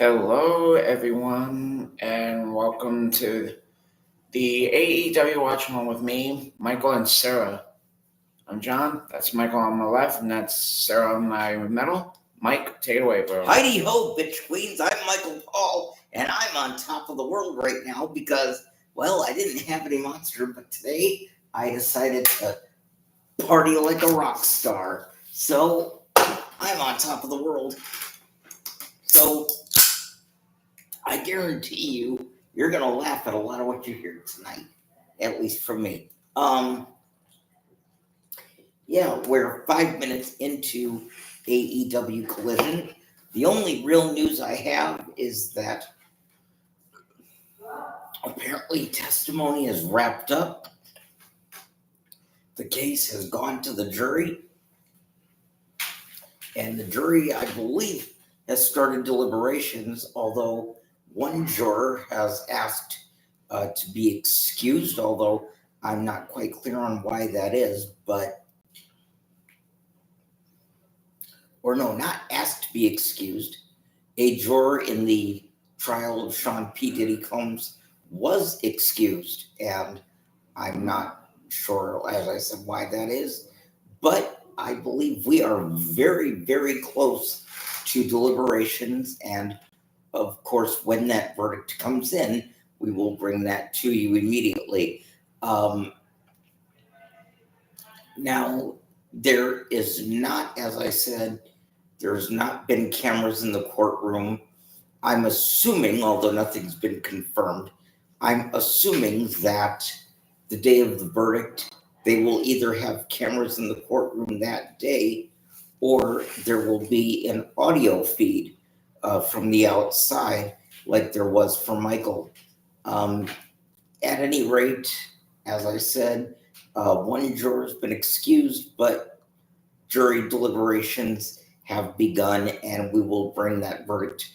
Hello, everyone, and welcome to the AEW Watch Along with me, Michael and Sarah. I'm John. That's Michael on my left, and that's Sarah on my middle. Mike, take it away, bro. Heidi ho, bitch queens. I'm Michael Paul, and I'm on top of the world right now because, well, I didn't have any monster, but today I decided to party like a rock star. So I'm on top of the world. So I guarantee you're gonna laugh at a lot of what you hear tonight, at least from me. Yeah, we're 5 minutes into AEW Collision. The only real news I have is that apparently testimony is wrapped up. The case has gone to the jury. And the jury, I believe, has started deliberations, although one juror has asked to be excused, although I'm not quite clear on why that is, not asked to be excused. A juror in the trial of Sean P. Diddy Combs was excused, and I'm not sure, as I said, why that is, but I believe we are very, very close to deliberations, and of course, when that verdict comes in, we will bring that to you immediately. Now, there is not, as I said, there's not been cameras in the courtroom. I'm assuming, although nothing's been confirmed, I'm assuming that the day of the verdict, they will either have cameras in the courtroom that day, or there will be an audio feed from the outside, like there was for Michael. At any rate, as I said, one juror has been excused, but jury deliberations have begun, and we will bring that verdict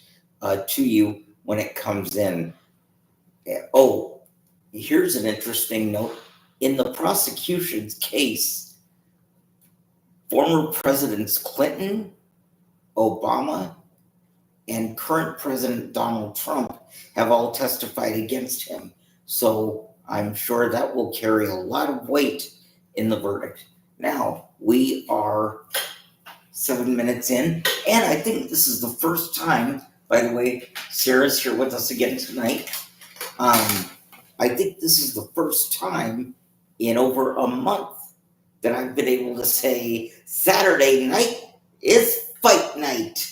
to you when it comes in. Oh, here's an interesting note. In the prosecution's case, former Presidents Clinton, Obama, and current President Donald Trump have all testified against him. So I'm sure that will carry a lot of weight in the verdict. Now, we are 7 minutes in, and I think this is the first time, by the way, Sarah's here with us again tonight. I think this is the first time in over a month that I've been able to say Saturday night is fight night.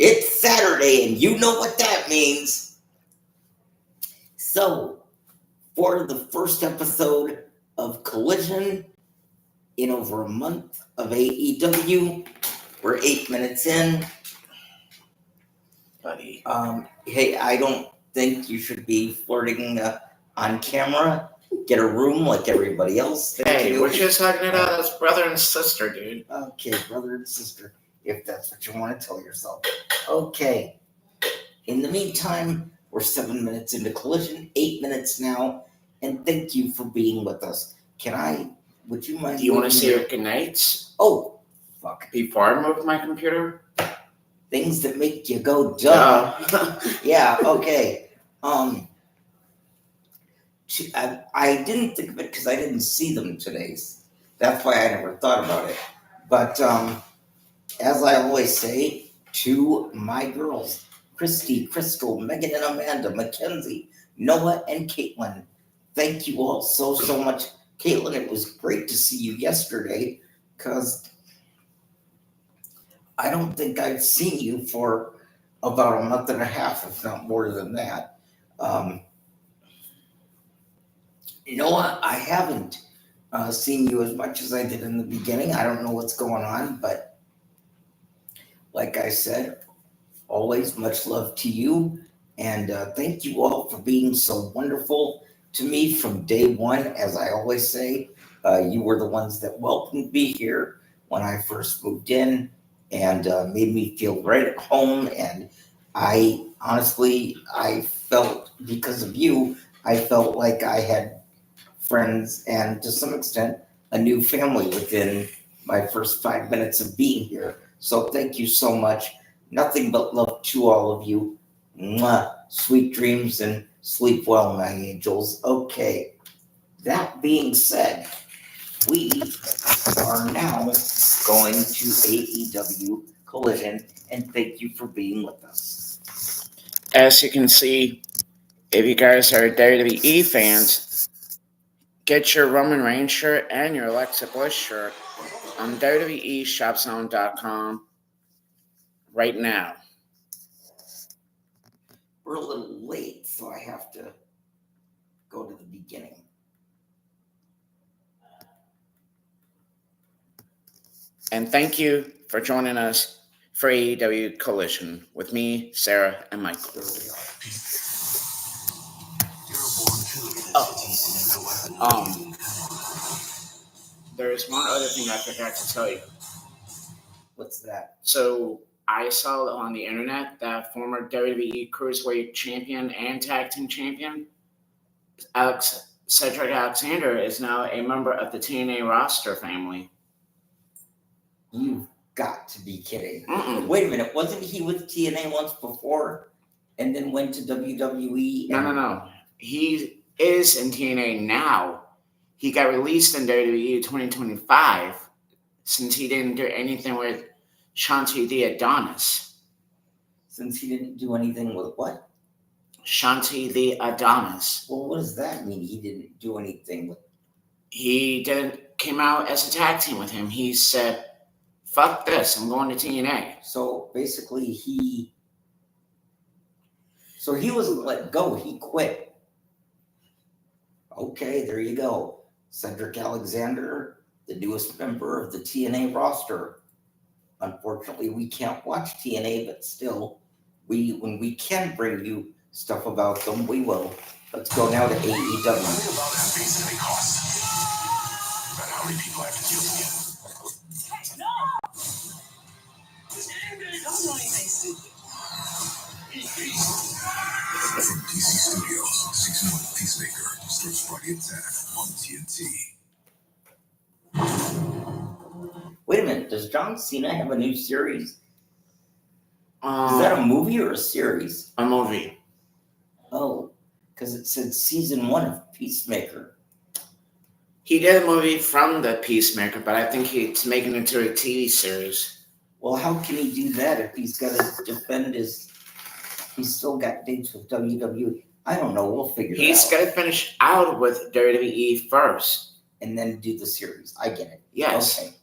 It's Saturday, and you know what that means. So, for the first episode of Collision in over a month of AEW, we're 8 minutes in. Buddy. Hey, I don't think you should be flirting on camera. Get a room like everybody else. Hey, we're just hugging it out as brother and sister, dude. Okay, brother and sister, if that's what you want to tell yourself. Okay. In the meantime, we're 7 minutes into Collision, 8 minutes now, and thank you for being with us. Would you mind? Do you want to say your goodnights? Oh, fuck. Before I move my computer? Things that make you go duh. Yeah, okay. I didn't think of it because I didn't see them today. That's why I never thought about it. But as I always say to my girls, Christy, Crystal, Megan and Amanda, Mackenzie, Noah and Caitlin, thank you all so much. Caitlin, it was great to see you yesterday because I don't think I've seen you for about a month and a half, if not more than that. Noah, I haven't seen you as much as I did in the beginning. I don't know what's going on, but like I said, always much love to you. And thank you all for being so wonderful to me from day one. As I always say, you were the ones that welcomed me here when I first moved in and made me feel right at home. And I felt, because of you, I felt like I had friends and to some extent a new family within my first 5 minutes of being here. So thank you so much. Nothing but love to all of you. Mwah. Sweet dreams and sleep well, my angels. Okay. That being said, we are now going to AEW Collision, and thank you for being with us. As you can see, if you guys are WWE fans, get your Roman Reigns shirt and your Alexa Bliss shirt on WWEShopZone.com right now. We're a little late, so I have to go to the beginning. And thank you for joining us for AEW Collision with me, Sarah, and Michael. There we are. There's one other thing I forgot to tell you. What's that? So I saw on the internet that former WWE Cruiserweight Champion and Tag Team Champion Cedric Alexander is now a member of the TNA roster family. You've got to be kidding. Mm-mm. Wait a minute. Wasn't he with TNA once before and then went to WWE? No. He is in TNA now. He got released in WWE 2025 since he didn't do anything with Shanti the Adonis. Since he didn't do anything with what? Shanti the Adonis. Well, what does that mean? He didn't do anything with. He came out as a tag team with him. He said, "Fuck this! I'm going to TNA." So basically, he wasn't let go. He quit. Okay, there you go. Cedric Alexander, the newest member of the TNA roster. Unfortunately, we can't watch TNA, but still, when we can bring you stuff about them, we will. Let's go now to AEW. Think about that basically cost. About how many people have to deal with you. From DC Studios, Season 1 of Peacemaker starts Friday at 10 on TNT. Wait a minute, does John Cena have a new series? Is Is that a movie or a series? a movie? Oh, because it said Season 1 of Peacemaker. He did a movie from the Peacemaker, but I think he's making it into a TV series. Well, how can he do that if he's got to defend his... He's still got dates with WWE. I don't know. We'll figure it out. He's got to finish out with WWE first. And then do the series. I get it. Yes. Okay.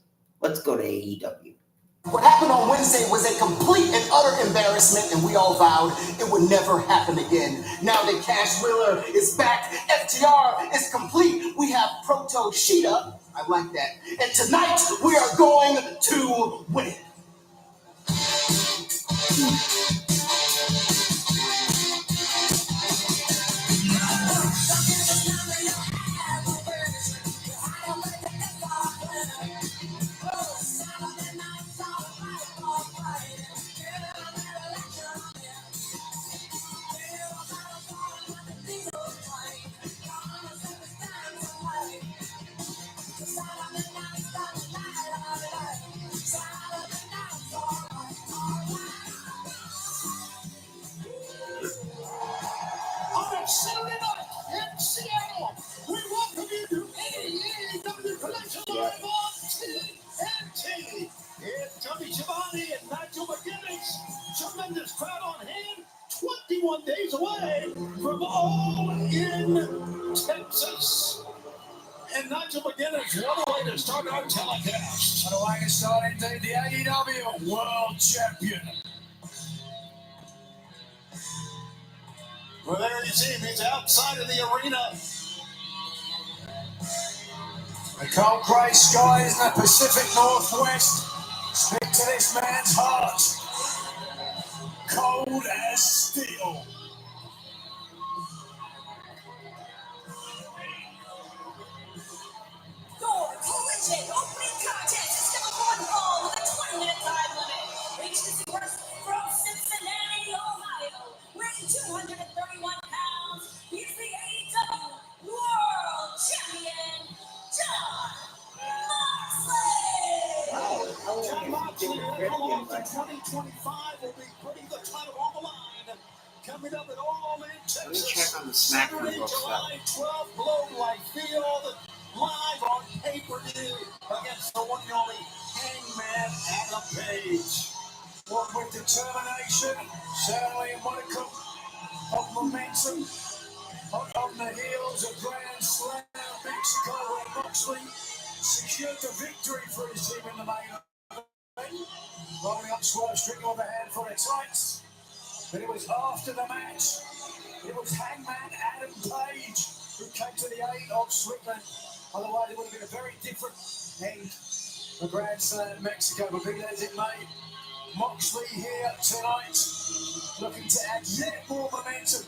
Let's go to AEW. What happened on Wednesday was a complete and utter embarrassment, and we all vowed it would never happen again. Now that Cash Wheeler is back, FTR is complete. We have Proto Sheeta. I like that. And tonight, we are going to win. On Saturday night in Seattle, we welcome you to AEW Collection Live on TNT. It's Tony Schiavone and Nigel McGuinness. Tremendous crowd on hand, 21 days away from All in Texas. And Nigel McGuinness, what a way to start our telecast. What a way to start indeed. The AEW World Champion. Well, there you see him. He's outside of the arena. The cold grey skies in the Pacific Northwest speak to this man's heart. Cold as steel. Your Collision opening contest is still going on with a 20-minute time limit. Reach the source from Cincinnati, Ohio, weighing 231 pounds. He's the AEW World Champion, Jon Moxley. Jon Moxley, all along to 2025, will be putting the title on the line. coming up in All In, Let me Texas. check on the SmackDown Saturday, book stuff. July 12th, Globe Life Field, live on pay-per-view against the one and only Hangman Adam Page. One with determination, certainly a modicum of momentum. On the heels of Grand Slam Mexico, where Moxley secured the victory for his team in the main event. Rolling up Swerve Strickland with a handful of tights. But it was after the match. It was Hangman Adam Page who came to the aid of Strickland. Otherwise, it would have been a very different end for Grand Slam Mexico. But be that as it may, Moxley here tonight, looking to add yet more momentum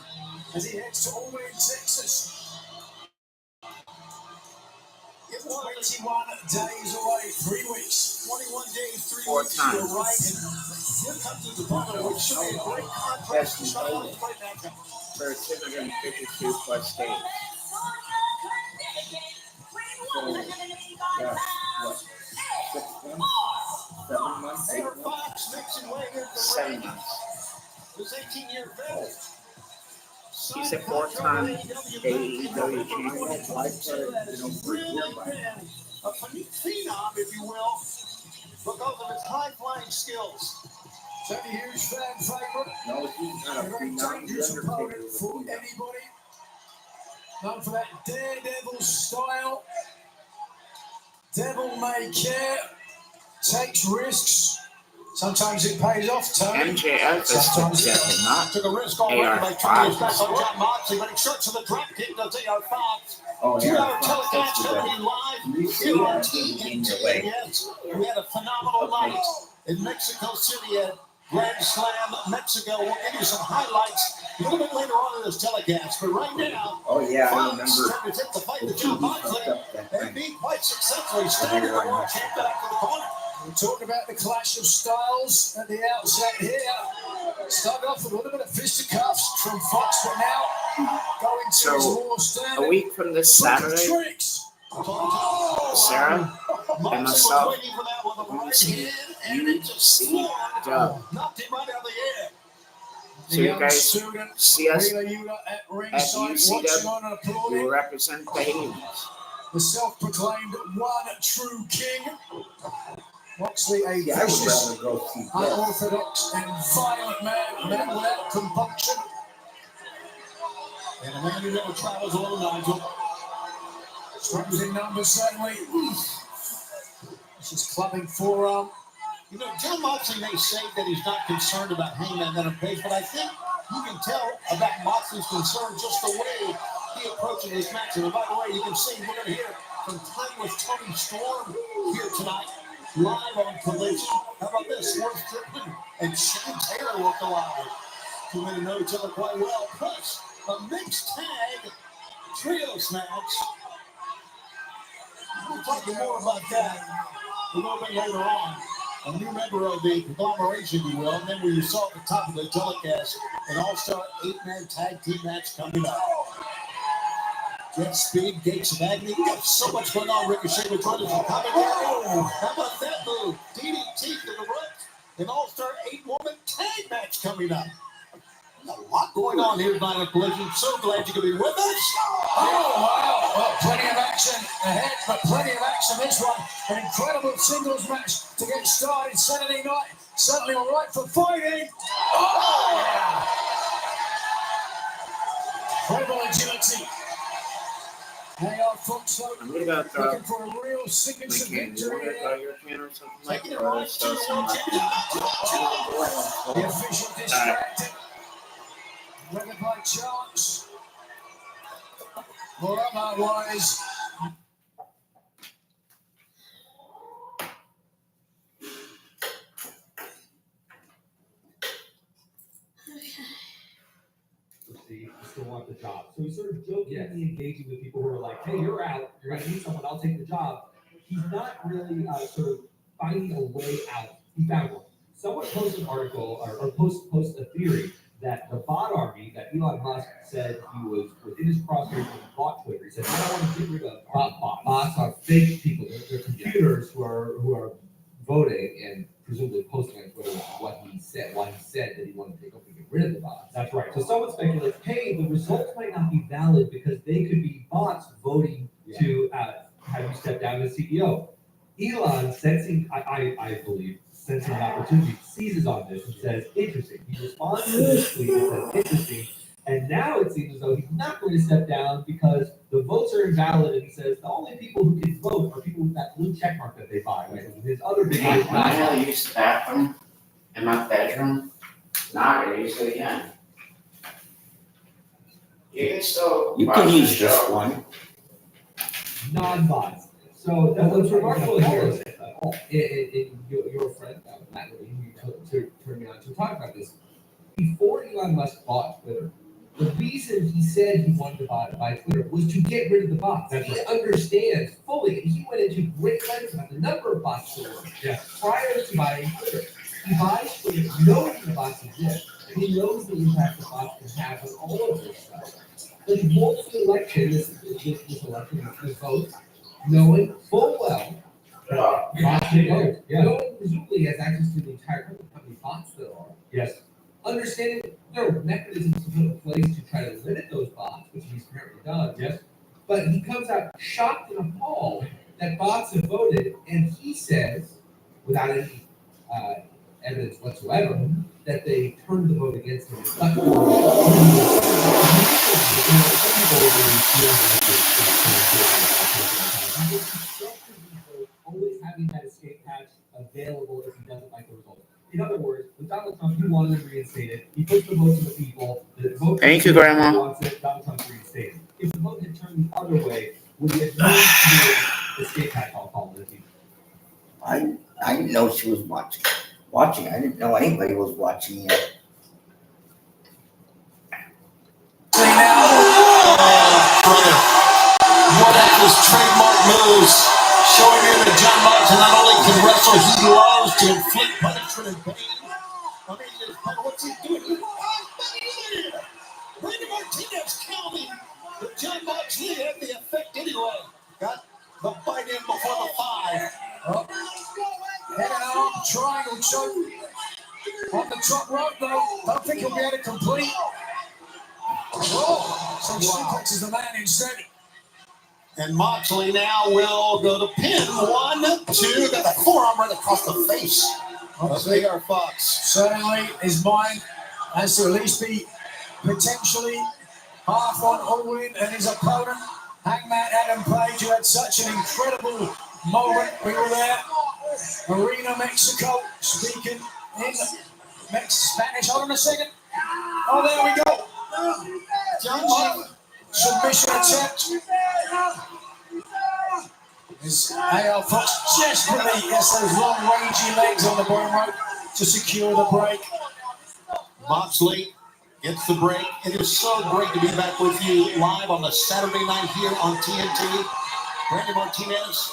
as he heads to All In, Texas. It was 21 days away, 3 weeks. 21 days, 3 4 weeks. times. You're right. And here comes the opponent, which should be a great contrast to style of play matchup. For 252 plus days. Yeah, what, 6 months? 7 months? 8 Taylor months? Fox mixing way into the 7 ring. months. This 18-year veteran. He's a 4-time AEW champion. Really been a phenom, if you will, because of his high-flying skills. Certainly a huge fan favorite. No, he's not A a very phenom. dangerous The opponent Undertaker for was a phenom. anybody. Known for that daredevil style. Devil may care. Takes risks. Sometimes it pays off, Tony. MJF is Sometimes the devil, not Took a risk already AR by turning his back Fox. on John Moxley, but he shoots to the drop kick, does AR Fox. Oh, 2-hour Fox, telecast that's going to the be live You see here on that in your way. Yes, we had a phenomenal Okay. night in Mexico City at Grand Slam, Mexico. We'll give you some highlights a little bit later on in this telecast, but right now, Oh, yeah, I Fox remember. trying to take the fight The to John TV Moxley fucked up that and thing. beat quite successfully, staggered the world champ back to the corner. We talked about the clash of styles at the outset here. Started off with a little bit of fisticuffs from Fox, but now going to So, his more A standard. week from this Saturday, Tricks. Sarah Moxley and was myself waiting for that with a will right see hand, and it just UFC dub. knocked him right out of the air. So you guys see us Wheeler Yuta at at ringside, UCW. watching on and We will applauding. represent the Havens. The self-proclaimed one true king. Moxley, a Yeah, I would vicious, rather go see that. unorthodox, and violent man without compunction. And a man who never travels alone, Nigel. Strings in numbers, certainly. This is clubbing forearm. You know, John Moxley may say that he's not concerned about Hangman Adam Page, but I think you can tell about Moxley's concern just the way he approaches his match. And by the way, you can see we're going to hear from Timeless Tony Storm here tonight, live on Collision. How about this? Swerve Strickland and Shane Taylor will collide. Two men who know each other quite well. Plus, a mixed tag trios match. We'll talk more about that a little bit later on. A new member of the conglomeration, if you will. And then when you saw at the top of the telecast, an all-star 8-man tag team match coming up. Jet Speed, Gates of Agony. We got so much going on. Ricochet with join us for commentary. How about that move? DDT to the right. An all-star 8-woman tag match coming up. A lot going on here tonight on Collision. So glad you could be with us. Oh, wow. Well, plenty of action ahead, but plenty of action this one. An incredible singles match to get started Saturday night. Certainly all right for fighting. Oh, yeah. Incredible agility. Hang on, Fox, though. I'm going to throw Looking up for a real my signature can. You victory want to here. throw your can or something like Taking it that? Or right just to throw the some world up? The official distracted. Looking by chance. Well, otherwise. You still want the job. So he's sort of jokingly engaging with people who are like, hey, you're out. You're going to need someone. I'll take the job. He's not really sort of finding a way out. He found one. Someone posted an article or post a theory that the bot army that Elon Musk said he was within his crosshairs when he bought Twitter. He said, I don't want to get rid of bots. Bots are fake people. They're computers who are voting and presumably posting on Twitter what he said, why he said that he wanted to take over the game. rid of the bots. That's right. So someone speculates, hey, the results might not be valid because they could be bots voting to have you step down as CEO. Elon, sensing, I believe, sensing an opportunity, seizes on this and says, interesting. He responds to this tweet and says, interesting. And now it seems as though he's not going to step down because the votes are invalid. And he says the only people who can vote are people with that blue check mark that they buy. Right? His other big Hey, can I have use the bathroom in my bedroom? Not gonna use it again. You can still. You watch can the use this show. one. non-bots. So what's remarkable here is your friend, Matt, you turned me on to talk about this. Before Elon Musk bought Twitter, the reason he said he wanted to buy Twitter was to get rid of the bots. He understands fully, and he went into great lengths about the number of bots there were prior to buying Twitter. He buys Twitter knowing the bots exist, and he knows the impact the bots can have on all of this stuff. But he wants the election, this election, this vote, knowing full well that bots can vote. Knowing presumably has access to the entire company, how many bots there are. Yes. Understanding there are mechanisms to put in place to try to limit those bots, which he's currently done. Yes. But he comes out shocked and appalled that bots have voted, and he says, without any evidence whatsoever, that they turned the vote against him. Always having that escape hatch available if he doesn't like the result. In other words, with Donald Trump, he wanted him reinstated. He puts the vote to the people. The vote Thank you, Grandma. wants it, Donald Trump's reinstated. If the vote had turned the other way, would he have no escape hatch? I'll call it. I didn't know she was watching. I didn't know anybody was watching it. Brother, what are his trademark moves? Showing here that John Moxley not only can wrestle, he loves to inflict punishment and pain. I mean, what's he doing? Randy Martinez counting, but John Moxley had the effect anyway. Got the bite in before the 5. Head and arm, triangle choke. On the top rope though, don't think he'll be able to complete. Oh, so suplexes the man instead. And Moxley now will go to pin. 1, 2, got the forearm right across the face of AR Fox. Certainly his mind has to at least be potentially half on all in, and his opponent, Hangman Adam Page, who had such an incredible moment. We were there, Arena, Mexico, speaking in Spanish. Hold on a second. Oh, there we go. John submission attempt. Is AR Fox desperately gets those long, rangy legs on the bottom rope to secure the break. Moxley gets the break. It is so great to be back with you live on a Saturday night here on TNT. Randy Martinez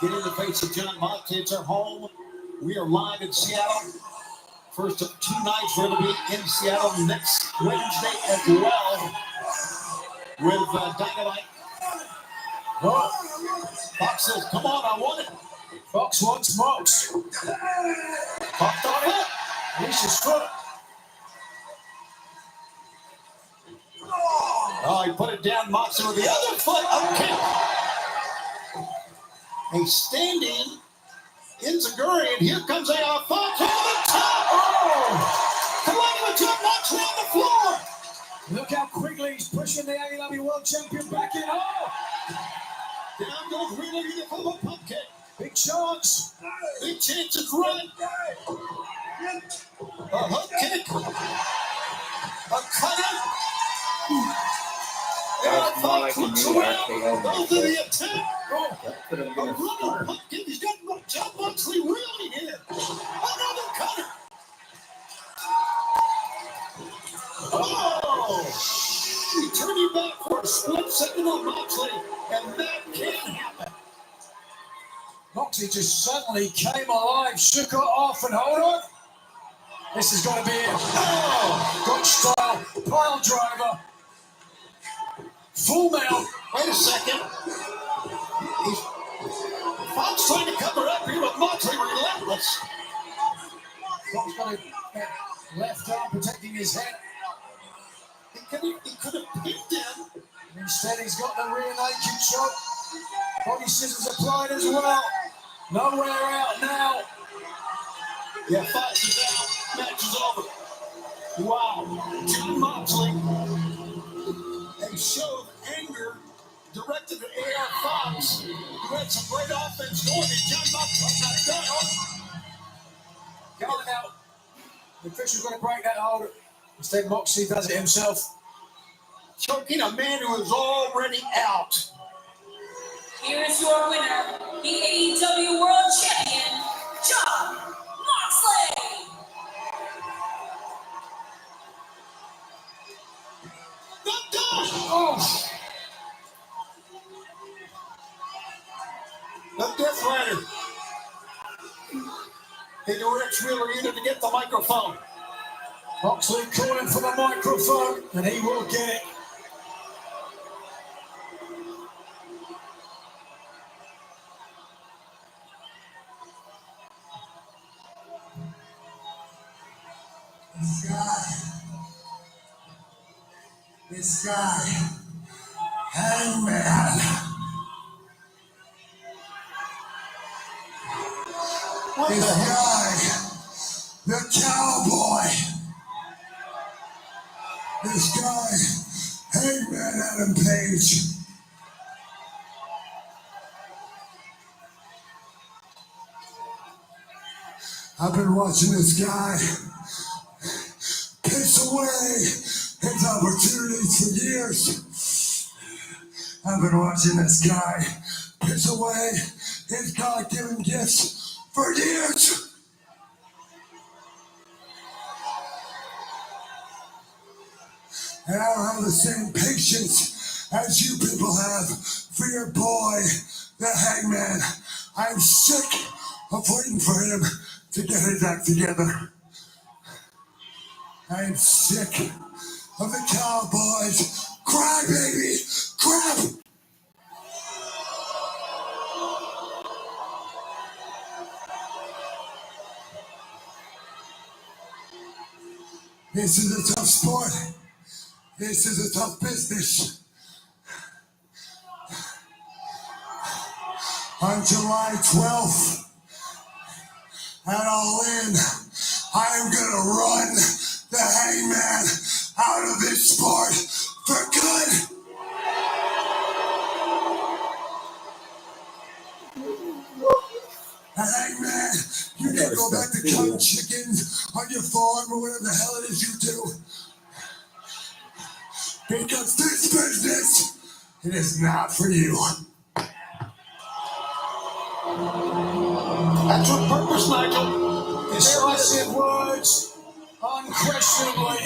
getting the face of John Moxley. It's our home. We are live in Seattle. First of 2 nights, we're going to be in Seattle next Wednesday as well with Dynamite. Oh, Fox says, come on, I want it. Fox wants Mox. Fox on it. Alicia's foot. Oh, he put it down, Moxley with the other foot. Okay. A standing Enziguri, and here comes AR Fox over the top. Oh! Colliding with John Moxley on the floor. Look how quickly he's pushing the AEW World Champion back in. Oh! Down goes Wheeler Yuta for the pump kick. Big chance. Big chance to run. A hook kick. A cutter. That's more like a new RKO. Goes to the attack. A running pump kick. He's got John Moxley really in. Another cutter. Oh! He turned him back for a split second on Moxley, and that can't happen. Moxley just suddenly came alive, shook her off, and hold on. This is going to be it. Oh! Gotch style, pile driver. Full mount. Wait a second. Fox trying to cover up here with Moxley, relentless. Fox going to get left down, protecting his head. He could have picked him. Instead, he's got the rear naked choke. Body scissors applied as well. Nowhere out now. Yeah, Fox is out. Match is over. Wow. John Moxley, a show of anger directed at A.R. Fox, who had some great offense going, and John Moxley got done. Going out. The official's going to break that hold. Instead, Moxley does it himself. Choking a man who is already out. Here is your winner, the AEW World Champion, Jon Moxley. Not done. Oh, The Death Rider. He directs Wheeler Yuta to get the microphone. Moxley calling for the microphone, and he will get it. This guy, Hangman. This guy, the cowboy. This guy, Hangman Adam Page. I've been watching this guy piss away his opportunities for years. I've been watching this guy piss away his God-given gifts for years. And I don't have the same patience as you people have for your boy, the Hangman. I'm sick of waiting for him to get his act together. I'm sick of the Cowboys. Cry, baby! Crap! This is a tough sport. This is a tough business. On July 12th, at All In, I am gonna run the Hangman out of this sport for good. Hangman, you can go back to cutting chickens on your farm or whatever the hell it is you do. Because this business, it is not for you. That's on purpose, Nigel. Decisive words, unquestionably.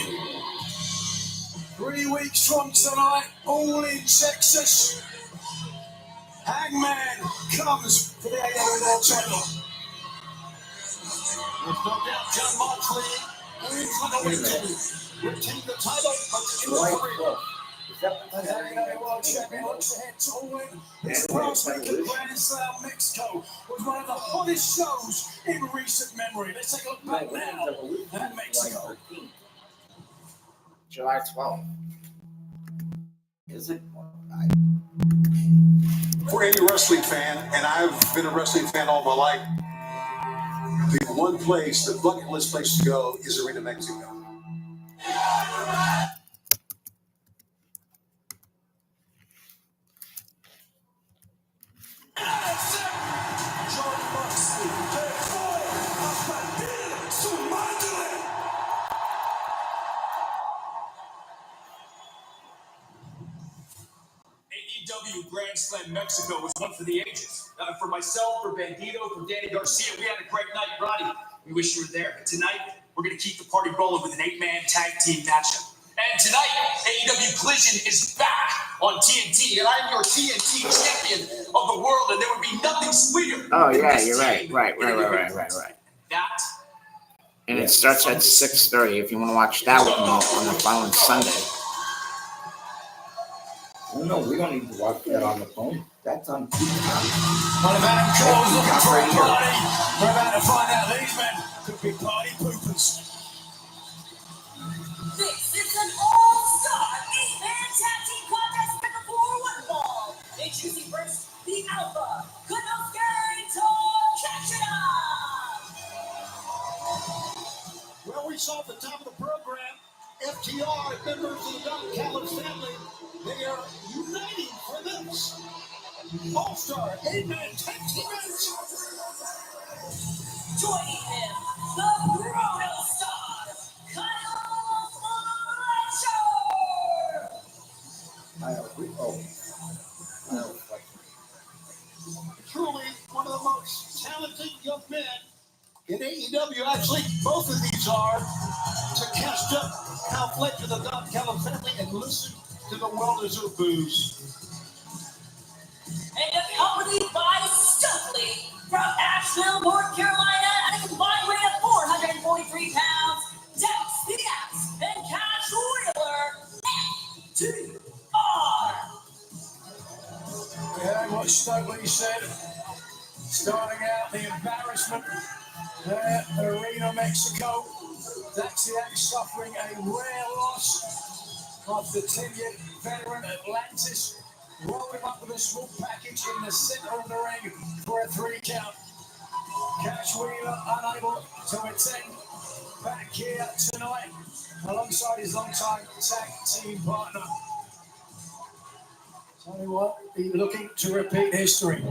3 weeks from tonight, all in Texas. Hangman comes for the AEW World title. There's no doubt John Moxley is going to retain the title, but in the career. The AEW World Champion looks ahead to all in. This past week at Grand Slam Mexico was one of the hottest shows in recent memory. Let's take a look back now at Mexico. July 12th. Is it? For any wrestling fan, and I've been a wrestling fan all my life, the one place, the bucket list place to go is Arena Mexico. AEW Grand Slam Mexico was one for the ages. For myself, for Bandito, for Danny Garcia, we had a great night, Roddy. We wish you were there. And tonight, we're going to keep the party rolling with an 8-man tag team matchup. And tonight, AEW Collision is back on TNT, and I'm your TNT champion of the world, and there would be nothing sweeter. Oh, than yeah, this you're right. team Right. in the ring. That And it starts at 6:30 if you want to watch that one on the following Sunday. Oh, no, we don't need to watch that on the phone. That's on TV. One of Adam Cole's looking for a party. We're about to find out these men could be party poopers. off the top of the program. FTR and members of the Don Callis family, they are uniting for this All-Star 8-man tag team match. Joining him, the Brutal Star, Kyle Fletcher. Truly one of the most talented young men in AEW. Actually, both of these are to cast up Kyle Fletcher, the Don Callis family, and listen to the well-deserved boos. And accompanied by Stokely from Asheville, North Carolina, at a combined weight of 443 pounds, Dex the Axe and Cash Wheeler, FTR. We heard what Stokely said. Starting out the embarrassment there at Arena Mexico. Dex the Axe suffering a rare loss after 10-year veteran Atlantis rolled him up with a small package in the center of the ring for a 3 count. Cash Wheeler unable to attend back here tonight alongside his longtime tag team partner. Tell you what, be looking to repeat history.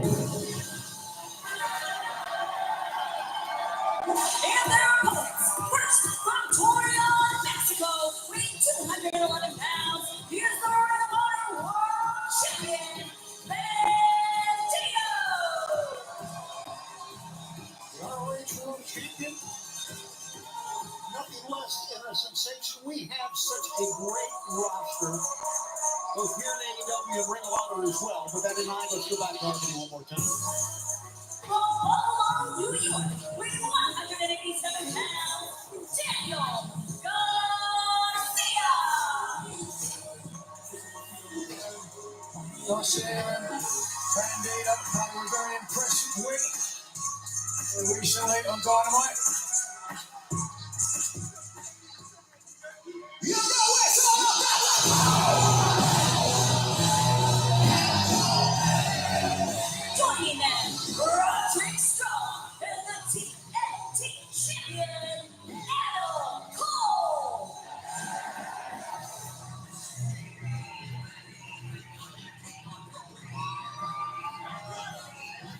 And their opponents, first from Torreon, Mexico, weighing 211 pounds, here's the Ring of Honor World Champion, Bandito. ROH World Champion. Nothing less than a sensation. We have such a great roster, both here in AEW and Ring of Honor as well. But that in mind, let's go back to Anthony one more time. From Buffalo, New York, weighing 187 pounds, Daniel Garcia. Garcia and Bandito had a very impressive win recently on Dynamite. You know it's all Joining them, Roderick Strong and the TNT champion, Adam Cole.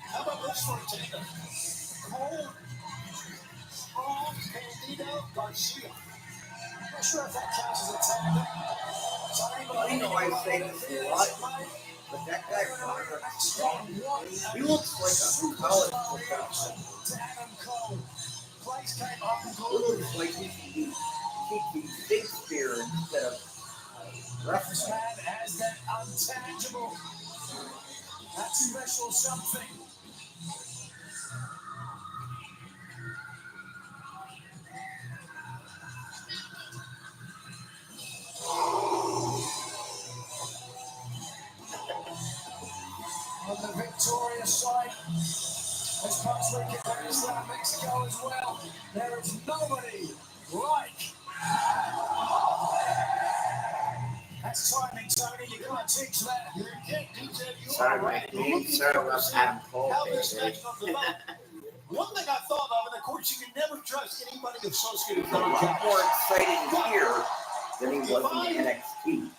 How about this for a tandem? Cole, Strong, Bandito, Garcia. I'm not sure if that counts as a tandem. You know, I say this a lot, but that guy Connor, he looks like a college professor. Adam Cole. Place came up and He looks like he should be teaching Shakespeare instead of This wrestling. man has that untangible, that special something. On the victorious side, this past week at Venezuela, Mexico as well, there is nobody like. That's timing, Tony. You can't teach that. You can't teach that. You Sorry, are Mike. right. Me and Sarah love Adam Cole. How this baby. match comes about. One thing I thought of, and of course you can never trust anybody associated He's with a lot Don more Callis. exciting here than he was in NXT.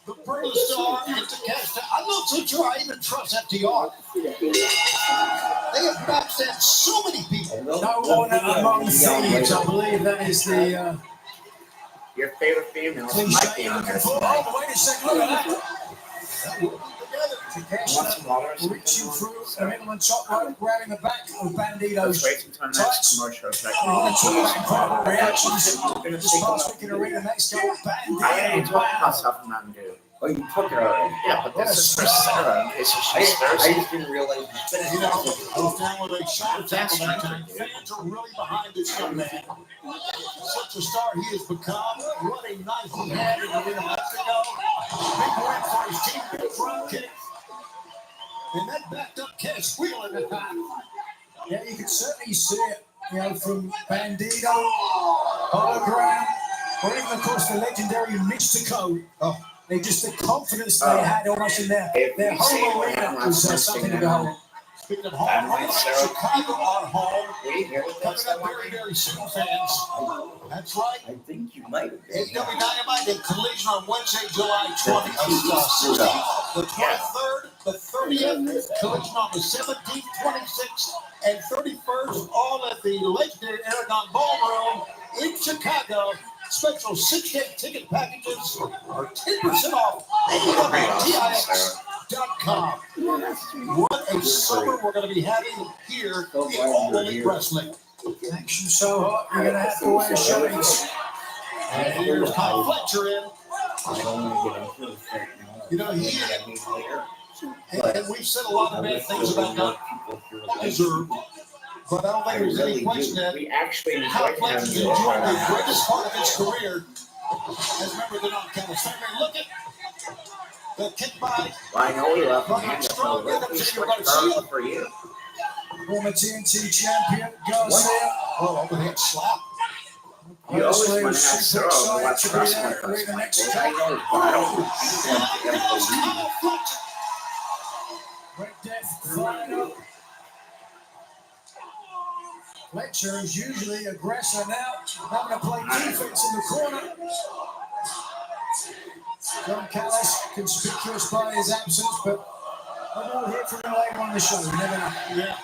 The Brutal Star and Takeshita. I'm not so sure I even trust FTR. They have backstabbed so many people. No one among thieves. I believe that is the Your favorite female might cliche be you're on looking there for. tonight. Oh, wait a second. Look at that. Want Takeshita some water? reaching through the middle and top rope, grabbing the back of Let's Bandito's. wait until the next commercial. So I Oh, incredible reactions. This past week in Arena Mexico, I already Bandito. told myself Mountain Dew. Oh, you took it already. Yeah, but this is for Sarah in case I she's thirsty. just didn't realize you said You it. know, those down with a shot attack That's that right. time. Fans are really behind this young man. Such a star he has become. What a night he had in Arena Mexico. Big win for his team. Big front kick. And that backed up Cash Wheeler. Yeah, you can certainly see it, you know, from Bandito, Hologram, or even, of course, the legendary Mystico. Oh, they just the confidence they had almost in their whole arena was something to behold. Speaking of home, Dynamite, Sarah. Chicago on home. We here with Coming this? up very, very soon, fans. That's right. I think you might have been. It's WWE Dynamite and Collision on Wednesday, July 20th, 16th, the 23rd, the 30th, Collision on the 17th, 26th, and 31st, all at the legendary Aragon Ballroom in Chicago. Special 6-day ticket packages are 10% off AWTIX.com. What a summer we're going to be having here in All Elite Wrestling. Action so hot, you're going to have to wear shades. And here's Kyle Fletcher in. I don't want to get into this right now. You know, he and we've said a lot of bad things about not deserved, but I don't think there's any question that We actually Kyle enjoyed Fletcher's him. enjoying the greatest part of his career as a member of the non-camel segment. Look at the kick by Well, I know we love Roderick Amanda, so Strong. we switched Garza for you. former TNT champion Garcia. Oh, overhead slap. You always want to have Sarah on the West Wrestling with us, Michael. I know, but I don't want to Great death flying up. Fletcher is usually aggressor now, having to play defense in the corner. John Callis, conspicuous by his absence, but we'll hear from him later on the show. You never know. Yeah.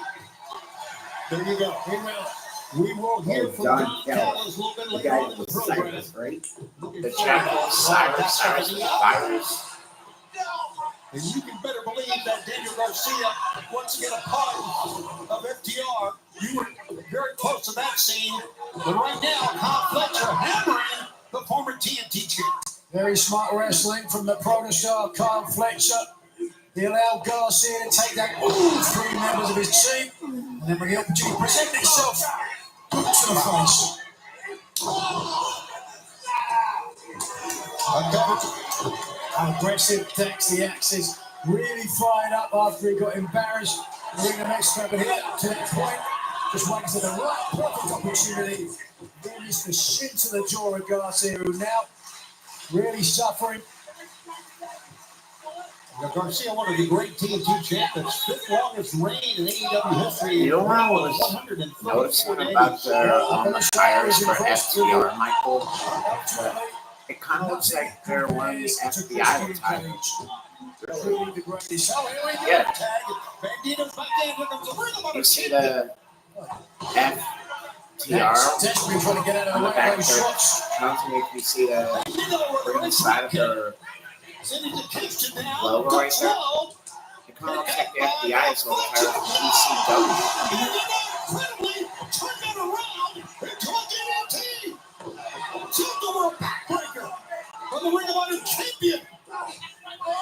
There you go. We will hear from John Callis a little bit later on in the program. Right? The champion, Cyrus Virus. And you can better believe that Daniel Garcia, once again a part of FTR, you were very close to that scene. But right now, Kyle Fletcher hammering the former TNT champ. Very smart wrestling from the protostar Kyle Fletcher. He allowed Garcia to take that three members of his team. And then when the opportunity presented itself, boots to the face. Aggressive, attacks the axis, really fired up after he got embarrassed. We're in the next step, but here to that point, just waiting for the right perfect opportunity. Then it's the shin to the jaw of Garcia, who now really suffering. Now, Garcia, one of the great TNT champions, fifth longest reign in AEW history. You know what I was noticing about the tires for FTR, Michael? It kind of looks like they're wearing the FBI tires. Yeah. You see the FTR on the back of their mountain. If you see the inside of their logo right there, it kind of looks like the FBI is on the tires of ECW. From the Ring of Honor champion.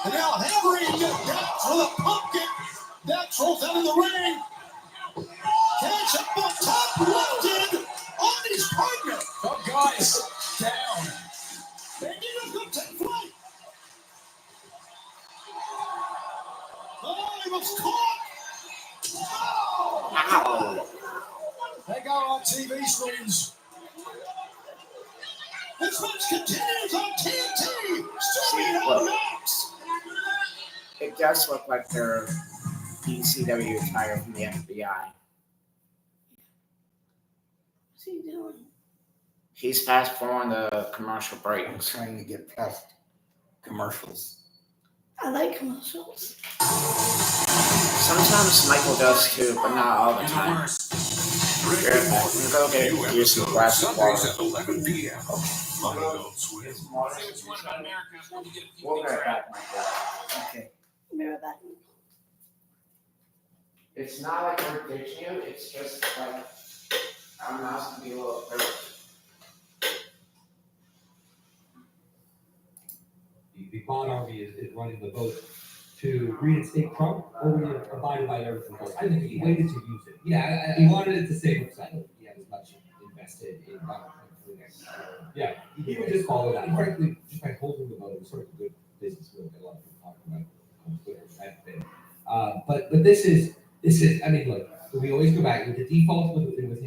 And now Henry Dax with a pumpkin. Dax rolls out of the ring. Cash up on top, lifted on his partner. Oh, guys, down. Bandito's going to take flight. Oh, he was caught. Ow. They go on TV screens. This match continues on TNT. Streaming on Max. It does look like they're ECW attire from the FBI. What's he doing? He's fast forwarding the commercial breaks. Trying to get past commercials. I like commercials. Sometimes Michael does too, but not all the time. Here, I'm gonna go get you some glass of water. Sundays at 11 p.m. on Adult Swim. We'll be right back, Michael. Okay. Be right back. It's not like we're ditching you, it's just like our mouse can be a little hurt. The Bond Army is running the vote to reinstate Trump, or we have abided by everything else. I think he waited to use it. Yeah, he wanted it to save himself. He had as much invested in Donald Trump for the next year. Yeah, he would just follow that. And frankly, just by holding the vote, it was sort of a good business move. A lot of people talking about on Twitter that thing. But this is. I mean, look, we always go back. The default with him is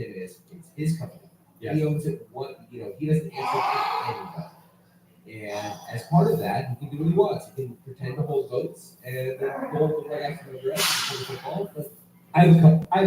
it's his company. Yeah. He owns it. He doesn't answer to anybody. And as part of that, he can do what he wants. He can pretend to hold votes and then hold the right action of the rest. But I have a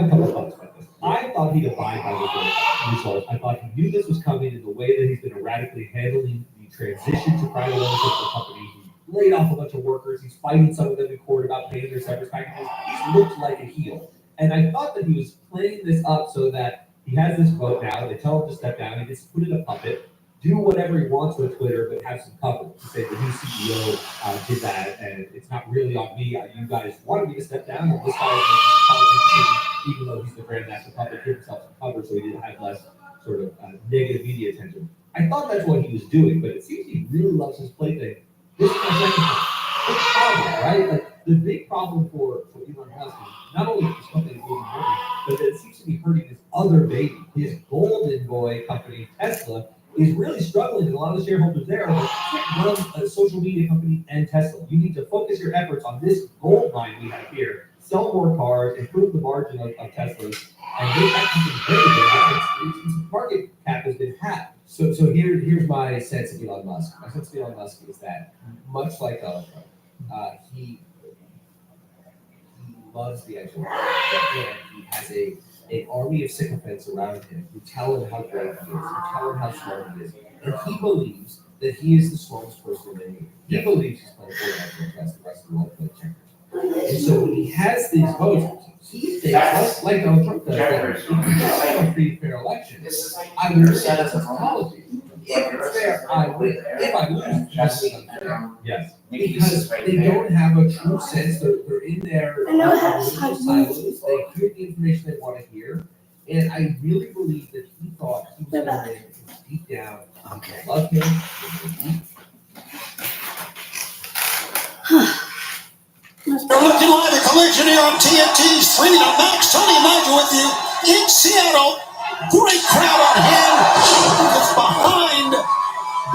couple of thoughts about this. I thought he'd abide by the result. I thought he knew this was coming in the way that he's been erratically handling the transition to private ownership of the company. He laid off a bunch of workers. He's fighting some of them in court about paying their severance packages. He's looked like a heel. And I thought that he was playing this up so that he has this vote now. They tell him to step down. He gets put in a puppet, do whatever he wants with Twitter, but have some cover to say the new CEO did that, and it's not really on me. You guys wanted me to step down, and this guy is making policy decisions, even though he's the grandmaster puppet, give himself some cover so he didn't have less sort of negative media attention. I thought that's what he was doing, but it seems he really loves his plaything. This is my second problem, right? Like the big problem for Elon Musk is not only his company moving money, but that it seems to be hurting his other baby, his golden boy company, Tesla, is really struggling, and a lot of the shareholders there are like, you can't run a social media company and Tesla. You need to focus your efforts on this gold mine we have here, sell more cars, improve the margin of Teslas, and make that company very good. Its market cap has been halved. So here's my sense of Elon Musk. My sense of Elon Musk is that, much like Donald Trump, he loves the idea, and he has an army of sycophants around him who tell him how great he is, who tell him how smart he is, and he believes that he is the smartest person in the room. He believes he's playing Fortnite against the rest of the world playing checkers. And so when he has these votes, he thinks, like Donald Trump does, that if you have a free and fair election, I will lose as a policy. If it's fair, I win. If I lose, that's unfair. Yes. Because they don't have a true sense. They're in their silos. They hear the information they want to hear. And I really believe that he thought he was going to win deep down. Okay. Love him. You're looking live at Collision here on TNT's 3 to Max. Tony Maggio with you in Seattle. Great crowd on hand. Just behind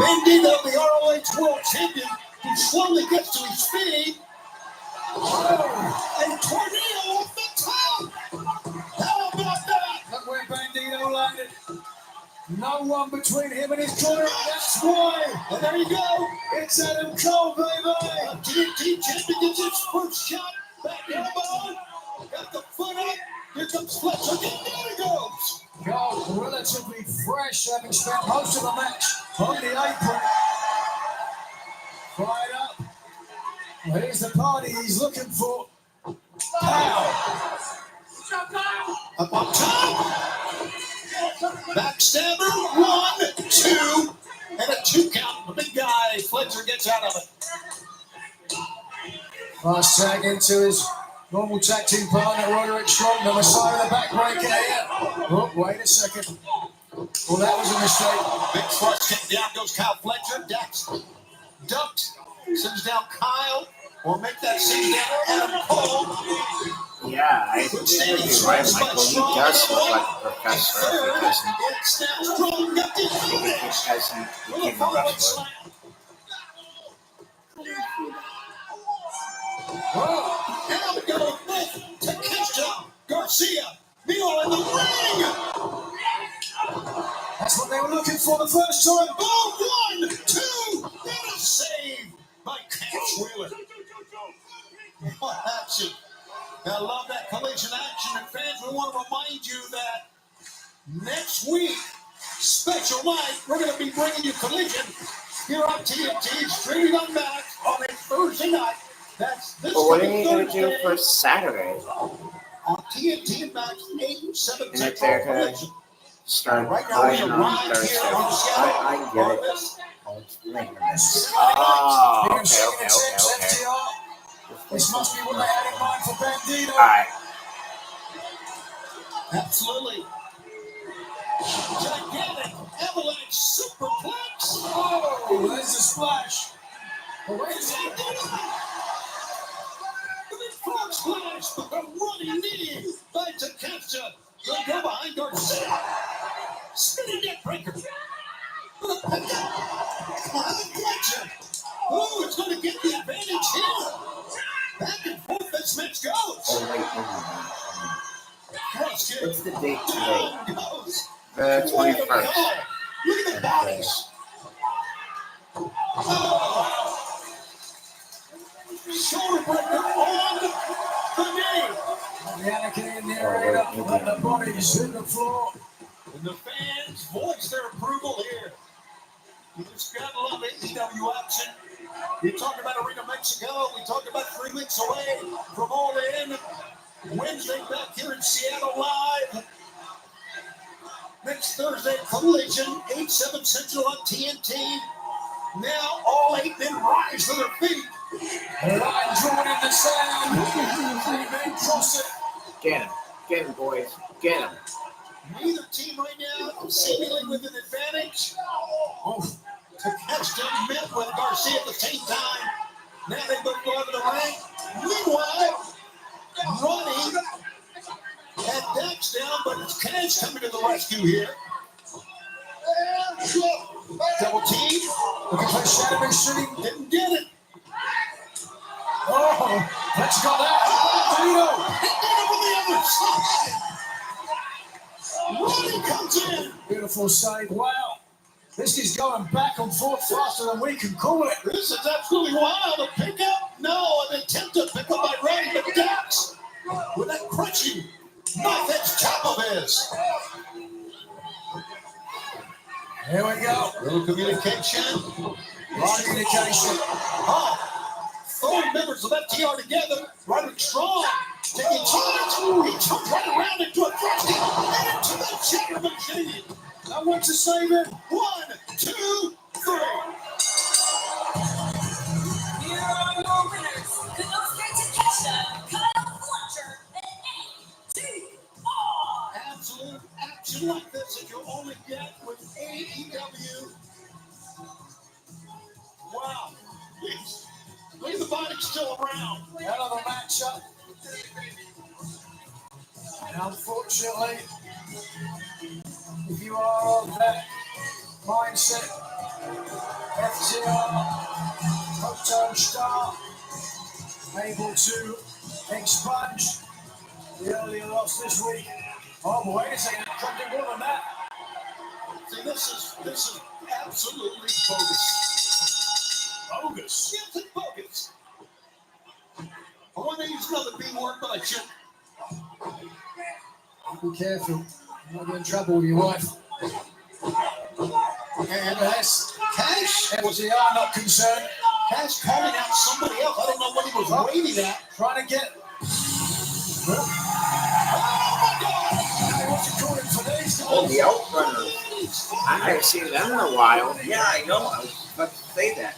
Bandito, the ROH World Champion, who slowly gets to his feet. Oh, a tornado off the top. How about that? Look where Bandito landed. No one between him and his corner. That's why. And there you go. It's Adam Cole, baby. TNT champion gets his first shot. Back elbow. Got the foot up. Here comes Fletcher. There he goes. Cole relatively fresh, having spent most of the match on the apron. Fired up. Well, here's the party he's looking for. Pow. Up on top. Backstabber, 1, 2, and a 2 count. The big guy, Fletcher, gets out of it. Fast tag into his normal tag team partner, Roderick Strong, the Messiah of the backbreaker here. Oh, wait a second. Well, that was a mistake. Big thrust kick down goes Kyle Fletcher. Dax ducked, sends down Kyle, or make that send down Adam Cole. Yeah, I think you're right, Michael. He does look like a professor because he became a wrestler. Now we go with Takeshita Garcia. Mio in the ring. That's what they were looking for the first time. Oh, 1, 2. What a save by Cash Wheeler. What action. I love that collision action. And fans, we want to remind you that next week, special night, we're going to be bringing you Collision here on TNT, streaming on Max on a Thursday night. That's this But what are you going to Thursday do for Saturday? on TNT and Max 8, 7, And if they're going to start right now, we Collision on arrived Thursday. here on Seattle. I get it. I'll explain it. Oh, okay. This must be what they had in mind for Bandito. All right. Absolutely. Gigantic avalanche superplex. Oh, there's the splash. Oh, wait a second. The big frog splash, but a running knee by Takeshita. They'll go behind Garcia. Spinning neck breaker. Fletcher. Oh, it's going to get the advantage here. Back and forth this match goes. Oh, Cross kick. what's the date today? Goes. The 21st. Look at the bodies. Oh. Shoulder breaker on the knee. Yannick in the arena, and the bodies hit the floor. And the fans voice their approval here. You just gotta love AEW action. You talked about Arena Mexico. We talked about 3 weeks away from All In. Wednesday back here in Seattle live. Next Thursday, Collision, 8/7 Central on TNT. Now all 8 men rise to their feet. A line drawn in the sand. 3 men cross it. Get him, boys. Get him. Neither team right now seemingly with an advantage. Oh, Takeshita met with Garcia at the same time. Now they both go over the ring. Meanwhile, Ronnie had Dax down, but it's Cash coming to the rescue here. Double team. Looking for Shadow shooting. Didn't get it. Oh, that's got that. Bandito. Bandito on the other side. Ronnie comes in. Beautiful save. Wow. This is going back and forth faster than we can call it. This is absolutely wild. A pickup? No, an attempt to pick up by Ronnie, but Dax with that crushing knife edge chop of his. Here we go. Little communication. Right communication. Oh, throwing members of FTR together. Roderick Strong taking charge. He took right around into a thrusting and into the chair machine. I want to save it. 1, 2, 3. Here are your winners. Konosuke Takeshita, Kyle Fletcher, and ATR. Absolute action like this that you only get with AEW. Wow. Please. Look at the body still around. Hell of a matchup. And unfortunately, if you are of that mindset, FTR, Hotel Star, able to expunge the earlier loss this week. Oh, but wait a second, something more than that. See, this is absolutely bogus. Bogus. Yes, it's bogus. I want to use another B word, but I shouldn't. Be careful. You might get in trouble with your wife. And that's Cash FTR not concerned. Cash calling out somebody else. I don't know what he was waving at. Trying to get. Oh my God! Hey, what you calling for these? Oh, the Outrunners. I haven't seen them in a while. Yeah, I know. I was about to say that.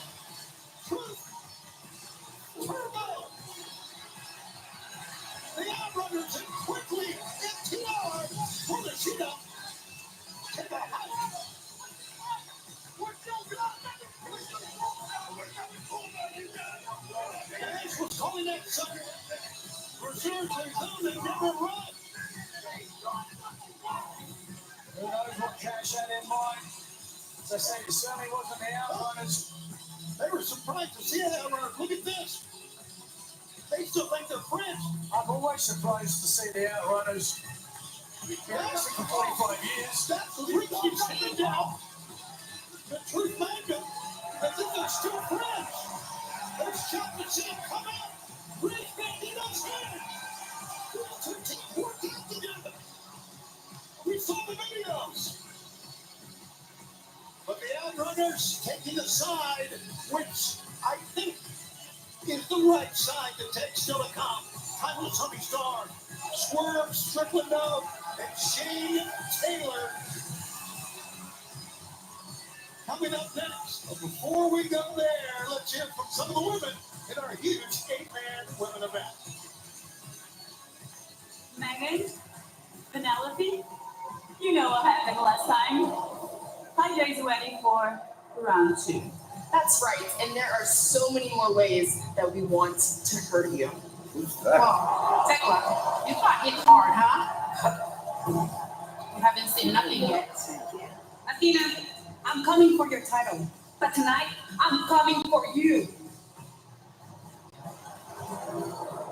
The Outrunners and quickly FTR pull the sheet up. Cash was calling that sucker. Reserve their zone, they never run. Who knows what Cash had in mind? As I say, it certainly wasn't the Outrunners. They were surprised to see the Outrunners. Look at this. They still think they're friends. I'm always surprised to see the Outrunners. Yeah, for 45 years. That's the reason he's standing down. The truth made them. They think they're still friends. There's Chuck and Sam come out. Raise Bandito's hand. The two teams working together. We saw the videos. But the Outrunners taking a side, which I think is the right side to take still to come. Timeless Honey Star, Swerve Strickland and Shane Taylor. Coming up next, but before we go there, let's hear from some of the women in our huge 8-man women event. Megan, Penelope, you know what happened last time. Hi, Jay's waiting for round 2. That's right, and there are so many more ways that we want to hurt you. Who's that? Oh, Tekla, you got hit hard, huh? You haven't seen nothing yet. Athena, I'm coming for your title, but tonight I'm coming for you.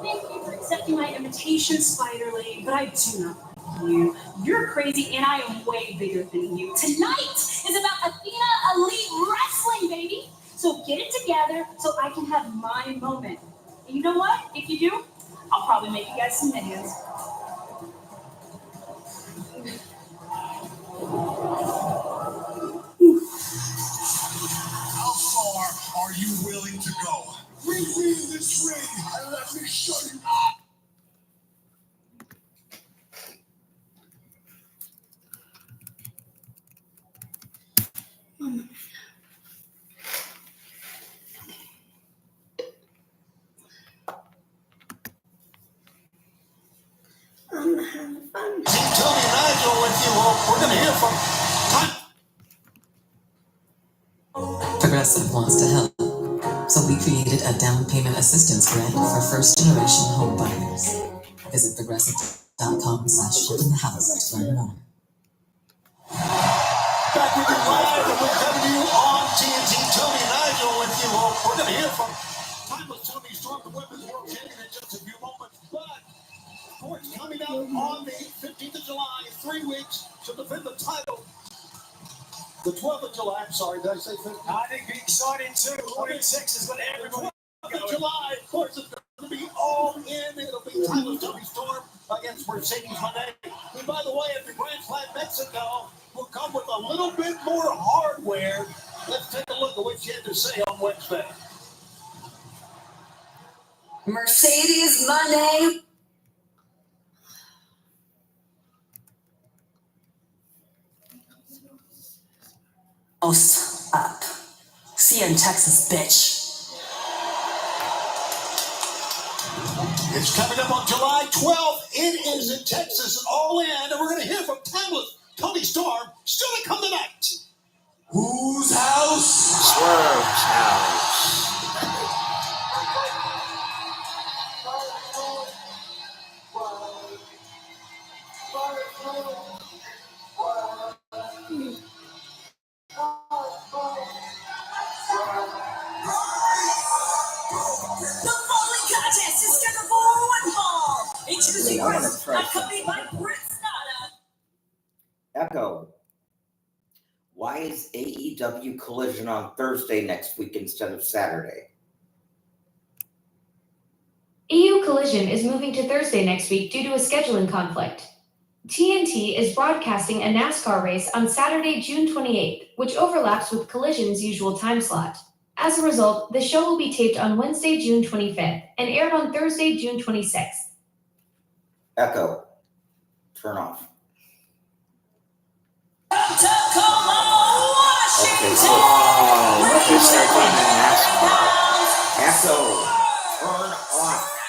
Thank you for accepting my invitation, Spider Lady, but I do not like you. You're crazy, and I am way bigger than you. Tonight is about Athena Elite Wrestling, baby. So get it together so I can have my moment. And you know what? If you do, I'll probably make you guys some minions. How far are you willing to go? Bring me this ring and let me show you. I'm having fun. Tony and Nigel with you. We're going to hear from Progressive wants to help, so we created a down payment assistance grant for first-generation home buyers. Visit progressive.com/flippingthehouse to learn more. back with you live, and we're coming to you on TNT. Tony and Nigel with you. We're going to hear from Timeless Tony Storm, the Women's World Champion, in just a few moments. But sports coming up on the 15th of July, 3 weeks to defend the title. The 12th of July, I'm sorry, did I say 15th? I think it'll be exciting too. We're in Texas, but everybody. 12th of July, of course, it's going to be all in. It'll be Timeless Tony Storm against Mercedes Moné. And by the way, if the Grand Slam Mexico will come with a little bit more hardware, let's take a look at what she had to say on Wednesday. Mercedes Moné. Up. See you in Texas, bitch. It's coming up on July 12th. It is in Texas, all in, and we're going to hear from Timeless Tony Storm. Still to come tonight. Whose house? Swerve's house. The following contest is scheduled for one fall. Introducing first, accompanied by Britt Stada. Echo. Why is AEW Collision on Thursday next week instead of Saturday? EU Collision is moving to Thursday next week due to a scheduling conflict. TNT is broadcasting a NASCAR race on Saturday, June 28th, which overlaps with Collision's usual time slot. As a result, the show will be taped on Wednesday, June 25th, and aired on Thursday, June 26th. Echo. Turn off. Tacoma, Okay, so Oh, you start doing the NASCAR. Echo. Turn off.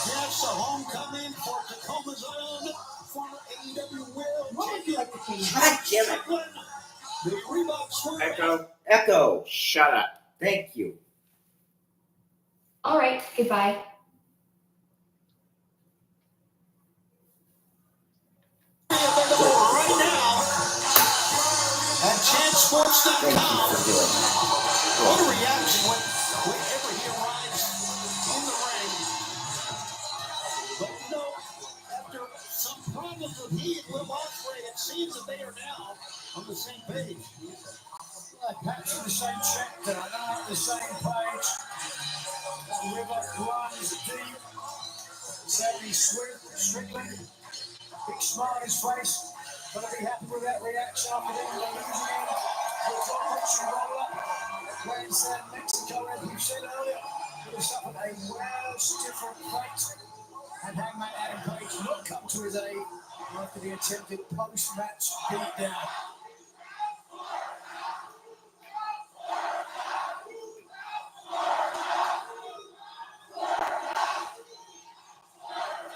Yes, a homecoming for Tacoma's own former AEW World Champion. God damn it. The Reebok Swerve. Echo, Echo. shut up. Thank you. All right, goodbye. Available right now at Thank you ChanceSports.com. for doing that. What a reaction whenever he arrives in the ring. But you know, after some problems with he and Will Ospreay, it seems that they are now on the same page. Pat's in the same chapter, not the same page. The river runs deep. Sadly, Strickland, big smile on his face. Gonna be happy with that reaction after them losing him. We've got Richie Roller, Grand Slam Mexico, as we said earlier. Would have suffered a worse, different fate. And Hangman Adam Page not come to his aid after the attempted post-match beatdown.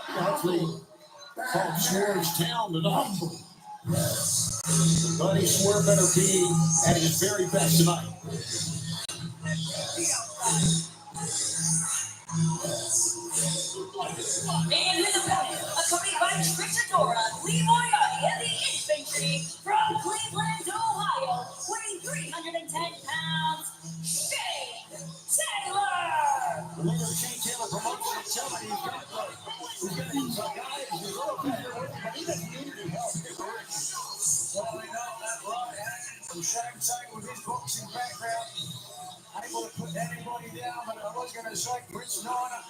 Actually, called Swerve's Town tonight. Buddy Swerve better be at his very best tonight. And his opponent, accompanied by Trish Adora, Lee Moriarty, and the Infantry from Cleveland, Ohio, weighing 310 pounds, Shane Taylor. The leader of Shane Taylor Promotions is telling me he's got a guy who's a guy who's a little better with him, but he doesn't need any help. Well, we know that, right? And Shane Taylor, with his boxing background, able to put anybody down, but I was going to say Prince Niner.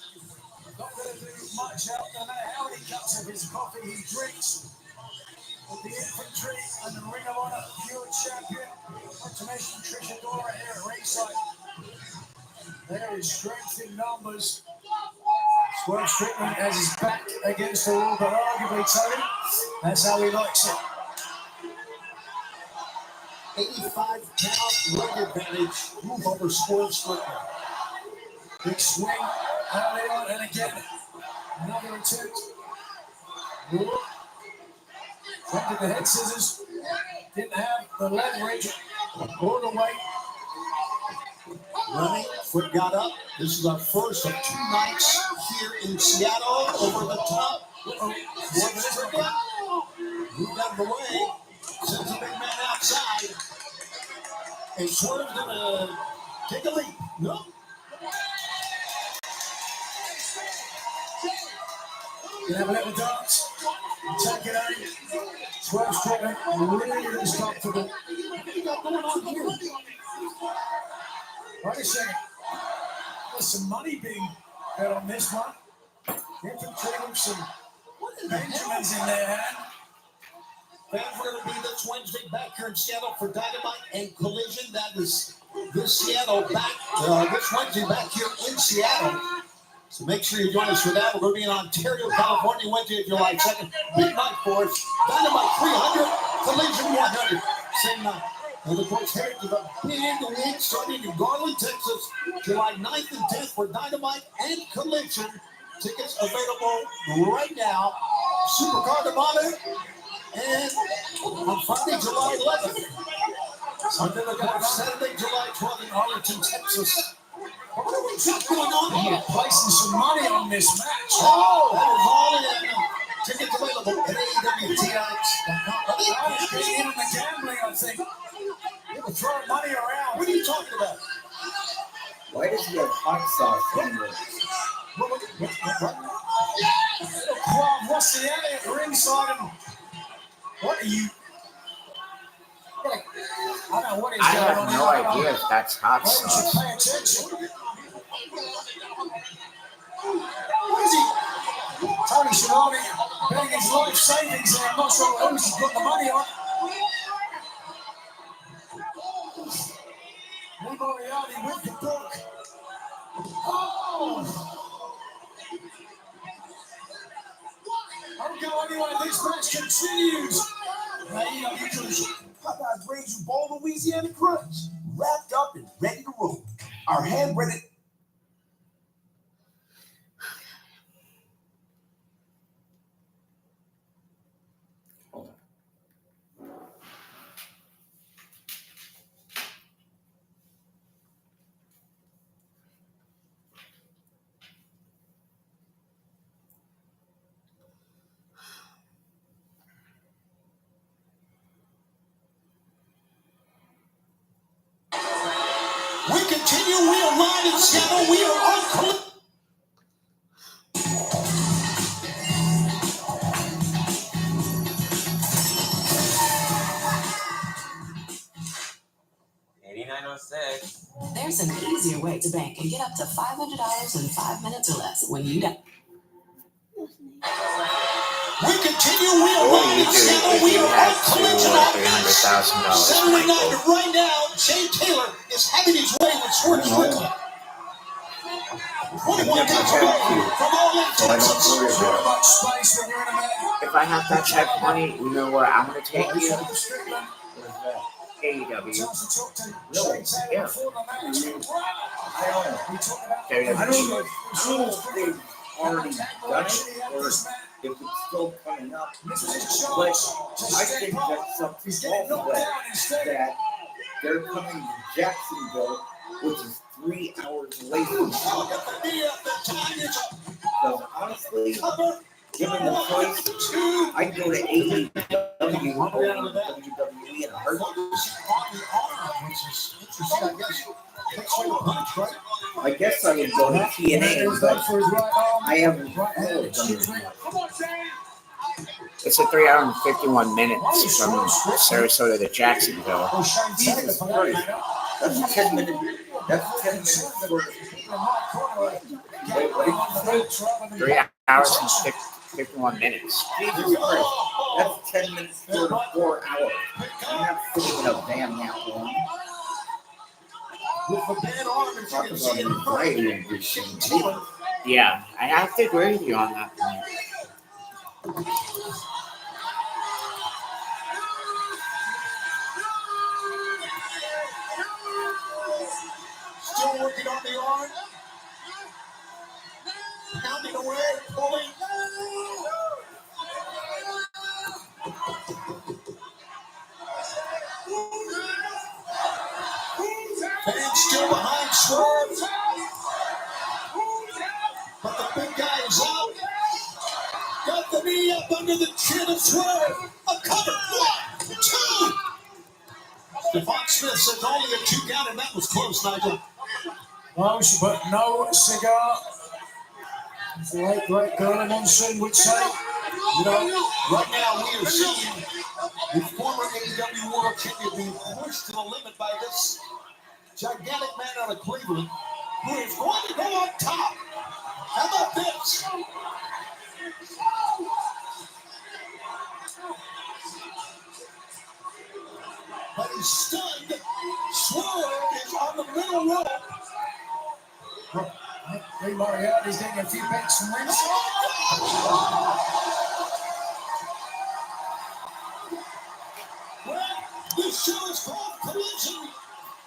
Not going to do much help, no matter how many cups of his coffee he drinks. With the infantry and the Ring of Honor Pure Champion, not to mention Trish Adora here at ringside. There is strength in numbers. Swerve Strickland has his back against the wall, but arguably, Tony, that's how he likes it. 85-count leg advantage over Swerve Strickland. Big swing early on, and again, another attempt. Tried the head scissors, didn't have the leverage all the way. Running, foot got up. This is our first of 2 nights here in Seattle. Over the top. Swerve Strickland moved out of the way. Sends the big man outside. And Swerve's gonna take a leap. No. Gonna have a little dance. Take it out. Swerve Strickland really is comfortable. What you got going on here? Wait a second. There's some money being bet on this one. Infantry with some Benjamins in their hand. Fans are going to be this Wednesday back here in Seattle for Dynamite and Collision. That is this Seattle back this Wednesday back here in Seattle. So make sure you join us for that. We're going to be in Ontario, California, Wednesday, July 2nd. Big night for us. Dynamite 300, Collision 100. Same night. And of course, headed to the big week starting in Garland, Texas, July 9th and 10th for Dynamite and Collision. Tickets available right now. Supercard of Honor. And on Friday, July 11th. Sunday, Saturday, July 12th in Arlington, Texas. What's going on here? Placing some money on this match. Oh, that is all in. Tickets available at AEWTX.com. He's in on the gambling, I think. They were throwing money around. What are you talking about? Why does he have hot sauce in there? What's the area ringside? And what are you? I don't know what is I going on. have no idea if that's hot Why don't sauce. you pay attention? What is he? Tony Schiavone betting his life savings, and I'm not sure who's got the money on. Lee Moriarty with the book. Oh! I'll go anyway. This match continues. AEW Collision. Popeyes brings you Bowl Louisiana Crunch, wrapped up and ready to roll. Our hand-breaded. We continue. We are live in Seattle. We are on. There's an easier way to bank and get up to $500 in 5 minutes or less when you don't. We continue. We are What live do you in do Seattle. if We you are had on Collision $200,000, Saturday Michael? night. Right now, Shane Taylor is having his way with Swerve Strickland. 21 minutes away from all in Texas. Not much space when you're in a match. If I have that type of money, you know where I'm going to take you? AEW. Really? Yeah. I don't know if they've already done it or if it's still coming up. But I think that's something also that they're coming to Jacksonville, which is 3 hours away from Seattle. Because honestly, given the choice, I'd go to AEW over WWE in a heartbeat. I guess I would go to TNA, but I haven't heard of them. It's a 3 hour and 51 minutes from Sarasota to Jacksonville. Jesus Christ. That's 10 minutes. That's 10 minutes for Wait, what did you say? 3 hours and 51 minutes. Jesus Christ. That's 10 minutes to 4 hours. I'm not sitting in a van that long. With the bad arm, and you Talk can about see it anxiety and good things. Jesus. Yeah, I have to agree with you on that point. Still working on the arm. Pounding away, pulling. Fans still behind Swerve. But the big guy is out. Got the knee up under the chin of Swerve. A cover. 1, 2. Stephon Smith says only a 2 count, and that was close, Nigel. Close, but no cigar. As the late great Gorilla Monsoon would say, you know, right now we are seeing the former AEW World Champion being pushed to the limit by this gigantic man out of Cleveland, who is going to go on top. How about this? But he's stunned. Swerve is on the middle rope. Ray Moriarty's getting a few pecks and wins. Well, this show is called Collision,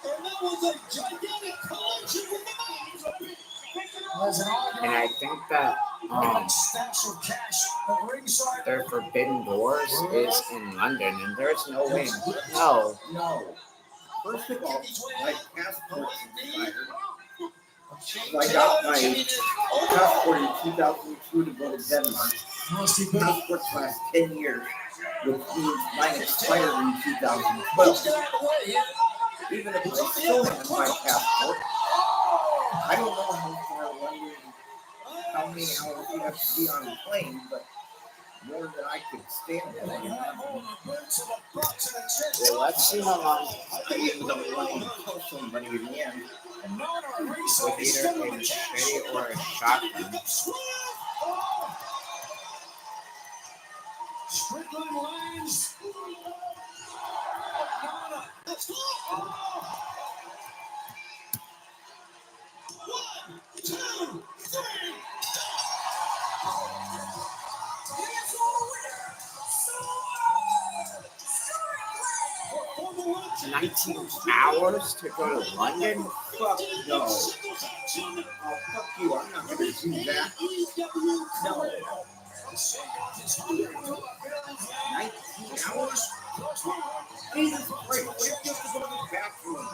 and that was a gigantic collision with the man. And I think that their Forbidden Doors is in London, and there's no way. No. No. First of all, my passport's expired. I got my passport in 2002 to go to Denmark. Passports last 10 years, which means mine expired in 2012. Even if I still have my passport, I don't know how many hours you have to be on a plane, but more than I could stand it. Well, let's see how long I ended up wanting to kill somebody in the end. with either a machete or a shotgun. Strickland lands. Let's go. 1, 2, 3. Here's your winner, 19 hours to go to London? Fuck no. Oh, fuck you. I'm not going to do that. No. 19 hours? Jesus Christ, what if you have to go to the bathroom?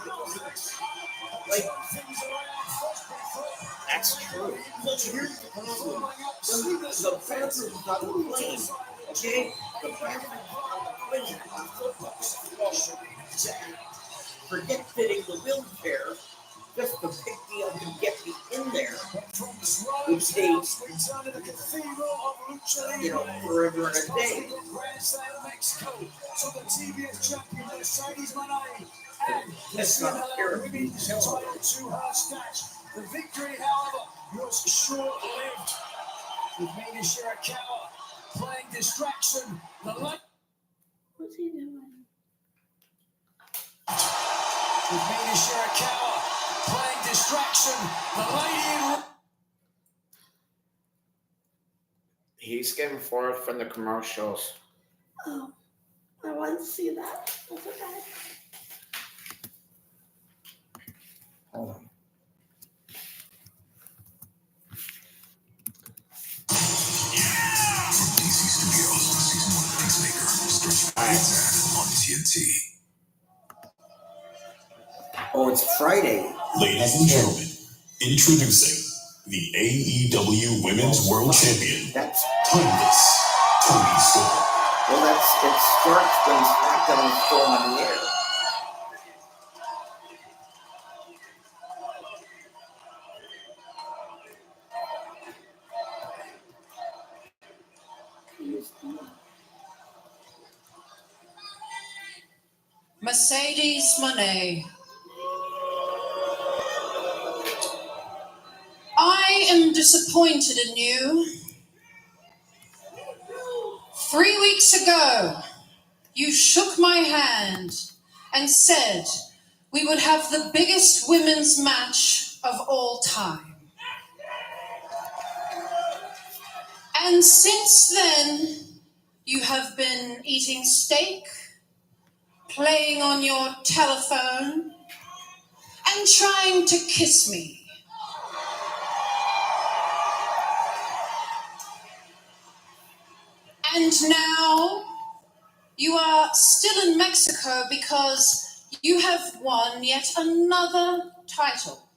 Like, That's true. look, here's the problem. The bathroom's on the plane, okay? The bathroom's on the plane. Forget fitting the wheelchair. Just the big deal to get me in there would take, forever and a day. That's not fair. The victory, however, was short-lived. With Mina Shirakawa playing distraction. What's he doing? With Mina Shirakawa playing distraction. The lady in... He's getting forward from the commercials. Oh, I want to see that. That's okay. Hold on. DC Studios, season 1 of Peacemaker starts on TNT. Oh, it's Friday. Ladies and gentlemen, introducing the AEW Women's World Champion, Timeless Toni Storm. Well, it starts when SmackDown is still on the air. Mercedes Moné. I I am disappointed in you. 3 weeks ago, you shook my hand and said we would have the biggest women's match of all time. And since then, you have been eating steak, playing on your telephone, and trying to kiss me. And now you are still in Mexico because you have won yet another title.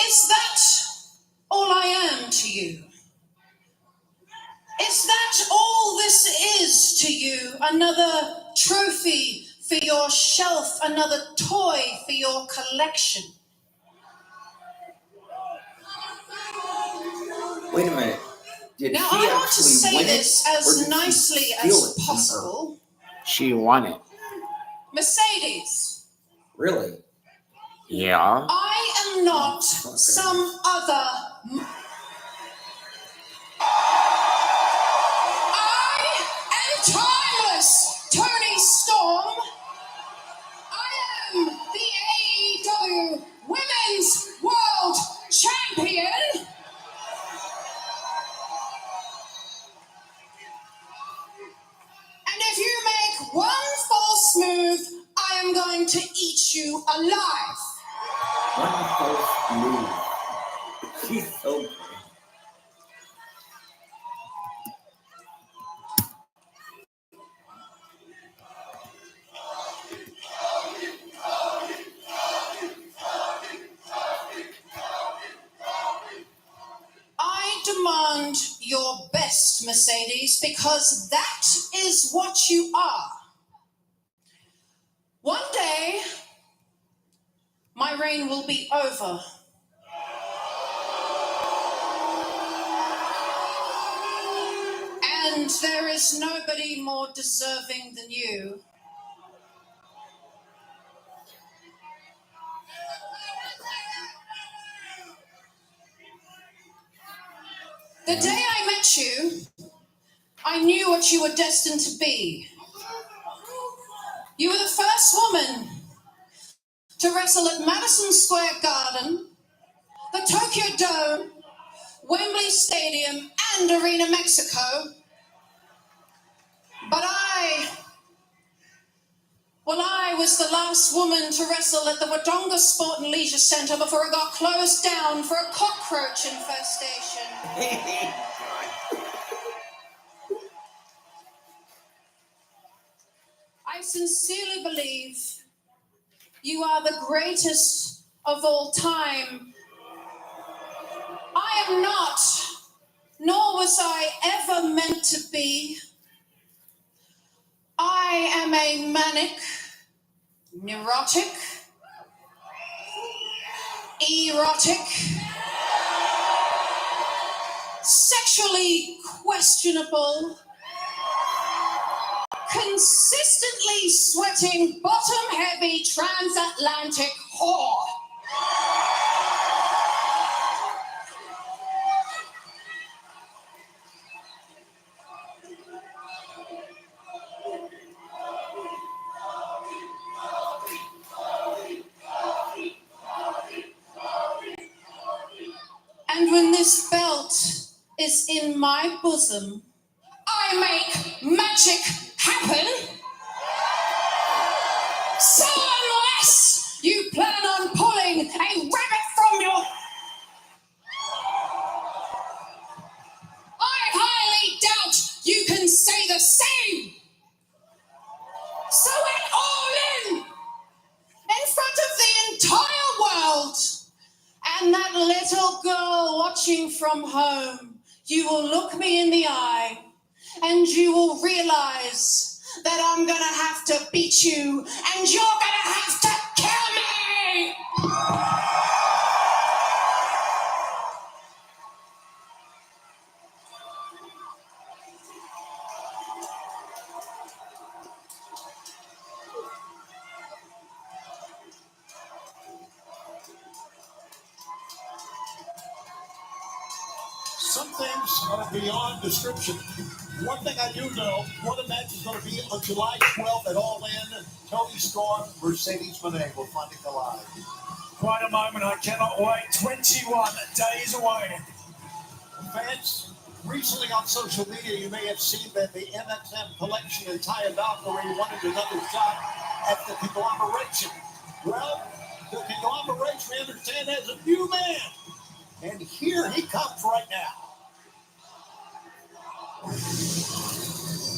Is that all I am to you? Is that all this is to you? Another trophy for your shelf, another toy for your collection? Wait a minute. Did Now, she I want to actually say win this it, or as did she nicely steal as it from her? possible. She won it. Mercedes, Really? Yeah. I am not some other. I am timeless, Tony Storm. I am the AEW Women's World Champion. And if you make one false move, I am going to eat you alive. One false move. She's so good. I demand your best, Mercedes, because that is what you are. One day, my reign will be over. And there is nobody more deserving than you. The day I met you, I knew what you were destined to be. You were the first woman to wrestle at Madison Square Garden, the Tokyo Dome, Wembley Stadium, and Arena Mexico. But I was the last woman to wrestle at the Wodonga Sport and Leisure Center before it got closed down for a cockroach infestation. I sincerely believe you are the greatest of all time. I am not, nor was I ever meant to be. I am a manic, neurotic, erotic, sexually questionable, consistently sweating, bottom-heavy transatlantic whore. And when this belt is in my bosom, I make magic happen. So unless you plan on pulling a rabbit from your... I highly doubt you can say the same. So we're all in front of the entire world. And that little girl watching from home, you will look me in the eye and you will realize that I'm gonna have to beat you and you're gonna have to kill me! some things are beyond description. One thing I do know, one of the matches is going to be on July 12th at All In. Tony Storm, Mercedes Moné will finally collide. Quite a moment, I cannot wait. 21 days away. Fans, recently on social media, you may have seen that the MXM collection and Taya Valkyrie wanted another shot at the conglomeration. Well, the conglomeration, we understand, has a new man. And here he comes right now.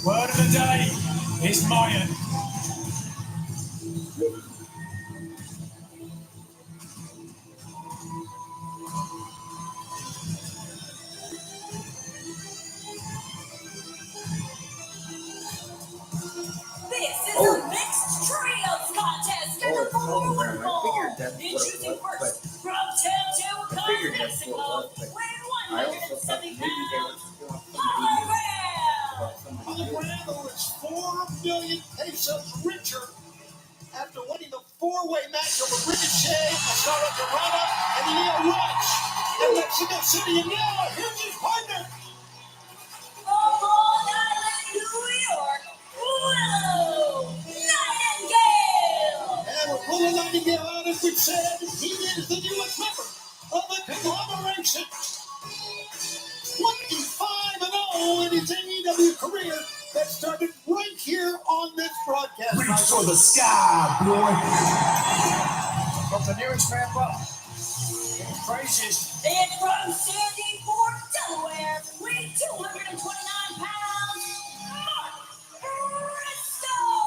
Word of the day is Mayan. This is a mixed trios contest scheduled for one fall. Introducing first from Tattoo Mexico, weighing 170 pounds, Hologram is 4 million pesos richer after winning the four-way match over Ricochet, Masaro Dorada, and Leo Rush in Mexico City. And now, here's his partner. From Long Island, New York, Willow Nightingale. And with Willow Nightingale out, as we said, he is the newest member of the conglomeration. 25-0 in his AEW career that started right here on this broadcast. Reach for the sky, boy. From the nearest member, Precious. And from Sandy Fort, Delaware, weighing 229 pounds, Mark Briscoe.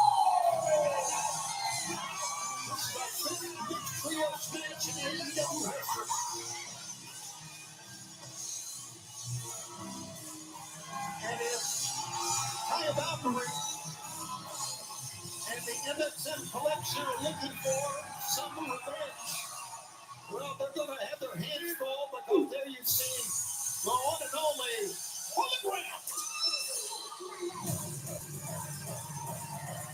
Trio match in AEW history. And if Taya Valkyrie and the MXM collection are looking for some revenge, well, they're going to have their hands full because there you see the one and only Hologram.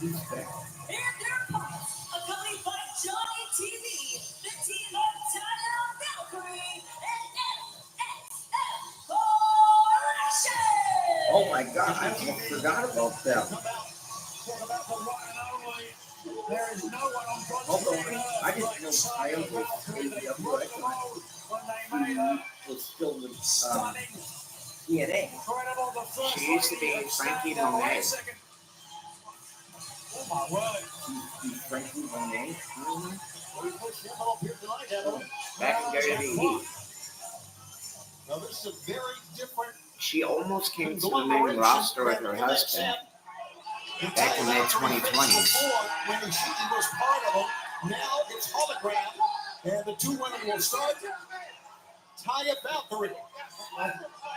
Here their opponents, accompanied by Johnny TV, the team of Taya Valkyrie and MXM Collection. Oh my God, I almost forgot about them. Talk about the one and only. There is no one on God's Although green I earth didn't like know Taya Kyle was Valkyrie. They AEW. broke I the thought mold when they made her was still with stunning. TNA. Incredible, the first She used to be lady of Frankie SmackDown. Wait a Monet. second. Oh my word. He's Frankie Monet. We push him up here tonight, haven't we? Back in WWE. Now, this is a very different She almost came to the main roster with her husband back in the 2020s. when he was part of them. Now it's Hologram, and the two women will start. Taya Valkyrie.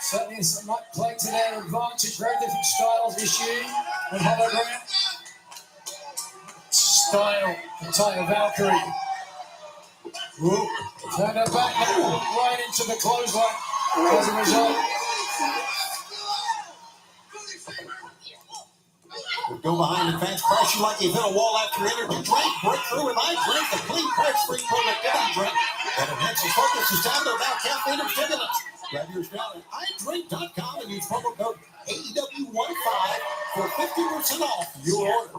Certainly it might play to their advantage. Very different styles issued with Hologram. Style for Taya Valkyrie. Ooh, turn her back now, right into the clothesline as a result. Go behind the fence, crash you like you hit a wall after energy drink. Break through with I drink, the clean, crash-free productivity drink that enhances focus is down to about caffeine and stimulants. Grab yours now at idrink.com and use promo code AEW15 for 50% off your order.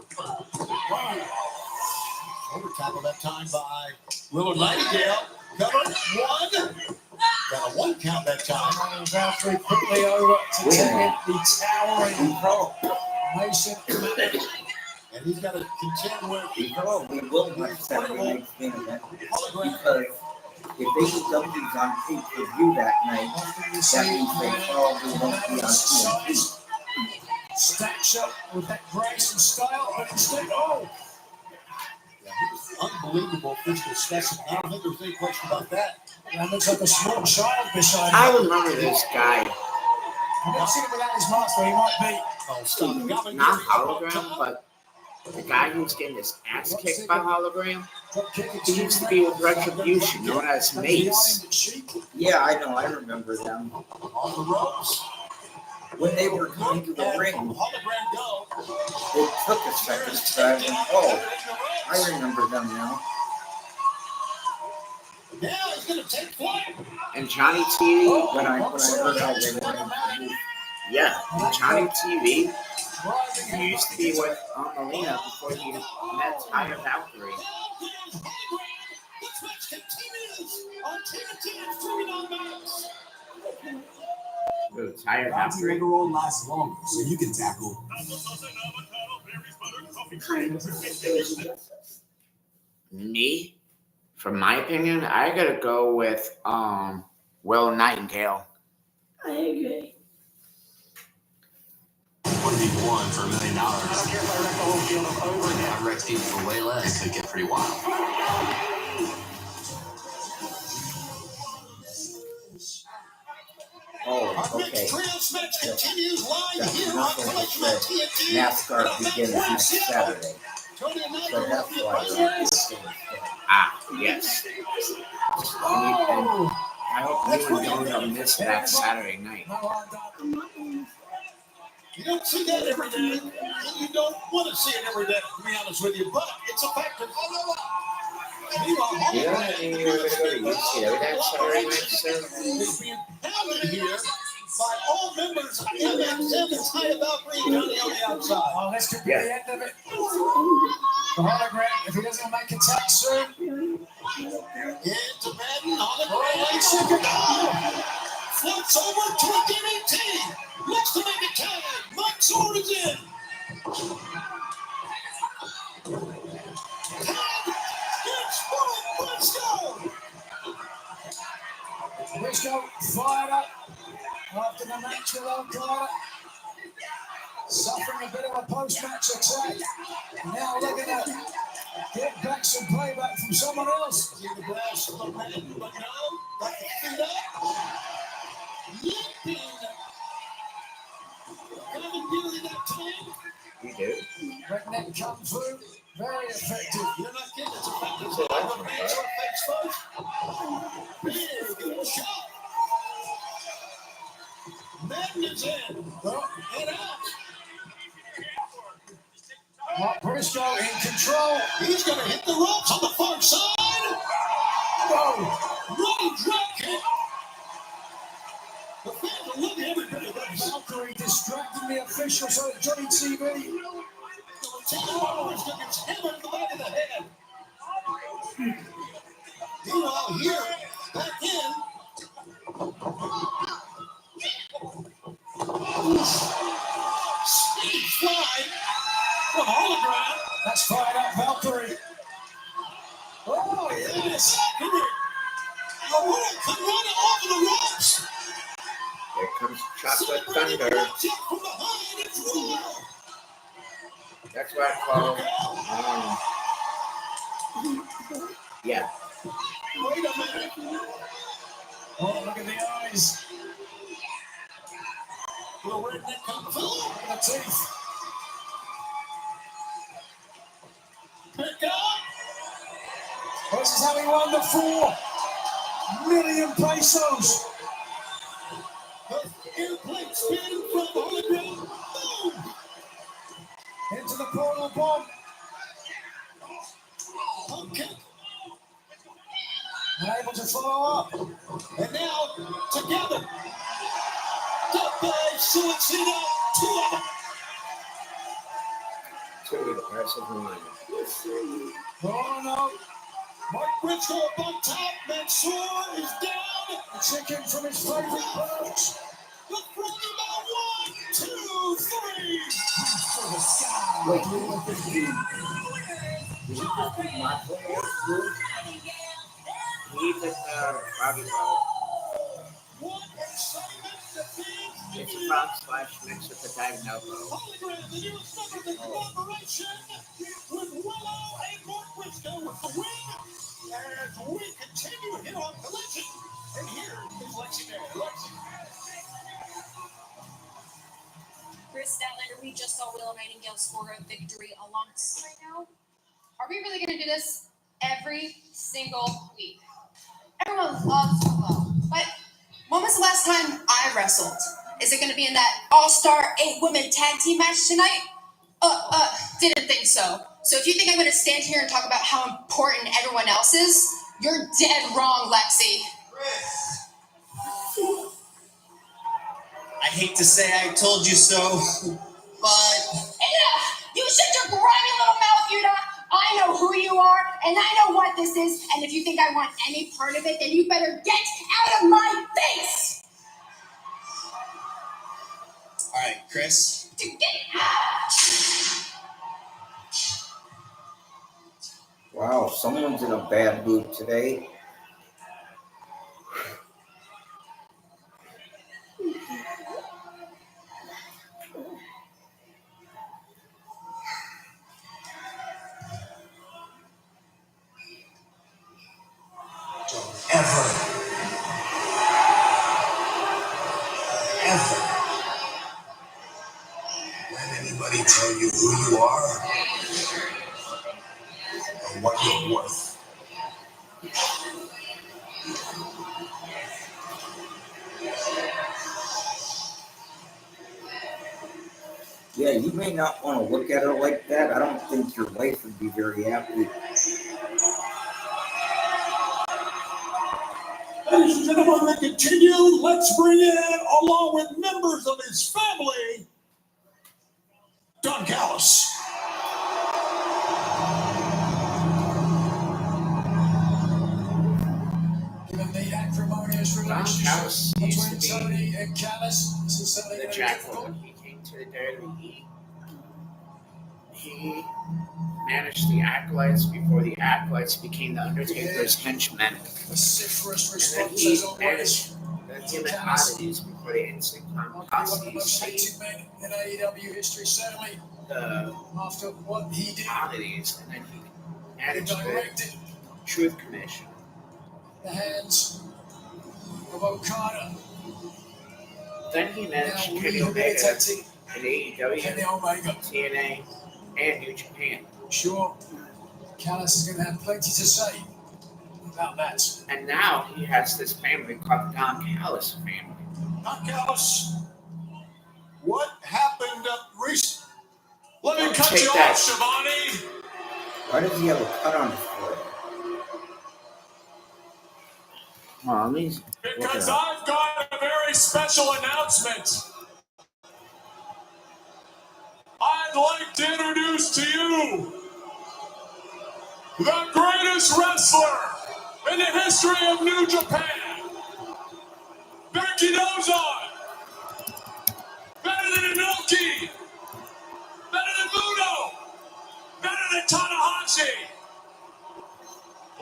Wow. Overtime of that time by Willow Nightingale. Covered one. Got a one count that time. Valkyrie quickly over to take the towering Mason. And he's got to contend with. He probably will have Saturday night's main event because if AEW's on pay-per-view that night, that means they probably won't be on TNT. Stacks up with that grace and style, but instead, Unbelievable physical specimen. I don't think there's any question about that. That looks like a small child beside him. I remember this guy. I've never seen him without his mask, but he might be. Not Hologram, but the guy who's getting his ass kicked by Hologram. He used to be with Retribution, known as Mace. Yeah, I know. I remember them. On the ropes. When they were coming to the ring, Hologram go. it took a second to try and, oh, I remember them now. Now he's going to take flight. And Johnny TV, When I heard how they wanted to move, yeah, and Johnny TV used to be with Melina before he met Tyler Valkyrie. This match continues on TNT and streaming on Max. Tyler Bounty Valkyrie. never will last longer, so you can tackle. Me, from my opinion, I gotta go with Will Nightingale. I agree. 1v1 for $1 million. I've wrecked people for way less. It could get pretty wild. oh, Our okay. mixed trios match continues live That's here on nothing Collision that on TNT. NASCAR begins next Saturday. Tony and So Michael that's will be why present. Ah, yes. And I hope you and don't miss that Saturday night. You don't see that every day, and you don't want to see it every day, to be honest with you, but it's a factor. Meanwhile, You know, I mean, you're gonna go to UCW that Saturday night, sir? is being pounded here by all members of MXM and Tyler Valkyrie and Johnny on the outside. Oh, this could be Yeah. the end of it. The hologram, if he doesn't make a tag soon. Into Madden, hologram, floats over to a DDT. Looks to make a tag. Mansoor is in. Tag. It's Bullet Briscoe. Briscoe fired up after the match with Al-Qaeda. Suffering a bit of a post-match attack. Now looking to get back some playback from someone else. In the glass of the Madden, but no. Got the feet up. Limping. Haven't nearly that time. You do. Redneck Kung Fu, very effective. You're not kidding. It's effective. The Mansoor fakes first. Big shot. Madden is in. And out. Mark Briscoe in control. He's going to hit the ropes on the far side. Whoa. Running drop kick. The fans are looking everybody. Valkyrie distracting the officials on Johnny TV. Briscoe gets hammered in the back of the head. Meanwhile, here, back in. Speed slide. The hologram. That's fired up Valkyrie. Oh, yes. Valkyrie. The winner could run it over the ropes. Here comes Chocolate Celebrating Thunder. the check from behind. It's Royal. That's what I call yeah. Wait a minute. Oh, look at the eyes. The redneck Kung Fu. Look at the teeth. Pick up. This is how he won the 4 million pesos. The airplane spin from the hologram. Boom. Into the portal bomb. Pump kick. Unable to follow up. And now, together. Double suicide. 2 of them. Too impressive woman. Oh no. Mark Briscoe up on top. Mansoor is down. The chicken from his favorite perch. The front about 1, 2, 3. For the sky. Wait, you want this to be? Did you just pick my player? He took Robbie Ball. What excitement to be. It's a frog splash mixed with a diving elbow. Hologram, the newest member of the collaboration with Willow and Mark Briscoe with the win. As we continue here on Collision. And here is Legendary Lexi. Chris Statlander, we just saw Willow Nightingale score a victory alongside right now. Are we really going to do this every single week? Everyone loves Willow, but when was the last time I wrestled? Is it going to be in that all-star 8-woman tag team match tonight? Didn't think so. So if you think I'm going to stand here and talk about how important everyone else is, You're dead wrong, Lexi. I hate to say I told you so, but Enough! You shut your grimy little mouth, Una! I know who you are, and I know what this is, and if you think I want any part of it, then you better get out of my face! all right, Chris. To get out! Wow, someone's in a bad mood today. Ever let anybody tell you who you are or what you're worth. Yeah, you may not want to look at her like that. I don't think your wife would be very happy. Ladies and gentlemen, they continue. Let's bring in, along with members of his family, Don Callis. Given the acrimonious relationship used to between be Tony and Callis, this is certainly the going to be Jackal. difficult. When he came to the WWE, he managed the Acolytes before the Acolytes became the Undertaker's henchmen. Vociferous And then response he as always. managed the Gimmick Oddities before the Instant Clown One of the most Posses, hated men in AEW history, certainly the after what he did. Oddities, and then he He managed the directed Truth Commission. the hands of Okada. Then he managed Now Kenny Omega rehabilitating in AEW, Kenny Omega. TNA, and New Japan. Sure, Callis is going to have plenty to say about that. And now he has this family called the Don Callis family. Don Callis, what happened recently? Let me cut Take you that. off, Shivani. Why does he have a cut on his forehead? Well, these Because I've got a very special announcement. I'd like to introduce to you the greatest wrestler in the history of New Japan. Becky Dozon. Better than Inoki. Better than Muto. Better than Tanahashi.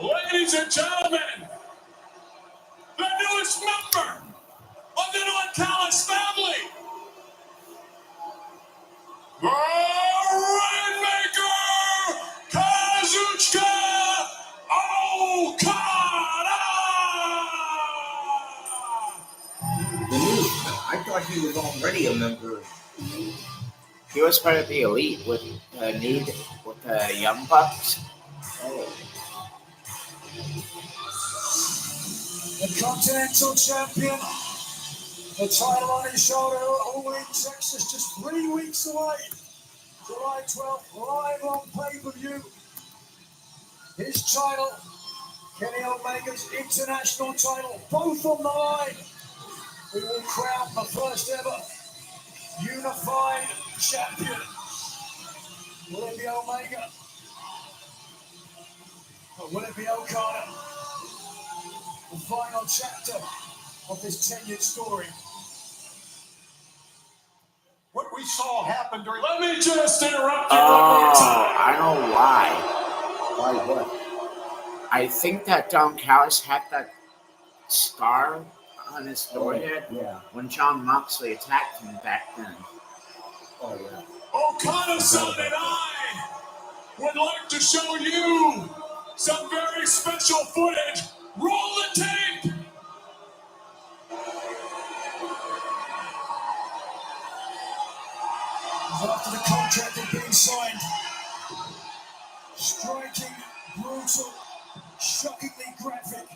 Ladies and gentlemen, the newest member of the Don Callis family, the Rainmaker, Kazuchika Okada! I thought he was already a member. He was part of the Elite with the Young Bucks. Oh. The Continental Champion, the title on his shoulder, all in Texas, just 3 weeks away. July 12th, live on pay-per-view. His title, Kenny Omega's international title, both on the line. We will crown the first ever unified champion. Will it be Omega? Or will it be Okada? The final chapter of this tenured story. What we saw happen during. Let me just interrupt you Oh, one more time. I know why. Why what? I think that Don Callis had that scar on his forehead Yeah. when John Moxley attacked him back then. Oh, yeah. Okada-san and I would like to show you some very special footage. Roll the tape. After the contract had been signed, striking, brutal, shockingly graphic.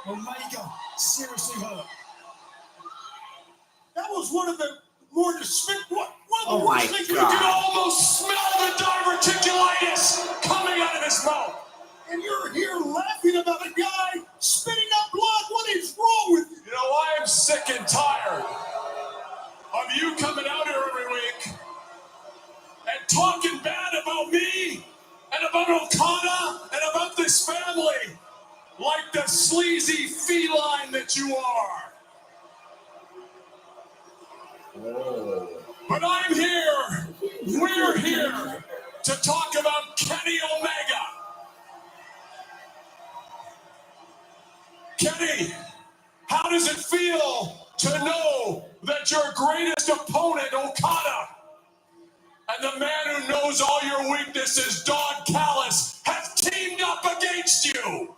Omega seriously hurt. That was one of the more despicable, one of the Oh worst my things. We God. could almost smell the diverticulitis coming out of his mouth. And you're here laughing about a guy spitting up blood. What is wrong with you? You know, I am sick and tired of you coming out here every week and talking bad about me and about Okada and about this family like the sleazy feline that you are. But I'm here, we're here to talk about Kenny Omega. Kenny, how does it feel to know that your greatest opponent, Okada, and the man who knows all your weaknesses, Don Callis, have teamed up against you?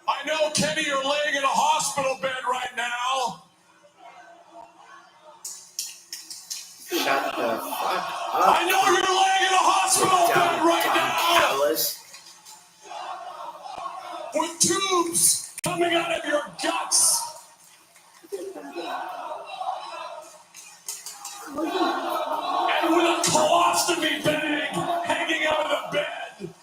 I know, Kenny, you're laying in a hospital bed right now. Shut the fuck up. I know you're laying in a hospital bed right now. With tubes coming out of your guts. And with a colostomy bag hanging out of the bed.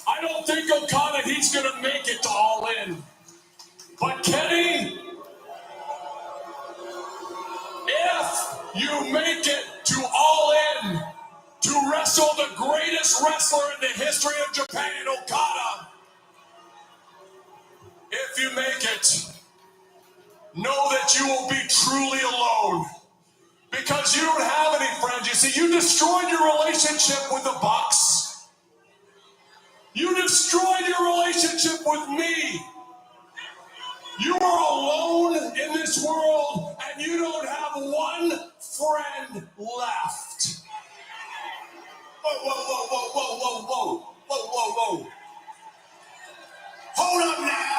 I don't think Okada, he's going to make it to All In. But Kenny, if you make it to All In to wrestle the greatest wrestler in the history of Japan, Okada, if you make it, know that you will be truly alone. Because you don't have any friends. You see, you destroyed your relationship with the Bucks. You destroyed your relationship with me. You are alone in this world, and you don't have one friend left. Whoa, whoa, whoa, whoa, whoa, whoa, whoa, whoa, whoa, whoa. Hold up now.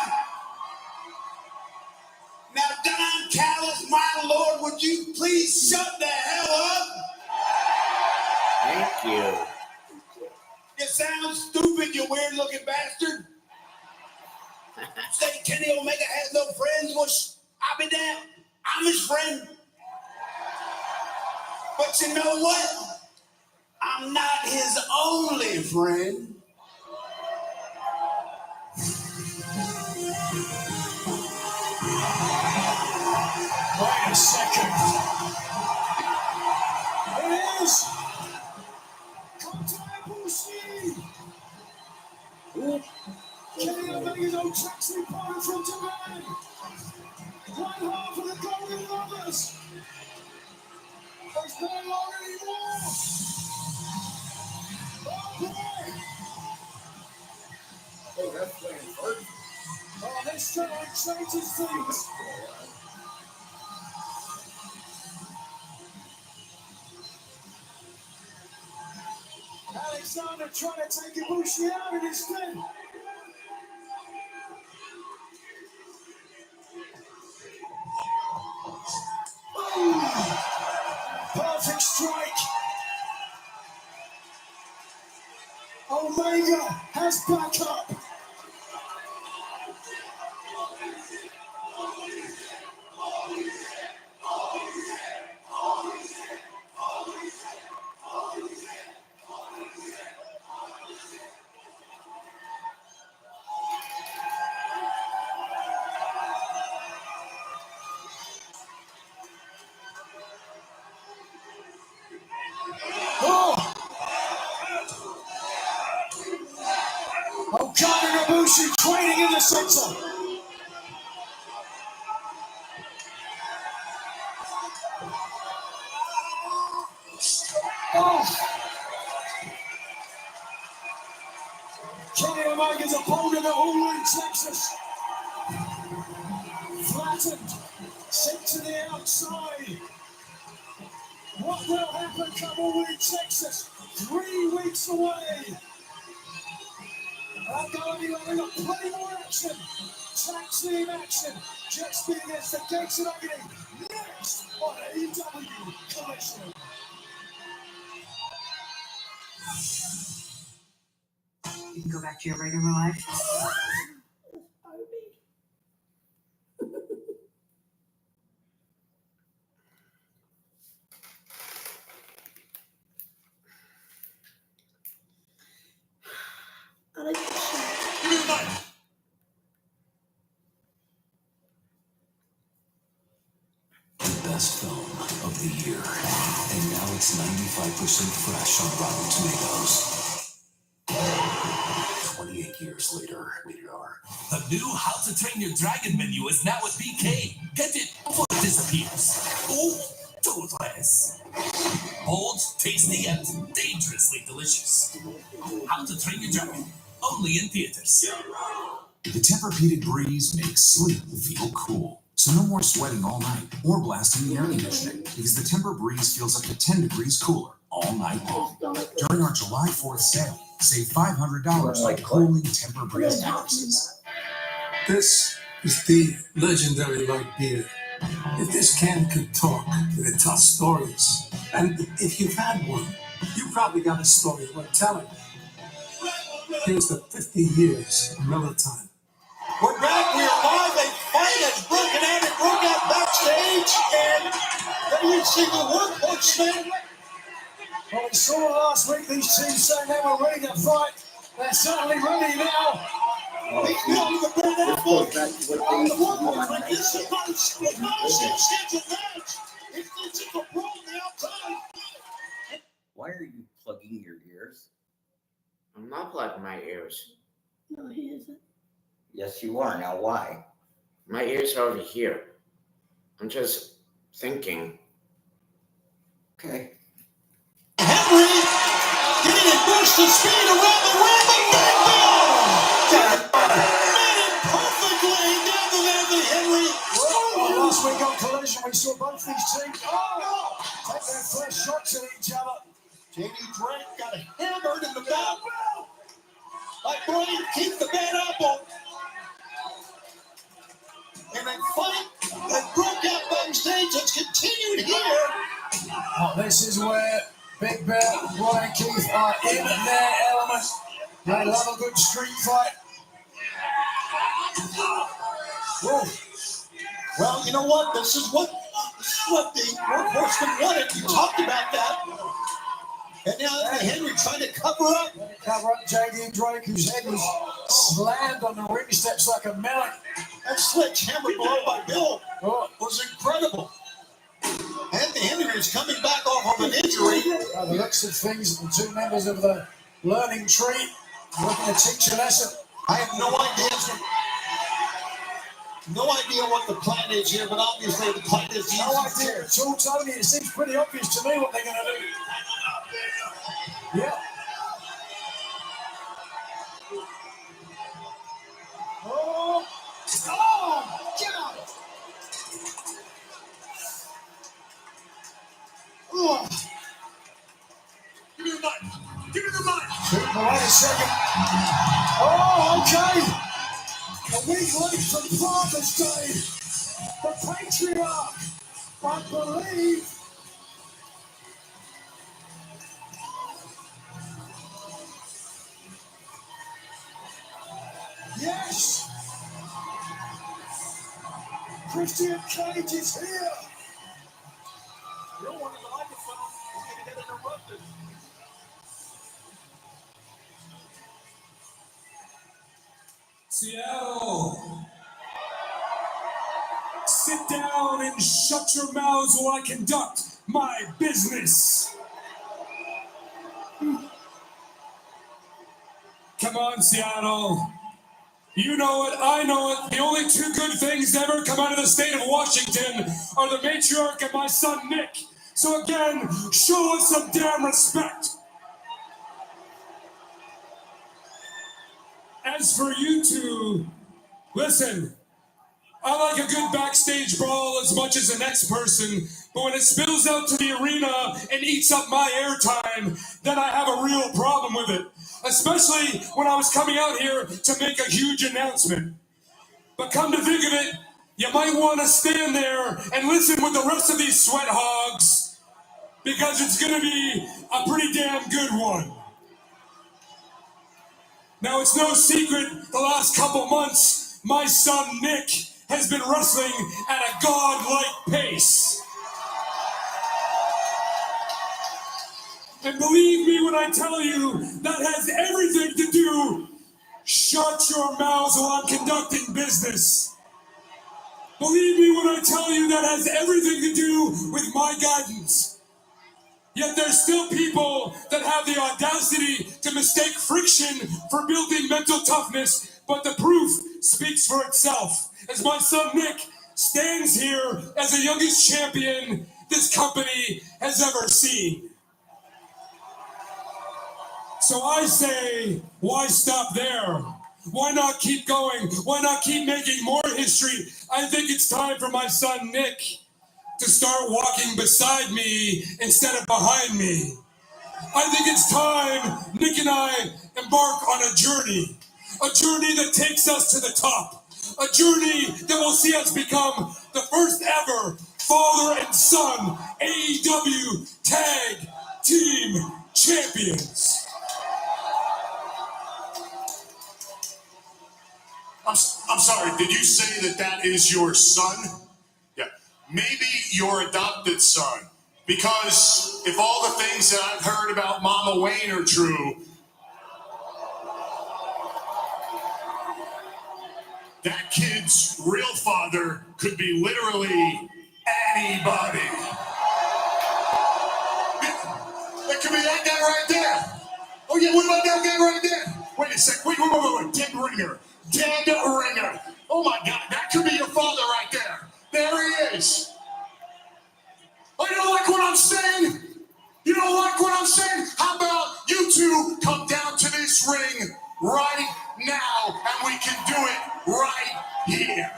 Now, Don Callis, my Lord, would you please shut the hell up? Thank you. You sound stupid, you weird-looking bastard. Say Kenny Omega has no friends. Well, I'll be damned. I'm his friend. But you know what? I'm not his only friend. Wait a second. It is. Kota Ibushi. Kenny Omega's own tracks reported from Japan. One half of the Golden Lovers. There's no longer any more. Oh boy. Oh, that's playing first. Oh, this guy changes things. Alexander trying to take Ibushi out in his spin. Perfect strike. Omega has back up. Okada and Ibushi training in the center. Oh. Kenny Omega's opponent at Hulu in Texas. Flattened, sent to the outside. What will happen come Hulu in Texas? 3 weeks away. I'm going to be having a plenty more action. Tag team action. Just being against the Gates of Agony. Next on AEW Collision. You can go back to your regular life. It's 95% fresh on Rotten Tomatoes. 28 years later, rated R. The new How to Train Your Dragon menu is now with BK. Get it before it disappears. Oh, toothless. Bold, tasty, and dangerously delicious. How to Train Your Dragon. Only in theaters. The Tempur-Pedic Breeze makes sleep feel cool. So no more sweating all night or blasting the air conditioning because the Tempur Breeze feels up to 10 degrees cooler all night long. During our July 4th sale, save $500 on cooling Tempur Breeze mattresses. This is the legendary light beer. If this can could talk, it would tell stories. And if you've had one, you probably got a story worth telling. Here's the 50 years of Miller time. We're back. We are live. A fight has broken out backstage, and then we see the Workhorsemen. Well, we saw last week these teams saying they were ready to fight. They're certainly ready now. He's going to the red apple. The Workhorsemen, this is not a scheduled match. It's just a brawl on the outside. Why are you plugging your ears? I'm not plugging my ears. No, he isn't. Yes, you are. Now, why? My ears are over here. I'm just thinking. Okay. Henry getting a burst of speed around the rim, but met it perfectly down the Anthony Henry. Well, last week on Collision, we saw both these teams take their first shots at each other. J.D. Drake got hammered in the back by Brian Keith, the bad apple. And a fight that broke out backstage has continued here. Oh, this is where Big Bear and Brian Keith are in their element. They love a good street fight. Whoa. Well, you know what? This is what the Workhorsemen wanted. You talked about that. And now Henry trying to cover up. Cover up J.D. Drake, whose head was slammed on the ring steps like a melon. That sledgehammer blow by Bill was incredible. Anthony Henry is coming back off of an injury. By the looks of things, the two members of the learning tree looking to teach a lesson. I have no idea what the plan is here, but obviously the plan is no idea at all, Tony. It seems pretty obvious to me what they're going to do. Yeah. Oh, God! Oh. Give me the mic. Give me the mic. Wait a second. Oh, okay. A week late from Father's Day. The patriarch, I believe. Yes! Christian Cage is here! No one in the microphone is going to get interrupted. Seattle! Sit down and shut your mouths while I conduct my business! Come on, Seattle. You know it, I know it. The only two good things to ever come out of the state of Washington are the matriarch and my son, Nick. So again, show us some damn respect. As for you two, listen, I like a good backstage brawl as much as the next person, but when it spills out to the arena and eats up my airtime, then I have a real problem with it. Especially when I was coming out here to make a huge announcement. But come to think of it, you might want to stand there and listen with the rest of these sweat hogs, because it's going to be a pretty damn good one. Now, it's no secret the last couple months, my son Nick has been wrestling at a godlike pace. And believe me when I tell you, that has everything to do. Shut your mouths while I'm conducting business. Believe me when I tell you that has everything to do with my guidance. Yet there's still people that have the audacity to mistake friction for building mental toughness, but the proof speaks for itself. As my son Nick stands here as the youngest champion this company has ever seen. So I say, why stop there? Why not keep going? Why not keep making more history? I think it's time for my son Nick to start walking beside me instead of behind me. I think it's time Nick and I embark on a journey that takes us to the top, a journey that will see us become the first ever father and son AEW Tag Team Champions. I'm sorry, did you say that is your son? Yeah, maybe your adopted son. Because if all the things that I've heard about Mama Wayne are true, that kid's real father could be literally anybody. That could be that guy right there. Oh yeah, what about that guy right there? Wait a sec, wait, Dead Ringer. Dead Ringer. Oh my God, that could be your father right there. There he is. Oh, you don't like what I'm saying? You don't like what I'm saying? How about you two come down to this ring right now and we can do it right here.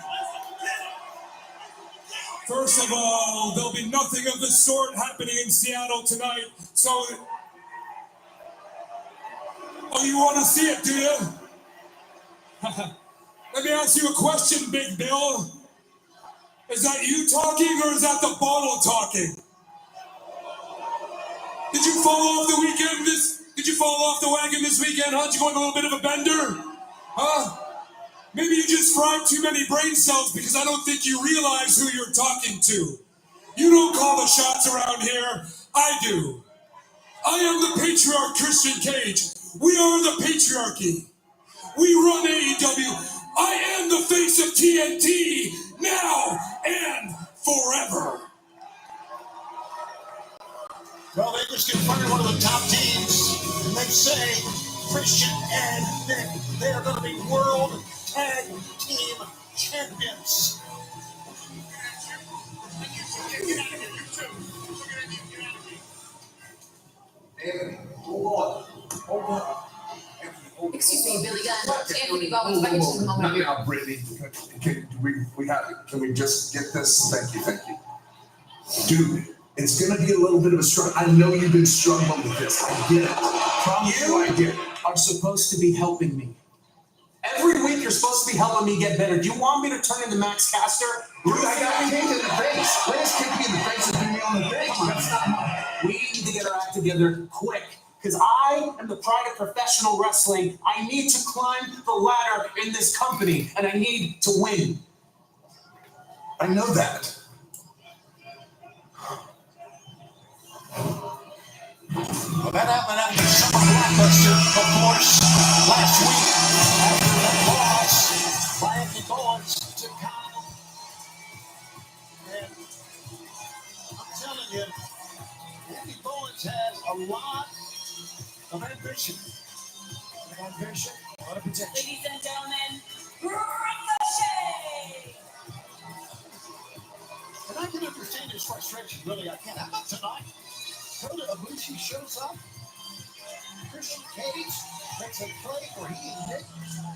First of all, there'll be nothing of the sort happening in Seattle tonight, so... Oh, you want to see it, do you? Let me ask you a question, Big Bill. Is that you talking or is that the bottle talking? Did you fall off the weekend Did you fall off the wagon this weekend, huh? Did you go on a little bit of a bender? Huh? Maybe you just fried too many brain cells because I don't think you realize who you're talking to. You don't call the shots around here. I do. I am the patriarch Christian Cage. We are the patriarchy. We run AEW. I am the face of TNT now and forever. Well, they just confronted one of the top teams, and they say Christian and Nick, they are going to be World Tag Team Champions. Hold on. Excuse me, Billy Gunn. Anthony Rollins, if I could just a moment. Now, Brittany, can we just get this? Thank you. Dude, it's gonna be a little bit of a struggle. I know you've been struggling with this. I get it. I get it. Are supposed to be helping me. Every week you're supposed to be helping me get better. Do you want me to turn into Max Caster? Dude, I got kicked in the face. What is kicking in the face and doing me on the face? We need to get our act together quick. Because I am the pride of professional wrestling. I need to climb the ladder in this company, and I need to win. I know that. Well, that happened after Summer Blockbuster, of course, last week after that loss by Anthony Bowens to Kyle. And I'm telling you, Anthony Bowens has a lot of ambition. A lot of potential. Ladies and gentlemen, Ricochet! And I can understand his frustration, really, I can. How about tonight? Kota Ibushi shows up. Christian Cage makes a play for he and Nick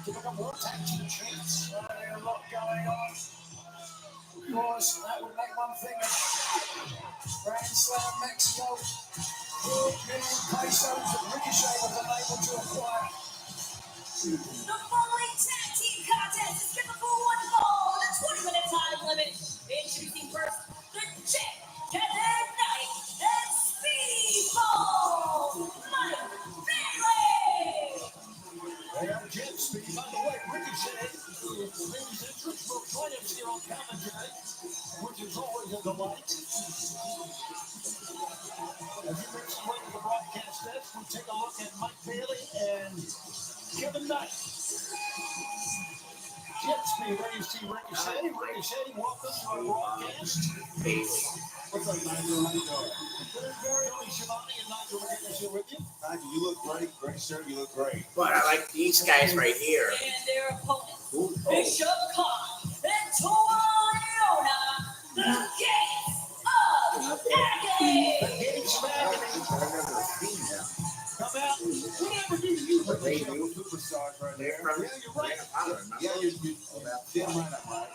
to become World Tag Team Champions. There's a lot going on. Of course, that would make one thing of Grand Slam Mexico. Million pesos that Ricochet was unable to acquire. The following tag team contest is scheduled for one fall with a 20-minute time limit. Introducing first, the Jet Kenneth Knight and Speedball Mike Bailey. They are Jet Speed. By the way, Ricochet made his entrance for triumphs here on commentary, which is always a delight. As you make your way to the broadcast desk, we take a look at Mike Bailey and Kevin Knight. gets me ready to see Ricochet. Ricochet, welcome to our broadcast. What's up, Nigel? How you doing? Doing very well, Shivani and Nigel Ricochet with you. Nigel, you look great. Great shirt. You look great. But I like these guys right here. And their opponents, Bishop Khan and Toriona, the Gates of Agony. The Gates of Agony. I've never seen them. Come out. Whatever do you But they Ricochet? do superstars right there. Yeah, you're right. Yeah, you damn right I'm right.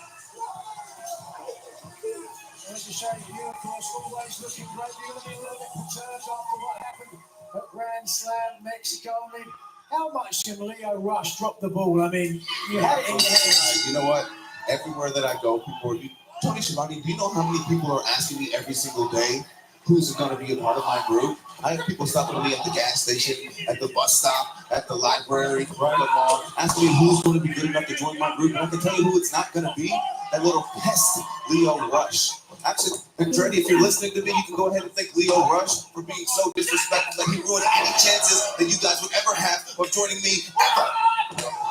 Ricochet, you of course always looking great. You're going to be a little bit perturbed after what happened at Grand Slam Mexico. I mean, how much can Leo Rush drop the ball? I mean, you had it in your head. You know what? Everywhere that I go, people are, Tony Schiavone, do you know how many people are asking me every single day who's going to be a part of my group? I have people stopping me at the gas station, at the bus stop, at the library, at the mall, asking me who's going to be good enough to join my group. And I can tell you who it's not going to be. That little pesky Leo Rush. Actually, Andretti, if you're listening to me, you can go ahead and thank Leo Rush for being so disrespectful that he ruined any chances that you guys would ever have of joining me ever.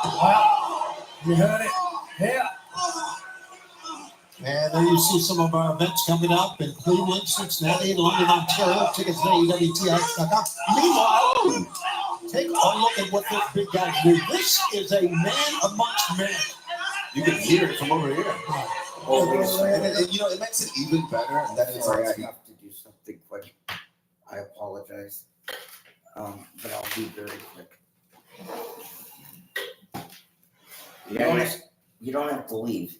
Well, you heard it here. And there you see some of our events coming up in Cleveland, Cincinnati, and London, Ontario. Tickets at AEWTX.com. Meanwhile, take a look at what this big guy do. This is a man amongst men. You can hear it from over here. And you know, it makes it even better. And that it's Sorry, I like, have to do something quick. I apologize. But I'll be very quick. You don't have to leave.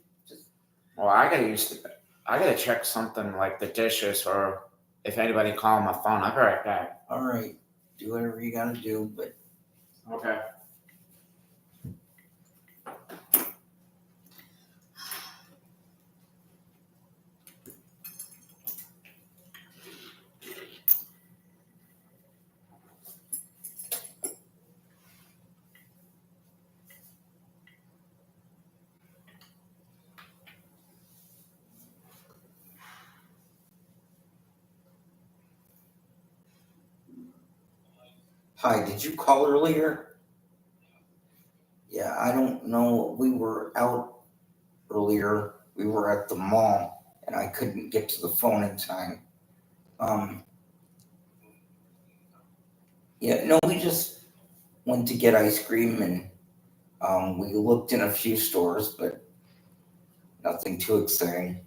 Well, I gotta check something like the dishes or if anybody calling my phone. I'll be right back. All right. Do whatever you gotta do, but Okay. hi, did you call earlier? Yeah, I don't know. We were out earlier. We were at the mall and I couldn't get to the phone in time. Yeah, no, we just went to get ice cream and we looked in a few stores, but nothing too exciting.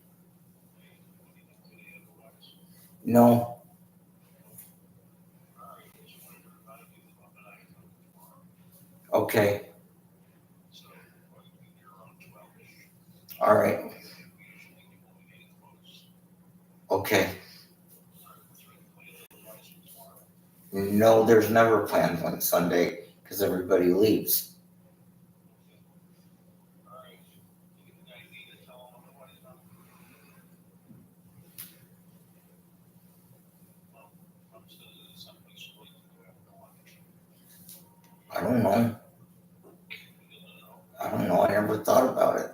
No. Okay. All right. Okay. No, there's never plans on Sunday because everybody leaves. I don't know. I never thought about it.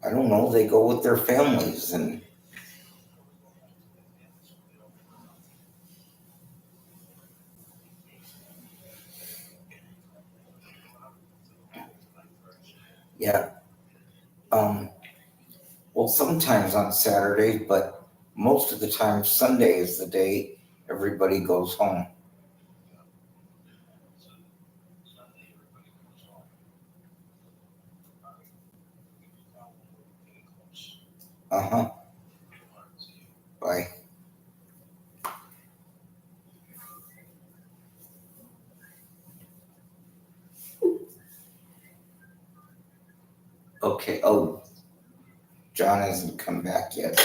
I don't know. They go with their families and yeah. Well, sometimes on Saturday, but most of the time Sunday is the day everybody goes home. Uh-huh. Bye. Okay, oh, John hasn't come back yet.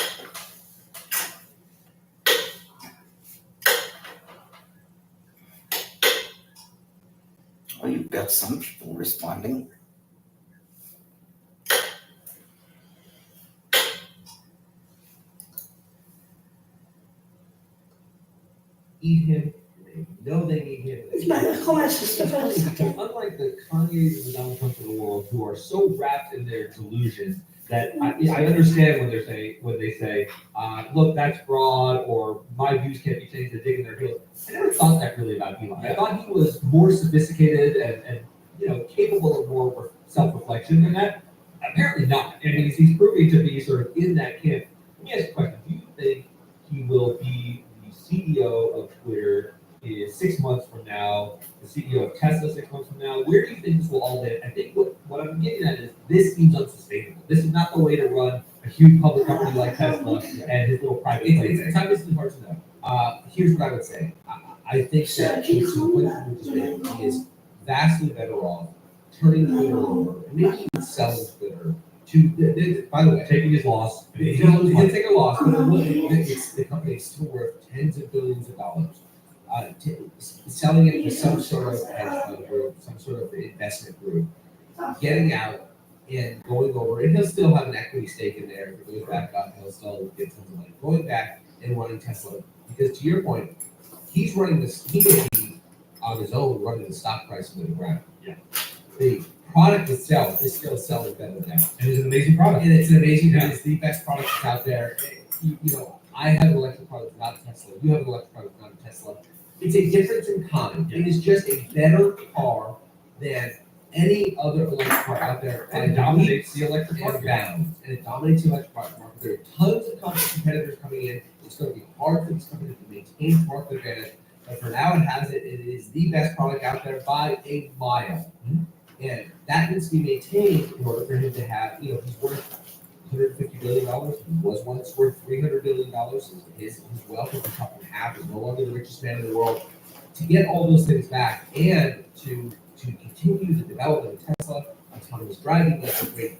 Oh, you've got some people responding. Eat him. They know they need him. Unlike the Kanye's and the Donald Trumps of the world who are so wrapped in their delusion that I understand when they say, look, that's fraud, or my views can't be changed, they're digging their heels. I never thought that really about Elon. I thought he was more sophisticated and capable of more self-reflection than that. Apparently not. I mean, he's proving to be sort of in that camp. Let me ask you a question. Do you think he will be the CEO of Twitter is 6 months from now, the CEO of Tesla 6 months from now? Where do you think this will all end? I think what I'm getting at is this seems unsustainable. This is not the way to run a huge public company like Tesla and his little private place. It's obviously hard to know. Here's what I would say. I think that he is vastly better off turning Twitter over and maybe even selling Twitter to, by the way, taking his loss. He's going to take a loss, but the company is still worth tens of billions of dollars. Selling it to some sort of hedge fund group, some sort of investment group, getting out and going over, and he'll still have an equity stake in there. If it goes back up, he'll still get tons of money. Going back and running Tesla, because to your point, he's running this. He may be on his own running the stock price into the ground. Yeah. The product itself is still selling better than that, and it's an amazing product. And it's an amazing. Yeah. It's the best product that's out there. I have an electric car that's not a Tesla. You have an electric car that's not a Tesla. It's a difference in kind. It is just a better car than any other electric car out there. And it dominates the electric car bounds. And it dominates the electric car market. There are tons of competitors coming in. It's going to be hard for these companies to maintain market advantage. But for now, it is the best product out there by a mile. Mm-hmm. And that needs to be maintained in order for him to have, he's worth $150 billion. He was once worth $300 billion. His wealth has been cut in half. He's no longer the richest man in the world. To get all those things back and to continue the development of Tesla, autonomous driving, that's a great,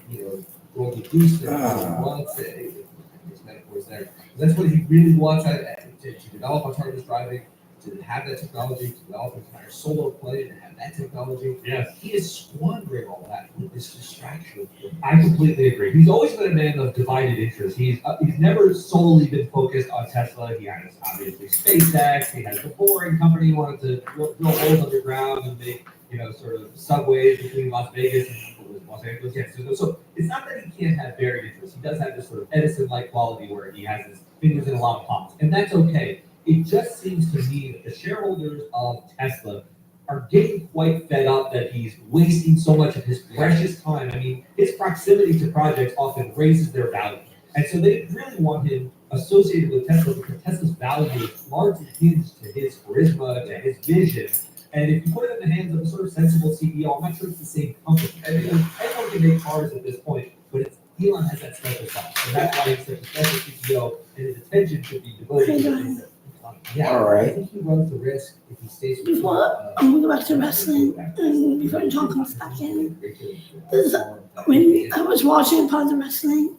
worldly boost that he wants. His metaphors there. That's what he really wants to develop autonomous driving, to have that technology, to develop an entire solar plane, and have that technology. Yes. He is squandering all that with this distraction. I completely agree. He's always been a man of divided interests. He's never solely been focused on Tesla. He has obviously SpaceX. He has the Boring Company. He wanted to drill holes underground and make sort of subways between Las Vegas and Los Angeles. Yes. So it's not that he can't have varied interests. He does have this sort of Edison-like quality where he has his fingers in a lot of pots, and that's okay. It just seems to me that the shareholders of Tesla are getting quite fed up that he's wasting so much of his precious time. I mean, his proximity to projects often raises their value. And so they really want him associated with Tesla because Tesla's value is largely hinged to his charisma, to his vision. And if you put it in the hands of a sort of sensible CEO, I'm not sure it's the same company. Everyone can make cars at this point, but Elon has that special sauce. And that's why he's such a special CEO, and his attention should be devoted to things. Yeah, all right. I think he runs the risk if he stays with Before I'm gonna go back to wrestling, and before John comes back in, when I was watching part of the wrestling,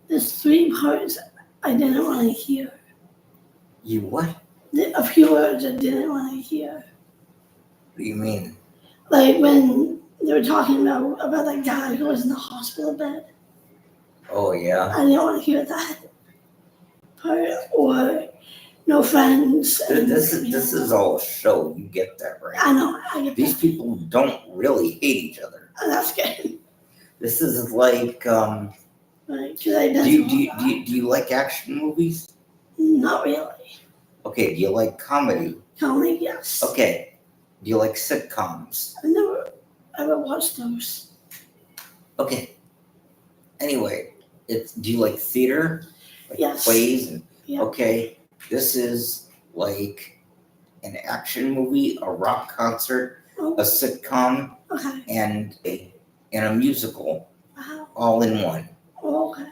there's 3 parts I didn't want to hear. You what? A few words I didn't want to hear. What do you mean? Like when they were talking about that guy who was in the hospital bed. Oh yeah. I didn't want to hear that part, or no friends. This is all a show. You get that, right? I know. I get These people don't really hate each other. Oh, that's good. This is like, do you like action movies? Not really. Okay. Do you like comedy? Comedy, yes. Okay. Do you like sitcoms? I never ever watched those. Okay. Anyway, do you like theater? Like yes. Plays? And, yeah. Okay. This is like an action movie, a rock concert, a sitcom, okay. and a musical, wow. all in one. Oh, okay.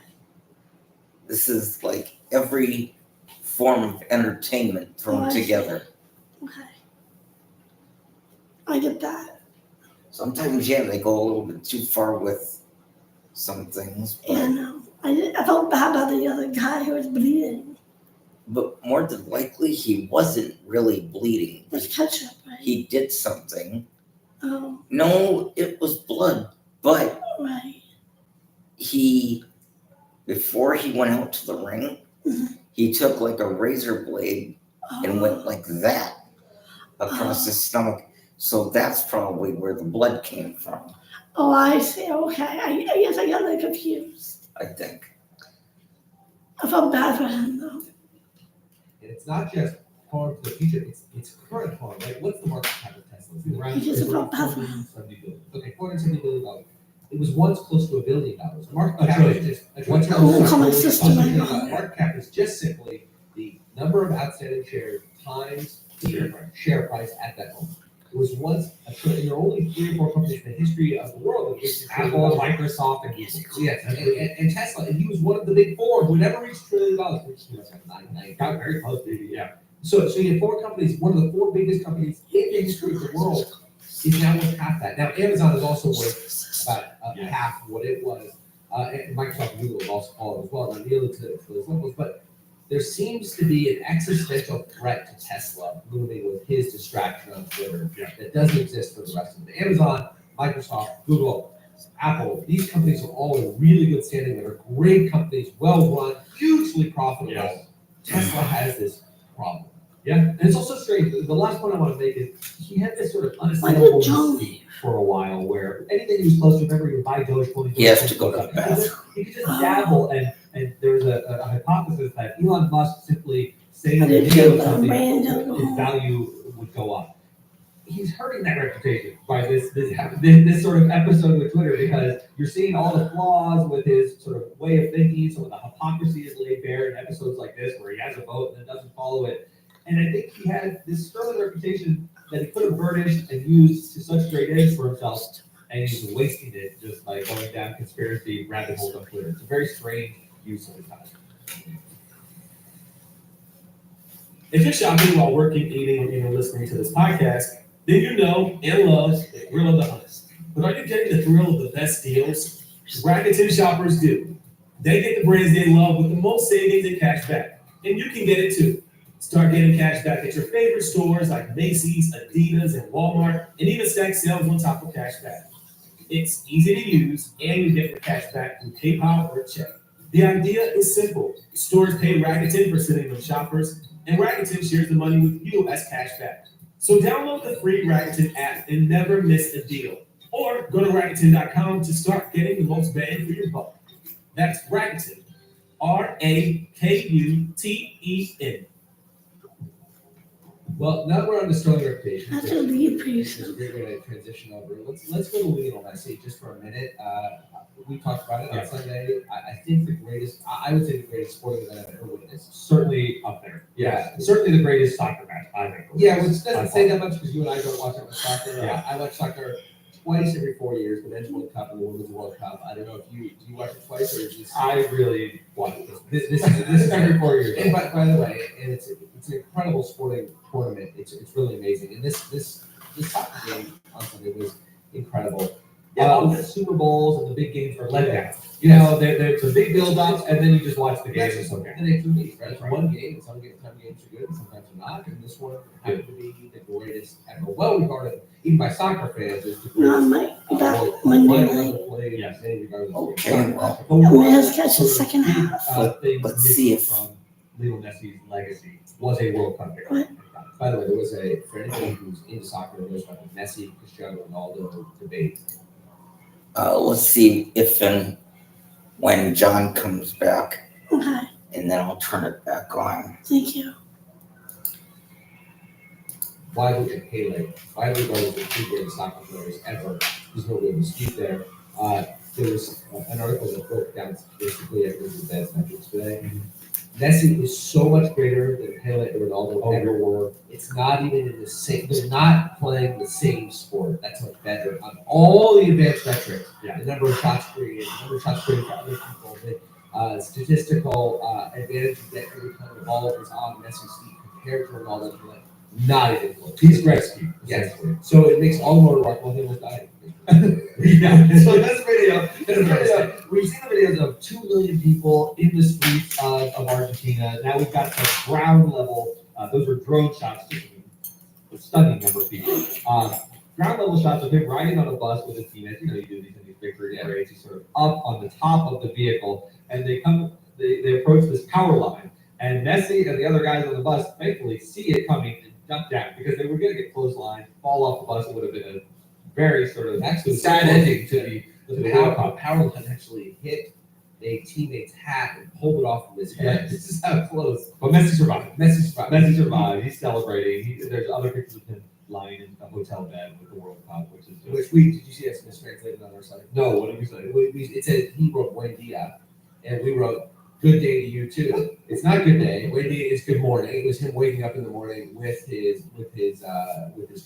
This is like every form of entertainment thrown together. Okay. I get that. Sometimes, yeah, they go a little bit too far with some things. But, yeah, no. I felt bad about the other guy who was bleeding. But more than likely, he wasn't really bleeding. It was ketchup, right? He did something. Oh. No, it was blood. But right. Before he went out to the ring, he took like a razor blade and went like that across his stomach. So that's probably where the blood came from. Oh, I see. Okay. I guess I got like confused. I think. I felt bad for him though. And it's not just harm to the future, it's current harm, right? What's the market cap of Tesla? It's around He just felt bad for him. $470 billion. Okay, $470 billion. It was once close to $1 billion. Market A cap trillion. is just What's my sister right now? market cap is just simply the number of outstanding shares times the share price at that moment. It was once a trillion. There are only 3 or 4 companies in the history of the world that reached Apple, Microsoft, and Google. Yes, and Tesla, and he was one of the big 4 who never reached $1 trillion, which was like 99. Got very close, baby. Yeah. So you had 4 companies, one of the 4 biggest companies in the history of the world is now worth half that. Now, Amazon is also worth about half what it was. And Microsoft and Google have also fallen as well, not nearly to those levels. But there seems to be an existential threat to Tesla looming with his distraction on Twitter that doesn't exist for the rest of them. Amazon, Microsoft, Google, Apple, these companies are all in really good standing. They're great companies, well run, hugely profitable. Yes. Tesla has this problem. Yeah, and it's also strange. The last point I want to make is he had this sort of unassailable mystique for a while where anything he was close to, remember, he would buy Dogecoin. He has to go to the bathroom. He could just dabble, and there was a hypothesis that Elon Musk simply saying that did he feel did that something, man his don't know. value would go up. He's hurting that reputation by this sort of episode with Twitter because you're seeing all the flaws with his sort of way of thinking. Some of the hypocrisy is laid bare in episodes like this where he has a vote and then doesn't follow it. And I think he had this sterling reputation that he could have burnished and used to such great ends for himself, and he's wasting it just by going down conspiracy rabbit holes on Twitter. It's a very strange use of his time. If you're shopping while working, eating, or listening to this podcast, then you know and love the thrill of the hunt. But are you getting the thrill of the best deals? Rakuten shoppers do. They get the brands they love with the most savings and cash back. And you can get it too. Start getting cash back at your favorite stores like Macy's, Adidas, and Walmart, and even stack sales on top of cash back. It's easy to use, and you get the cash back through PayPal or check. The idea is simple. Stores pay Rakuten for sending them shoppers, and Rakuten shares the money with you as cash back. So download the free Rakuten app and never miss a deal. Or go to Rakuten.com to start getting the most bang for your buck. That's Rakuten. Rakuten. Well, now that we're on the sterling reputation, That's a lead it's a piece. great way to transition over. Let's go to Lionel Messi just for a minute. We talked about it on Sunday. I think the greatest, I would say the greatest sporting event I've ever witnessed. Certainly up there. Yeah. Certainly the greatest soccer match, I think. Yeah, which doesn't say that much because you and I don't watch that much soccer. Yeah. I watch soccer twice every 4 years, the Men's World Cup and the Women's World Cup. I don't know if you watch it twice or just. I really watch it. This is every 4 years. And by the way, and it's an incredible sporting tournament. It's really amazing. And this soccer game on Sunday was incredible. The Super Bowls and the big games are let down. You know, there's a big build-up, and then you just watch the game. That's okay. And it's me, right? It's one game, and some games are good, and sometimes they're not. And this one happened to be the greatest ever. Well regarded, even by soccer fans, as the No, greatest. Mike, back Monday night. Played, yes, regardless. Okay, well, I'm gonna have to catch the second half. let's see if from Lionel Messi's legacy was a World Cup era. By the way, there was for anybody who's into soccer, there's about the Messi, Cristiano Ronaldo debate. let's see if and when John comes back, Okay, and then I'll turn it back on. thank you. Widely and Pele, widely regarded as the two greatest soccer players ever. There's no real dispute there. There was an article that broke down statistically, I think the best metrics today. Messi is so much greater than Pele and Ronaldo ever were. It's not even in the same. They're not playing the same sport. That's much better on all the advanced metrics. Yeah. The number of shots created, the number of shots created for other people, the statistical advantage you get every time the ball is on Messi's feet compared to Ronaldo and Pele. Not even close. He's great. Yes. So it makes all the more remarkable him with dying. Yeah. So this video, we've seen the videos of 2 million people in the streets of Argentina. Now we've got the ground level. Those were drone shots. A stunning number of people. Ground level shots of him riding on a bus with his teammates. You know, you do these in these victory parades. He's sort of up on the top of the vehicle, and they approach this power line. And Messi and the other guys on the bus thankfully see it coming and jump down because they were going to get clotheslined, fall off the bus. It would have been a very sort of sad ending to the power line actually hit a teammate's hat and pulled it off of his head. This is how close. But Messi survived. Messi survived. He's celebrating. There's other pictures of him lying in a hotel bed with the World Cup, which is just. Did you see that's mistranslated on our site? No, what did we say? It said he wrote Buen dia, and we wrote good day to you too. It's not good day. Buen dia is good morning. It was him waking up in the morning with his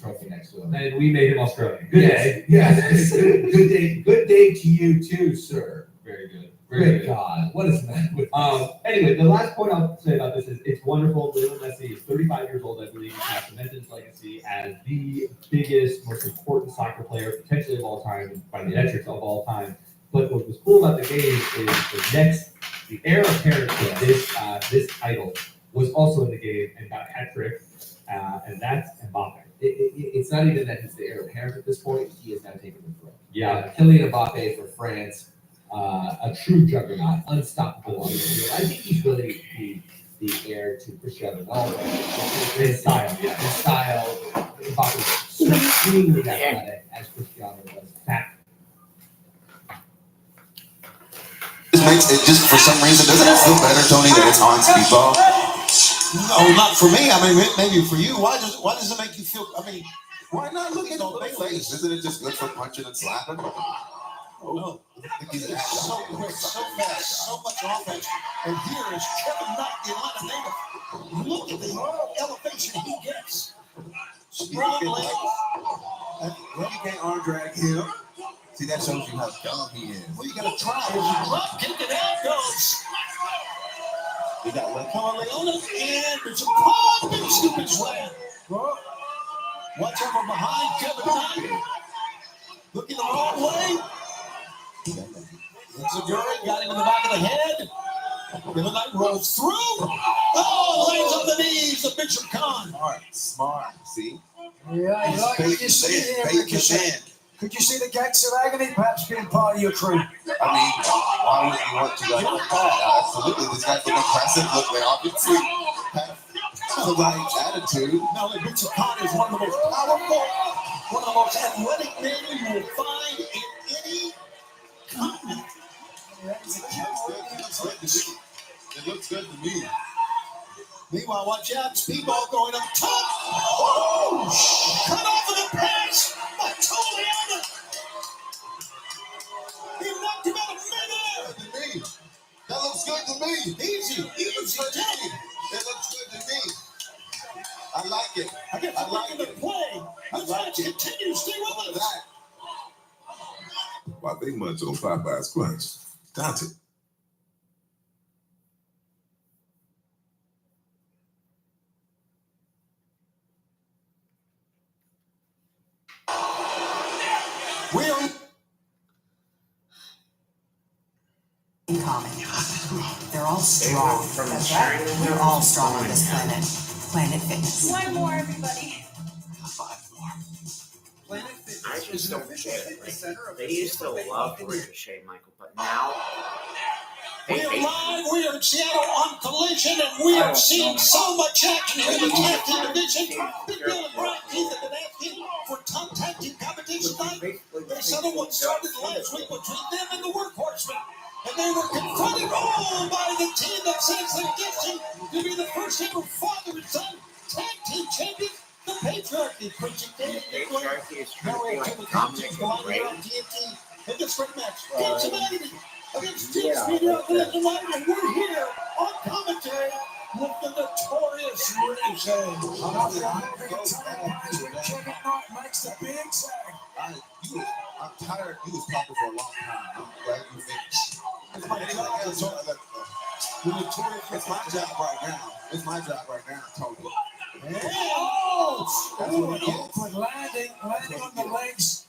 trophy next to him. And we made him Australian. Good day. Yes. Good day. Good day to you too, sir. Very good. Good God, what is that? Anyway, the last point I'll say about this is it's wonderful. Lionel Messi is 35 years old. I believe he has cemented his legacy as the biggest, most important soccer player potentially of all time, by the metrics of all time. But what was cool about the game is the heir apparent to this title was also in the game and got a hat trick, and that's Mbappe. It's not even that he's the heir apparent at this point. He has now taken the throne. Yeah. Kylian Mbappe for France. A true juggernaut, unstoppable on the field. I think he's really the heir to Cristiano Ronaldo. His style, Mbappe is extremely athletic as Cristiano was. Fact. This makes it just for some reason doesn't it feel better, Tony, that it's on speedball? No, not for me. I mean, maybe for you. Why does it make you feel? I mean, why not look at the Face? face? Isn't it just good for punching and slapping? Oh, no. He's so quick, so fast, so much offense. And here is Kevin Knight, the Atlanta native. Look at the elevation he gets. Strong legs. You can't arm drag him. See, that shows you how dumb he is. Well, you got to try. There's a drop kick, and out goes. He got left. Corleone, and it's a pop, big stupid slam. Watch out from behind, Kevin Knight. Looking the wrong way. Zaguri got him in the back of the head. Kevin Knight rolls through. Oh, lands on the knees of Bishop Khan. Smart. See? Yeah, you like what you see here, Ricochet. Could you see the gates of agony perhaps being part of your crew? I mean, why would you want to like that? Absolutely. This guy's an impressive look. They obviously have the right attitude. Now, Bishop Khan is one of the most powerful, one of the most athletic men you will find in any continent. It looks good to me. Meanwhile, watch out. Speedball going up top. Oh! Cut off of the pass by Toledo. He knocked him out of midair. That looks good to me. Easy. It looks good to me. It looks good to me. I like it. I like the play. This match continues. Stay with us. Why they much on Popeye's Crunch? Dante. In common. They're all strong. We're all strong on this planet. Planet Fitness. One more, everybody. I just don't get it. Like, they used to love Ricochet, Michael, but now We are live. We are in Seattle on Collision, and we are seeing so much action in the tag team division. Big Bill and Brian Keith have been asking for top tag team competition tonight. They said what started last week between them and the Workhorsemen. And they were confronted by the team that says they're destined to be the first ever father and son tag team champions. The Patriarchy preaching David Nicholas. Now we have two champions going here on TNT in this great match. Gates of Agony against Team Speed Out tonight, and we're here on commentary with the notorious Ricochet. Kevin Knight makes the big save. I'm tired. You was talking for a long time. I'm glad you finished. It's my job right now. It's my job right now, Tony. Awkward landing on the legs.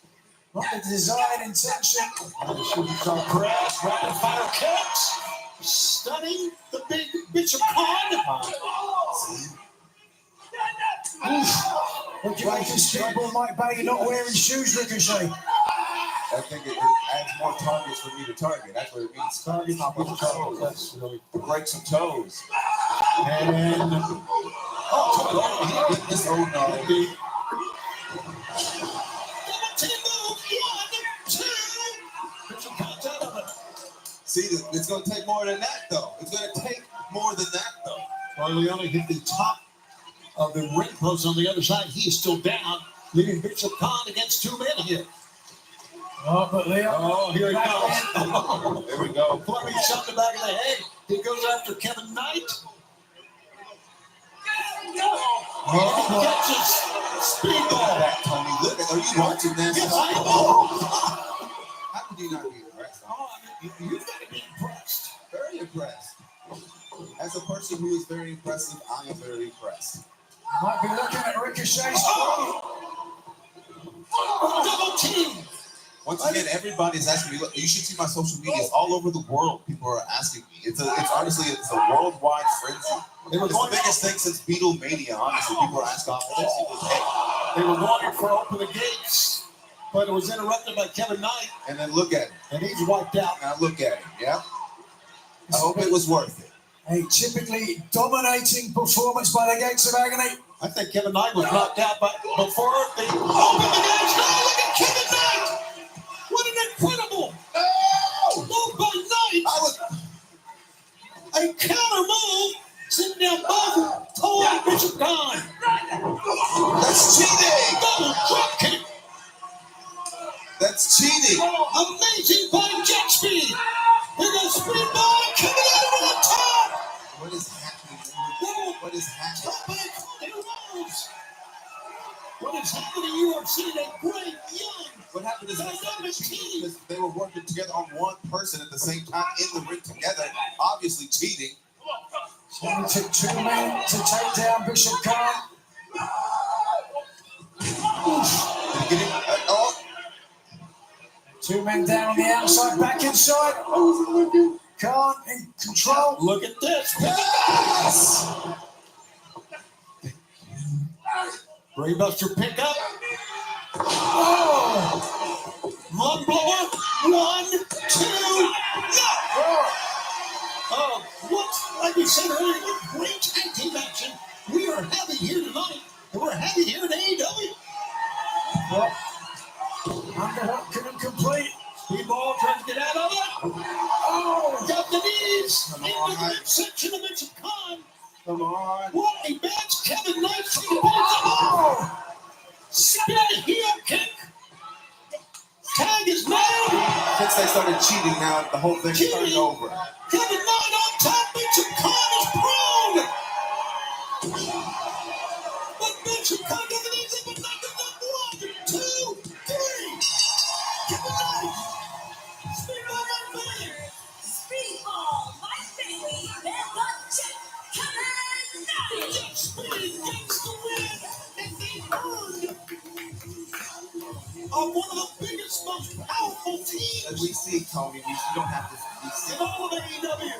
Not the desired intention. The shooting star press, rapid fire kicks, stunning the big Bishop Khan. What do you make this skateboard, Mike Baker, not wearing shoes, Ricochet? I think it adds more targets for me to target. That's what it means. Targets, not more toes. To break some toes. And See, it's going to take more than that, though. It's going to take more than that, though. Corleone hit the top of the ring post on the other side. He is still down, leaving Bishop Khan against two men here. Oh, but Leo. Oh, here he back goes. There we go. Flurry shot in the back of the head. He goes after Kevin Knight. Oh, He catches speedball. that, Tony. Look at, are you watching this? Yes, I am. How could you not be impressed? Oh, you've got to be impressed. Very impressed. As a person who is very impressive, I am very impressed. Might be looking at Ricochet's. Double team. Once again, everybody's asking me. Look, you should see my social medias all over the world. People are asking me. It's honestly a worldwide frenzy. It's the biggest thing since Beatlemania. Honestly, people are asking for this. They were wanting for open the gates, but it was interrupted by Kevin Knight. And then look at him. And he's wiped out. Now look at him. Yeah. I hope it was worth it. A typically dominating performance by the Gates of Agony. I think Kevin Knight was knocked out before they opened the gates. Now look at Kevin Knight. What an incredible move by Knight. A counter move sitting down both toward Bishop Khan. That's cheating. Double drop kick. That's cheating. Amazing by jet speed. Here goes speedball coming out over the top. What is happening? What is happening? Top by Cody Rhodes. What is happening? You are seeing a great young. What happened is because they were working together on one person at the same time in the ring together, obviously cheating. It's going to take 2 men to take down Bishop Khan. Did he get him? Oh. 2 men down on the outside, back inside. Khan in control. Look at this. Yes! Brainbuster pickup. Oh! Lung blower. 1, 2, no! Oh, what? Like we said earlier, great tag team action. We are heavy here tonight, and we're heavy here in AEW. Well, underhook couldn't complete. Speedball trying to get out of it. Oh, got the knees into the midsection of Bishop Khan. Come on. What a match. Kevin Knight for the oh! Spinning heel kick. Tag is made. Since they started cheating now, the whole thing's starting over. Kevin Knight on top. Bishop Khan is prone. But Bishop Khan doesn't easy, but not the 1, 2, 3. Kevin Knight. Speedball by Bailey. Speedball by Bailey. And the check. Kevin Knight. Jet speed gets the win. And they earned one of the biggest, most powerful teams. As we see, Tony, we don't have to see. In all of AEW.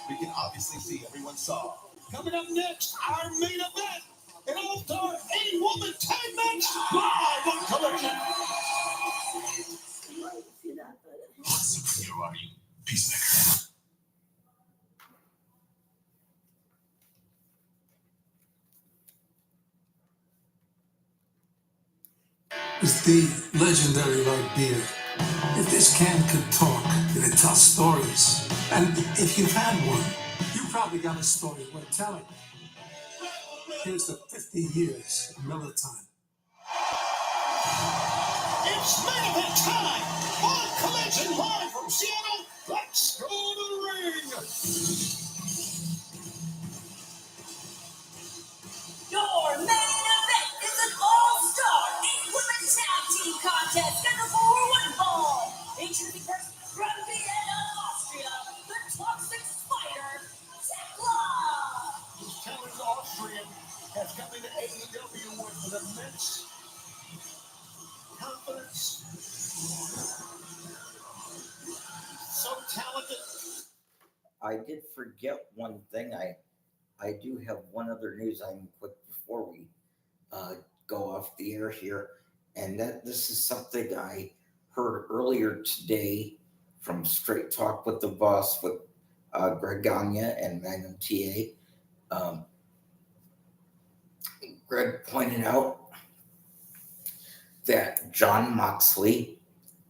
We can obviously see. Everyone saw. Coming up next, our main event. An all-star 8-woman tag match live on Collision. Peacemaker. It's the legendary light beer. If this can could talk, it'd tell stories. And if you've had one, you probably got a story worth telling. Here's the 50 years of Miller Time. It's main event time on Collision live from Seattle. Let's go to the ring. Your main event is an all-star 8-woman tag team contest scheduled for one fall. Introducing first from Vienna, Austria, the Toxic Spider, Tekla. This talented Austrian has come into AEW with an immense confidence. So talented. I did forget one thing. I do have one other news item quick before we go off the air here, and that this is something I heard earlier today from Straight Talk with the Boss with Greg Gagne and Magnum TA. Greg pointed out that Jon Moxley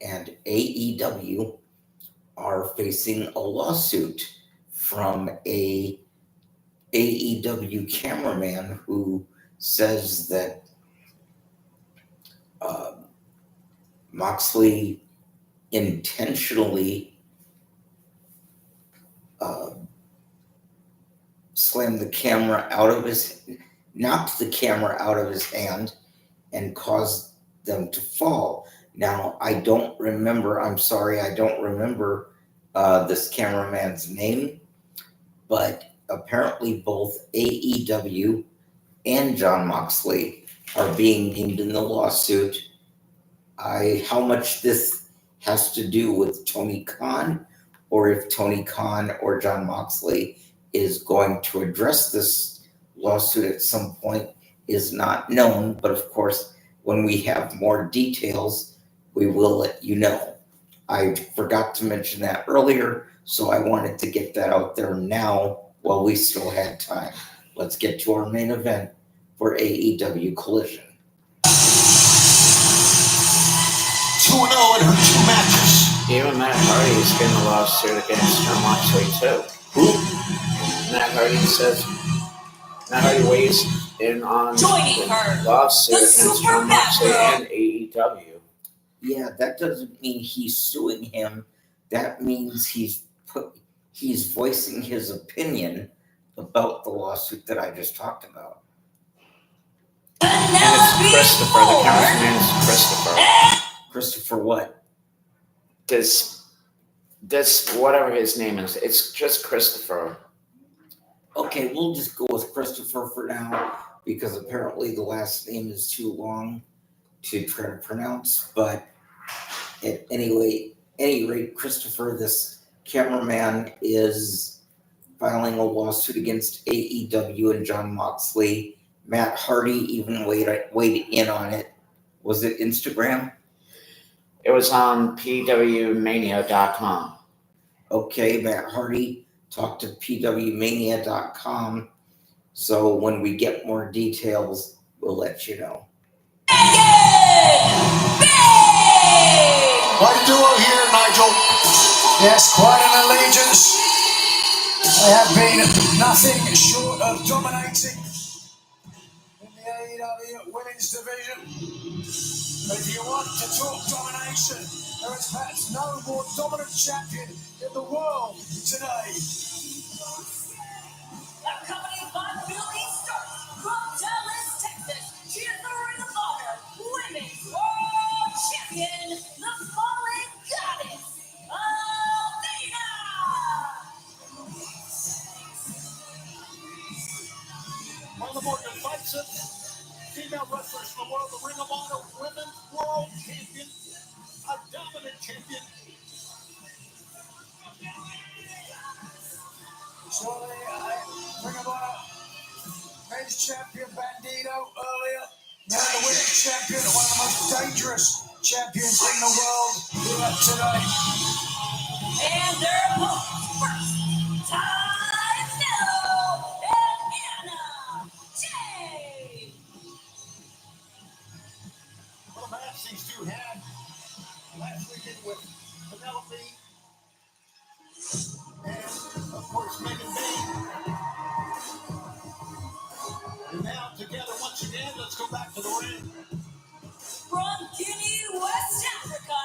and AEW are facing a lawsuit from a AEW cameraman who says that Moxley intentionally knocked the camera out of his hand and caused them to fall. Now, I don't remember this cameraman's name, but apparently both AEW and Jon Moxley are being named in the lawsuit. How much this has to do with Tony Khan, or if Tony Khan or Jon Moxley is going to address this lawsuit at some point, is not known. But of course, when we have more details, we will let you know. I forgot to mention that earlier, so I wanted to get that out there now while we still had time. Let's get to our main event for AEW Collision. 2-0 in her 2 matches. Even Matt Hardy is getting a lawsuit against Jon Moxley too. Who? Matt Hardy weighs in on the lawsuit against Jon Moxley and AEW. Yeah, that doesn't mean he's suing him. That means he's voicing his opinion about the lawsuit that I just talked about. And it's Christopher. The camera's name is Christopher. Christopher what? This whatever his name is. It's just Christopher. Okay, we'll just go with Christopher for now, because apparently the last name is too long to try to pronounce. But at any rate, Christopher, this cameraman, is filing a lawsuit against AEW and Jon Moxley. Matt Hardy even weighed in on it. Was it Instagram? It was on pwmania.com. Okay, Matt Hardy talked to pwmania.com. So when we get more details, we'll let you know. Quite a duo here, Nigel. Yes, quite an allegiance. They have been nothing short of dominating in the AEW women's division. But if you want to talk domination, there is perhaps no more dominant champion in the world today. Accompanied by Billy Stark from Dallas, Texas, she is the Ring of Honor Women's World Champion, the Fallen Goddess, Athena! One of the more divisive female wrestlers in the world, the Ring of Honor Women's World Champion, a dominant champion. Surely, Ring of Honor men's champion Bandito earlier. Now the women's champion, one of the most dangerous champions in the world today. And their opponents first, Ty Snell and Anna Jay. What a match these two had last weekend with Penelope and, of course, Megan Bain. And now together once again, let's go back to the ring. From Guinea, West Africa,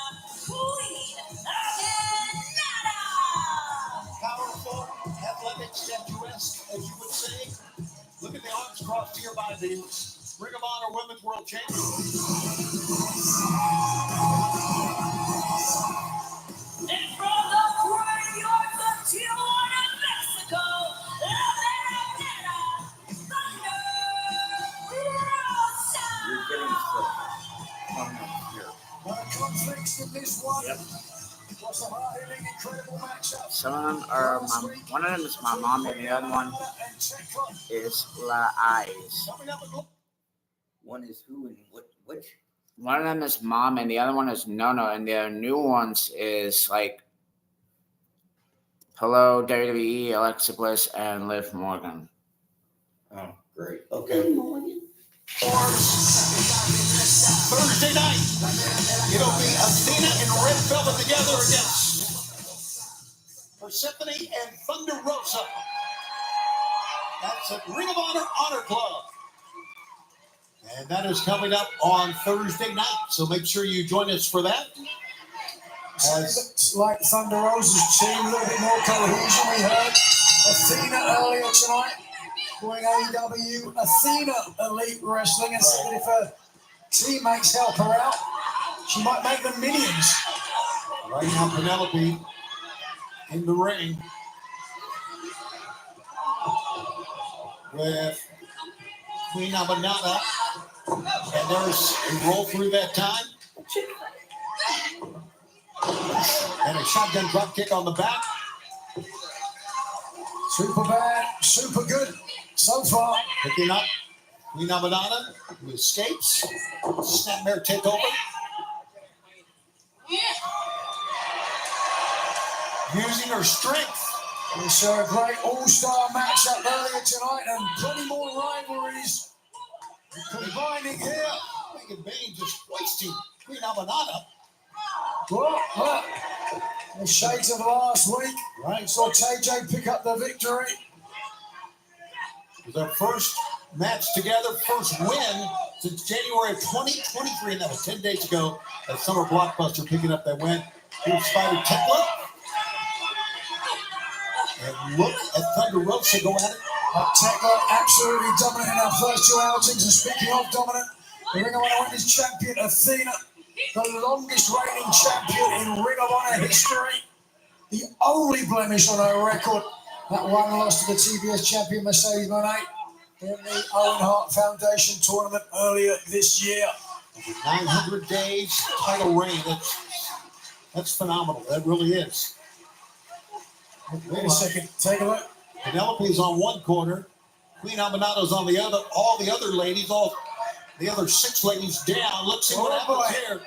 Queen Aminata. Powerful, athletic, statuesque, as you would say. Look at the arms crossed here by the Ring of Honor Women's World Champion. And from the graveyards of Tijuana, Mexico, La Marinera, Thunder Rosa. You're getting stuff coming up here. What a conflict in this one. Yep. Was a hard-hitting, incredible matchup. Some of them are one of them is my mom, and the other one is La Eyes. One is who and which? One of them is Mom, and the other one is Nono, and the new ones is like Hello, WWE, Alexa Bliss, and Liv Morgan. Oh, great. Okay. Thursday night, it'll be Athena and Red Velvet together against Persephone and Thunder Rosa. That's at Ring of Honor Club. And that is coming up on Thursday night. So make sure you join us for that. Looks like Thunder Rosa's team, a little bit more cohesion. We heard Athena earlier tonight, going AEW. Athena Elite Wrestling, and said that if her teammates help her out, she might make them minions. Right now, Penelope in the ring with Queen Abinata. And there's a roll through that time. And a shotgun drop kick on the back. Super bad, super good so far. Picking up Queen Abinata, who escapes. Snapmare takeover. Using her strength. It's a great all-star matchup earlier tonight, and plenty more rivalries combining here. Megan Bain just wasting Queen Abinata. Well, the shades of last week. Right, saw TJ pick up the victory. Their first match together, first win since January of 2023, and that was 10 days ago at Summer Blockbuster, picking up that win. Here's Spider Tekla. And look at Thunder Rosa go at it. Tekla absolutely dominant in our first two outings. And speaking of dominant, the Ring of Honor Women's Champion Athena, the longest reigning champion in Ring of Honor history. The only blemish on her record, that one loss to the TBS champion Mercedes Moné in the Owen Hart Foundation tournament earlier this year. 900 days title reign. That's phenomenal. That really is. Wait a second. Take a look. Penelope's on one corner. Queen Abinata's on the other. All the other ladies, all the other 6 ladies down. Let's see what happens here.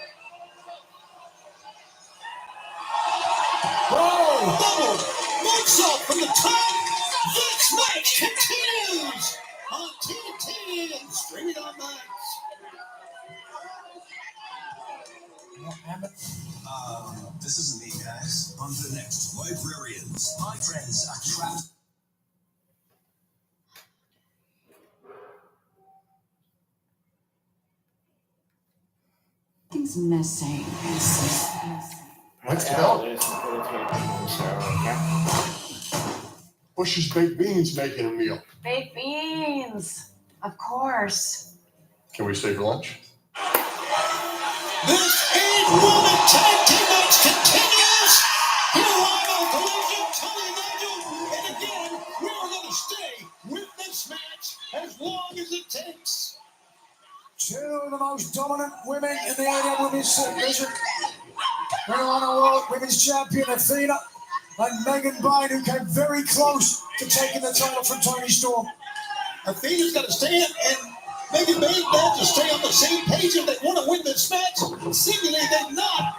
Whoa! Double moonsault from the top. This match continues on TNT and streaming on Max. This isn't me, guys. On to the next. Librarians. My friends are trapped. Things missing. What's the hell? Bush's Baked Beans making a meal. Baked beans. Of course. Can we stay for lunch? This 8-woman tag team match continues. Here on Collision, Tully Nigel. And again, we are going to stay with this match as long as it takes. Two of the most dominant women in the AEW Women's Division. Ring of Honor World Women's Champion Athena and Megan Bayne, who came very close to taking the title from Toni Storm. Athena's got to stay in, and Megan Bayne has to stay on the same page if they want to win this match. Seemingly they're not.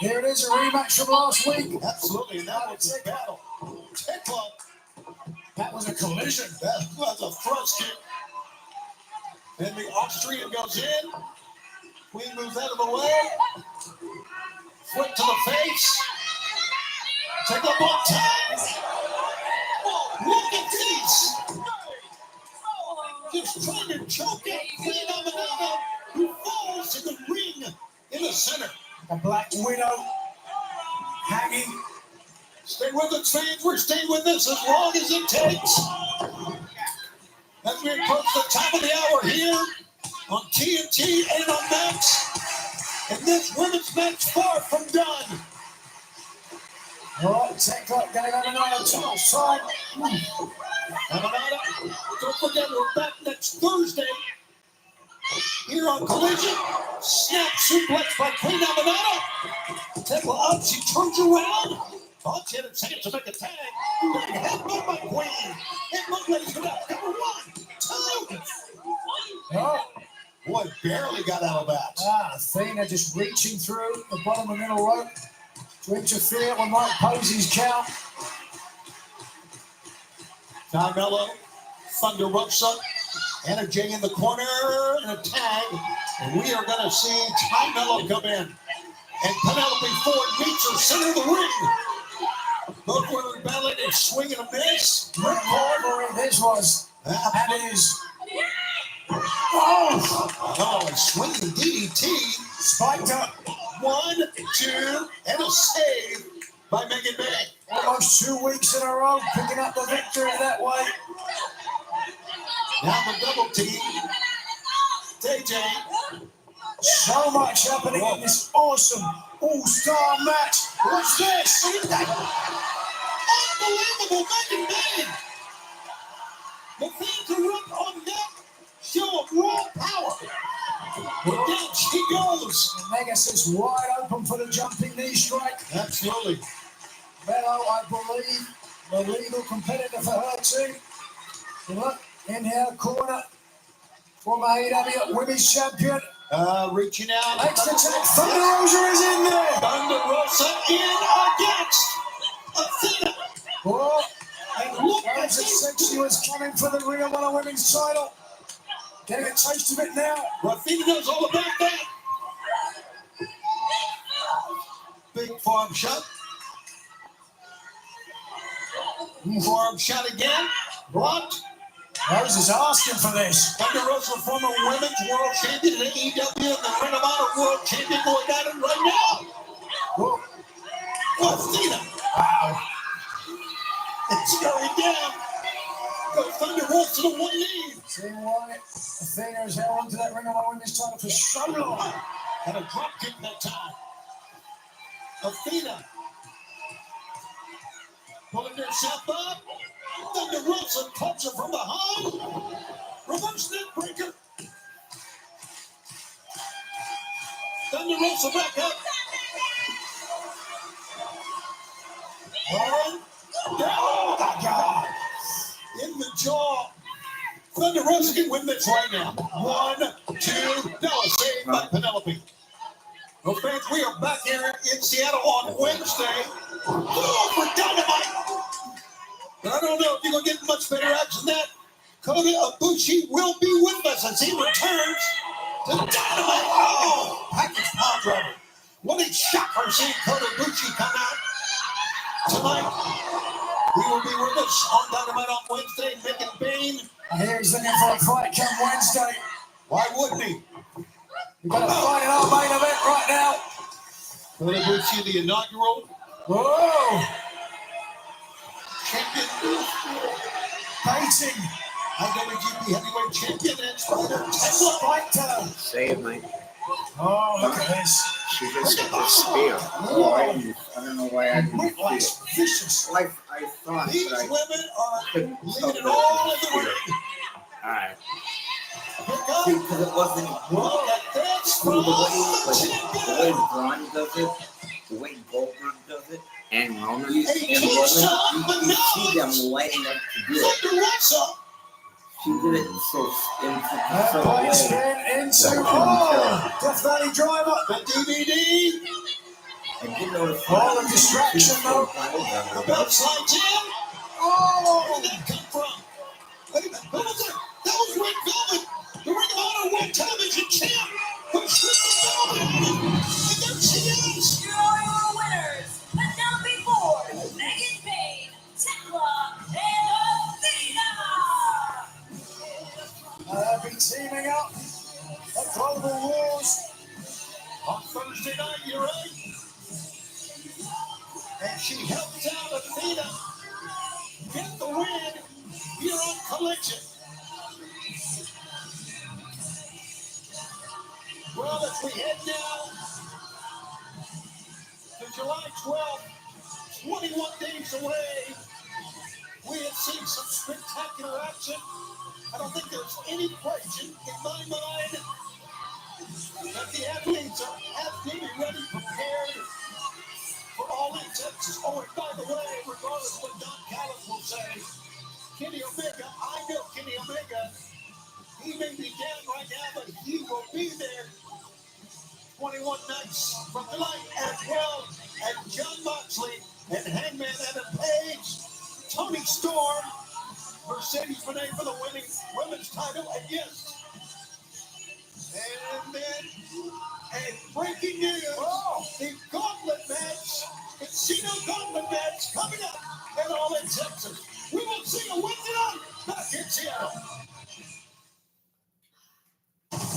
Here it is, a rematch from last week. Absolutely, and that was a battle. Tekla. That was a collision. That was a thrust kick. Then the Austrian goes in. Queen moves out of the way. Foot to the face. Tekla on time. Look at this. Just trying to choke it. Queen Abinata, who falls to the ring in the center. The Black Widow hanging. Stay with us, fans. We're staying with this as long as it takes. As we approach the top of the hour here on TNT and on Max. And this women's match far from done. All right, Tekla getting Abinata too much time. Abinata, don't forget we're back next Thursday here on Collision. Snap suplex by Queen Abinata. Tekla up, she turns around. Thought she had a chance to make a tag. Headbutt by Queen. Headbutt ladies go out. Number 1, 2. Oh. Boy, barely got out of that. Athena just reaching through the bottom of the middle rope to interfere with Mike Posey's count. Carmelo, Thunder Rosa, Anna Jay in the corner, and a tag. And we are going to see Carmelo come in. And Penelope Ford meets her center of the ring. Both women battling and swinging a miss. Rick Carver, this was. That is. Oh, a swinging DDT. Spiked up. 1, 2, and a save by Megan May. Almost 2 weeks in a row, picking up the victory that way. Now the double team. JJ. So much happening in this awesome all-star match. What's this? Unbelievable Megan May. The fans are up on that show of raw power. But down she goes. Megas is wide open for the jumping knee strike. Absolutely. Bello, I believe, the legal competitor for her too. Look, in her corner, former AEW Women's Champion. Reaching out. Extra attack. Thunder Rosa is in there. Thunder Rosa in against Athena. Oh, and look, as it said she was coming for the Ring of Honor Women's title. Getting a taste of it now. Athena knows all about that. Big forearm shot. Forearm shot again. Blocked. Rosa's asking for this. Thunder Rosa, former women's world champion in AEW and the Ring of Honor world champion, going at it right now. Whoa. Athena. Wow. It's going down. Goes Thunder Rosa to one knee. Seeing why Athena has held on to that Ring of Honor Women's title for so long. Had a drop kick that time. Athena pulling herself up. Thunder Rosa clubs her from behind. Reverse neck breaker. Thunder Rosa back up. One. Oh my God. In the jaw. Thunder Rosa can win this right now. 1, 2. No, saved by Penelope. Well, fans, we are back here in Seattle on Wednesday. Oh, for Dynamite. But I don't know if you're going to get much better action than that. Kota Ibushi will be with us as he returns to Dynamite. Oh, package pound driver. What a shocker seeing Kota Ibushi come out tonight. He will be with us on Dynamite on Wednesday. Megan Bain. I hear he's looking for a fight come Wednesday. Why wouldn't he? We've got a fight in our main event right now. Kota Ibushi, the inaugural. Whoa! Champion. Fighting. IWGP Heavyweight Champion and Spider. Fighter. Save me. Oh, look at this. She just hit the spear. Oh, I don't know why I didn't Whiplash. see it. Vicious. I thought These that I women are couldn't leaving it tell all that in the ring. All right. Pick up. See, because it wasn't Look at this. the way Braun does it, the way Goldberg does it, And Roman. you see them lighting up to do it. Thunder Rosa. She did it so That in body such a way. spin into Death Valley Driver. The DVD. I did notice All the distraction though. The belt slides in. Oh, where did that come from? Wait a minute. Who was it? That was Red Velvet. The Ring of Honor World Television Champ. Who stripped the belt. And there she is. Here are your winners. Penelope Ford, Megan Bain, Tekla, and Athena. They'll be teaming up at Global Wars. On Thursday night, you're right. And she helps out Athena get the win here on Collision. Well, as we head now to July 12th, 21 days away, we have seen some spectacular action. I don't think there's any question in my mind that the athletes are absolutely ready, prepared for all intents. Oh, and by the way, regardless of what Don Callis will say, Kenny Omega, I know Kenny Omega, he may be down right now, but he will be there 21 nights from tonight, as well as John Moxley and Hangman Adam Page, Tony Storm, Mercedes Moné for the women's title, and yes, and then, and breaking news, the gauntlet match Casino Gauntlet match coming up and all in Texas. We will see you Wednesday night back in Seattle.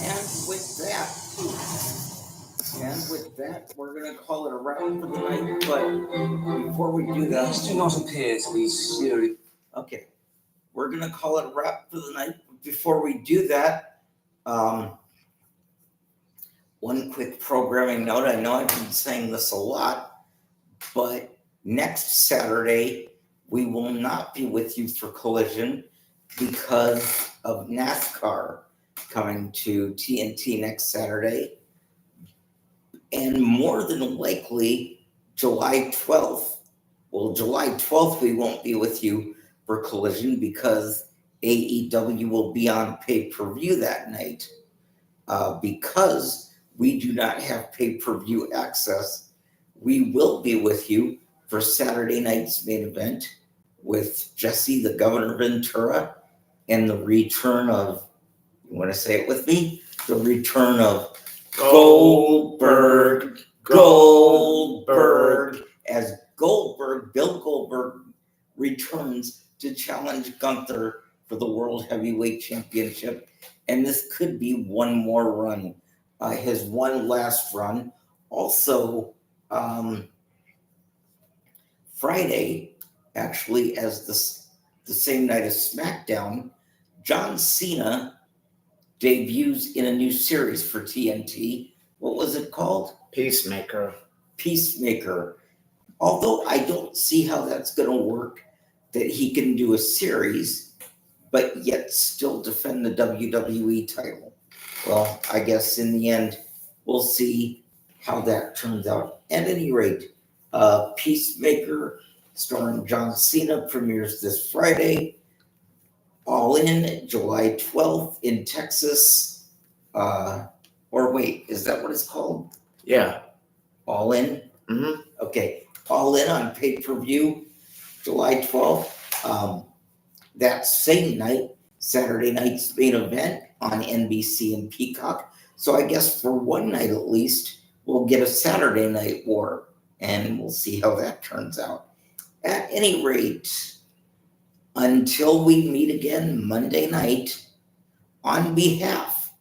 And with that, we're gonna call it a wrap for the night. But before we do that, Please do not appear to be serious. okay, we're gonna call it a wrap for the night. Before we do that, one quick programming note. I know I've been saying this a lot, but next Saturday we will not be with you for Collision because of NASCAR coming to TNT next Saturday. And more than likely, July 12th. Well, July 12th, we won't be with you for Collision because AEW will be on pay-per-view that night. Because we do not have pay-per-view access, we will be with you for Saturday night's main event with Jesse the Governor Ventura and the return of, you want to say it with me? The return of Goldberg, as Goldberg, Bill Goldberg, returns to challenge Gunther for the World Heavyweight Championship. And this could be one more run, his one last run. Also, Friday, actually, as the same night as SmackDown, John Cena debuts in a new series for TNT. What was it called? Peacemaker. Although I don't see how that's going to work, that he can do a series, but yet still defend the WWE title. Well, I guess in the end, we'll see how that turns out. At any rate, Peacemaker, starring John Cena, premieres this Friday. All In, July 12th in Texas. Or wait, is that what it's called? Yeah. All In? Mm-hmm. Okay. All In on pay-per-view, July 12th. That same night, Saturday night's main event on NBC and Peacock. So I guess for one night at least, we'll get a Saturday Night War, and we'll see how that turns out. At any rate, until we meet again Monday night, on behalf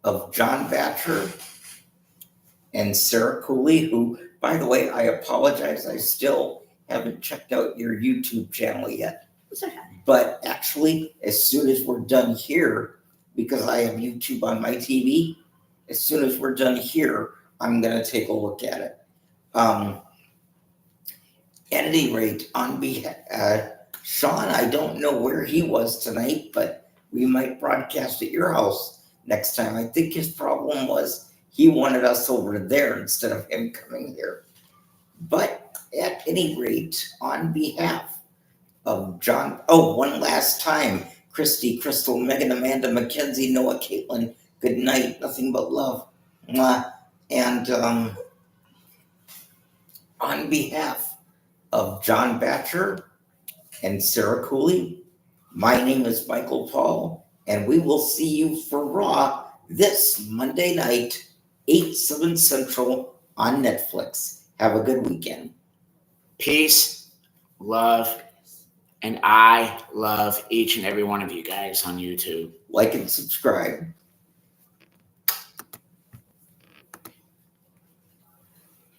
of John Batcher and Sarah Cooley, who, by the way, I apologize, I still haven't checked out your YouTube channel yet. It's okay. But actually, as soon as we're done here, because I have YouTube on my TV, as soon as we're done here, I'm going to take a look at it. At any rate, on behalf, Sean, I don't know where he was tonight, but we might broadcast at your house next time. I think his problem was he wanted us over there instead of him coming here. But at any rate, on behalf of John, one last time, Christy, Crystal, Megan, Amanda, Mackenzie, Noah, Caitlin, good night, nothing but love. Mwah. And on behalf of John Batcher and Sarah Cooley, my name is Michael Paul, and we will see you for Raw this Monday night, 8/7 Central on Netflix. Have a good weekend. Peace, love, and I love each and every one of you guys on YouTube. Like and subscribe.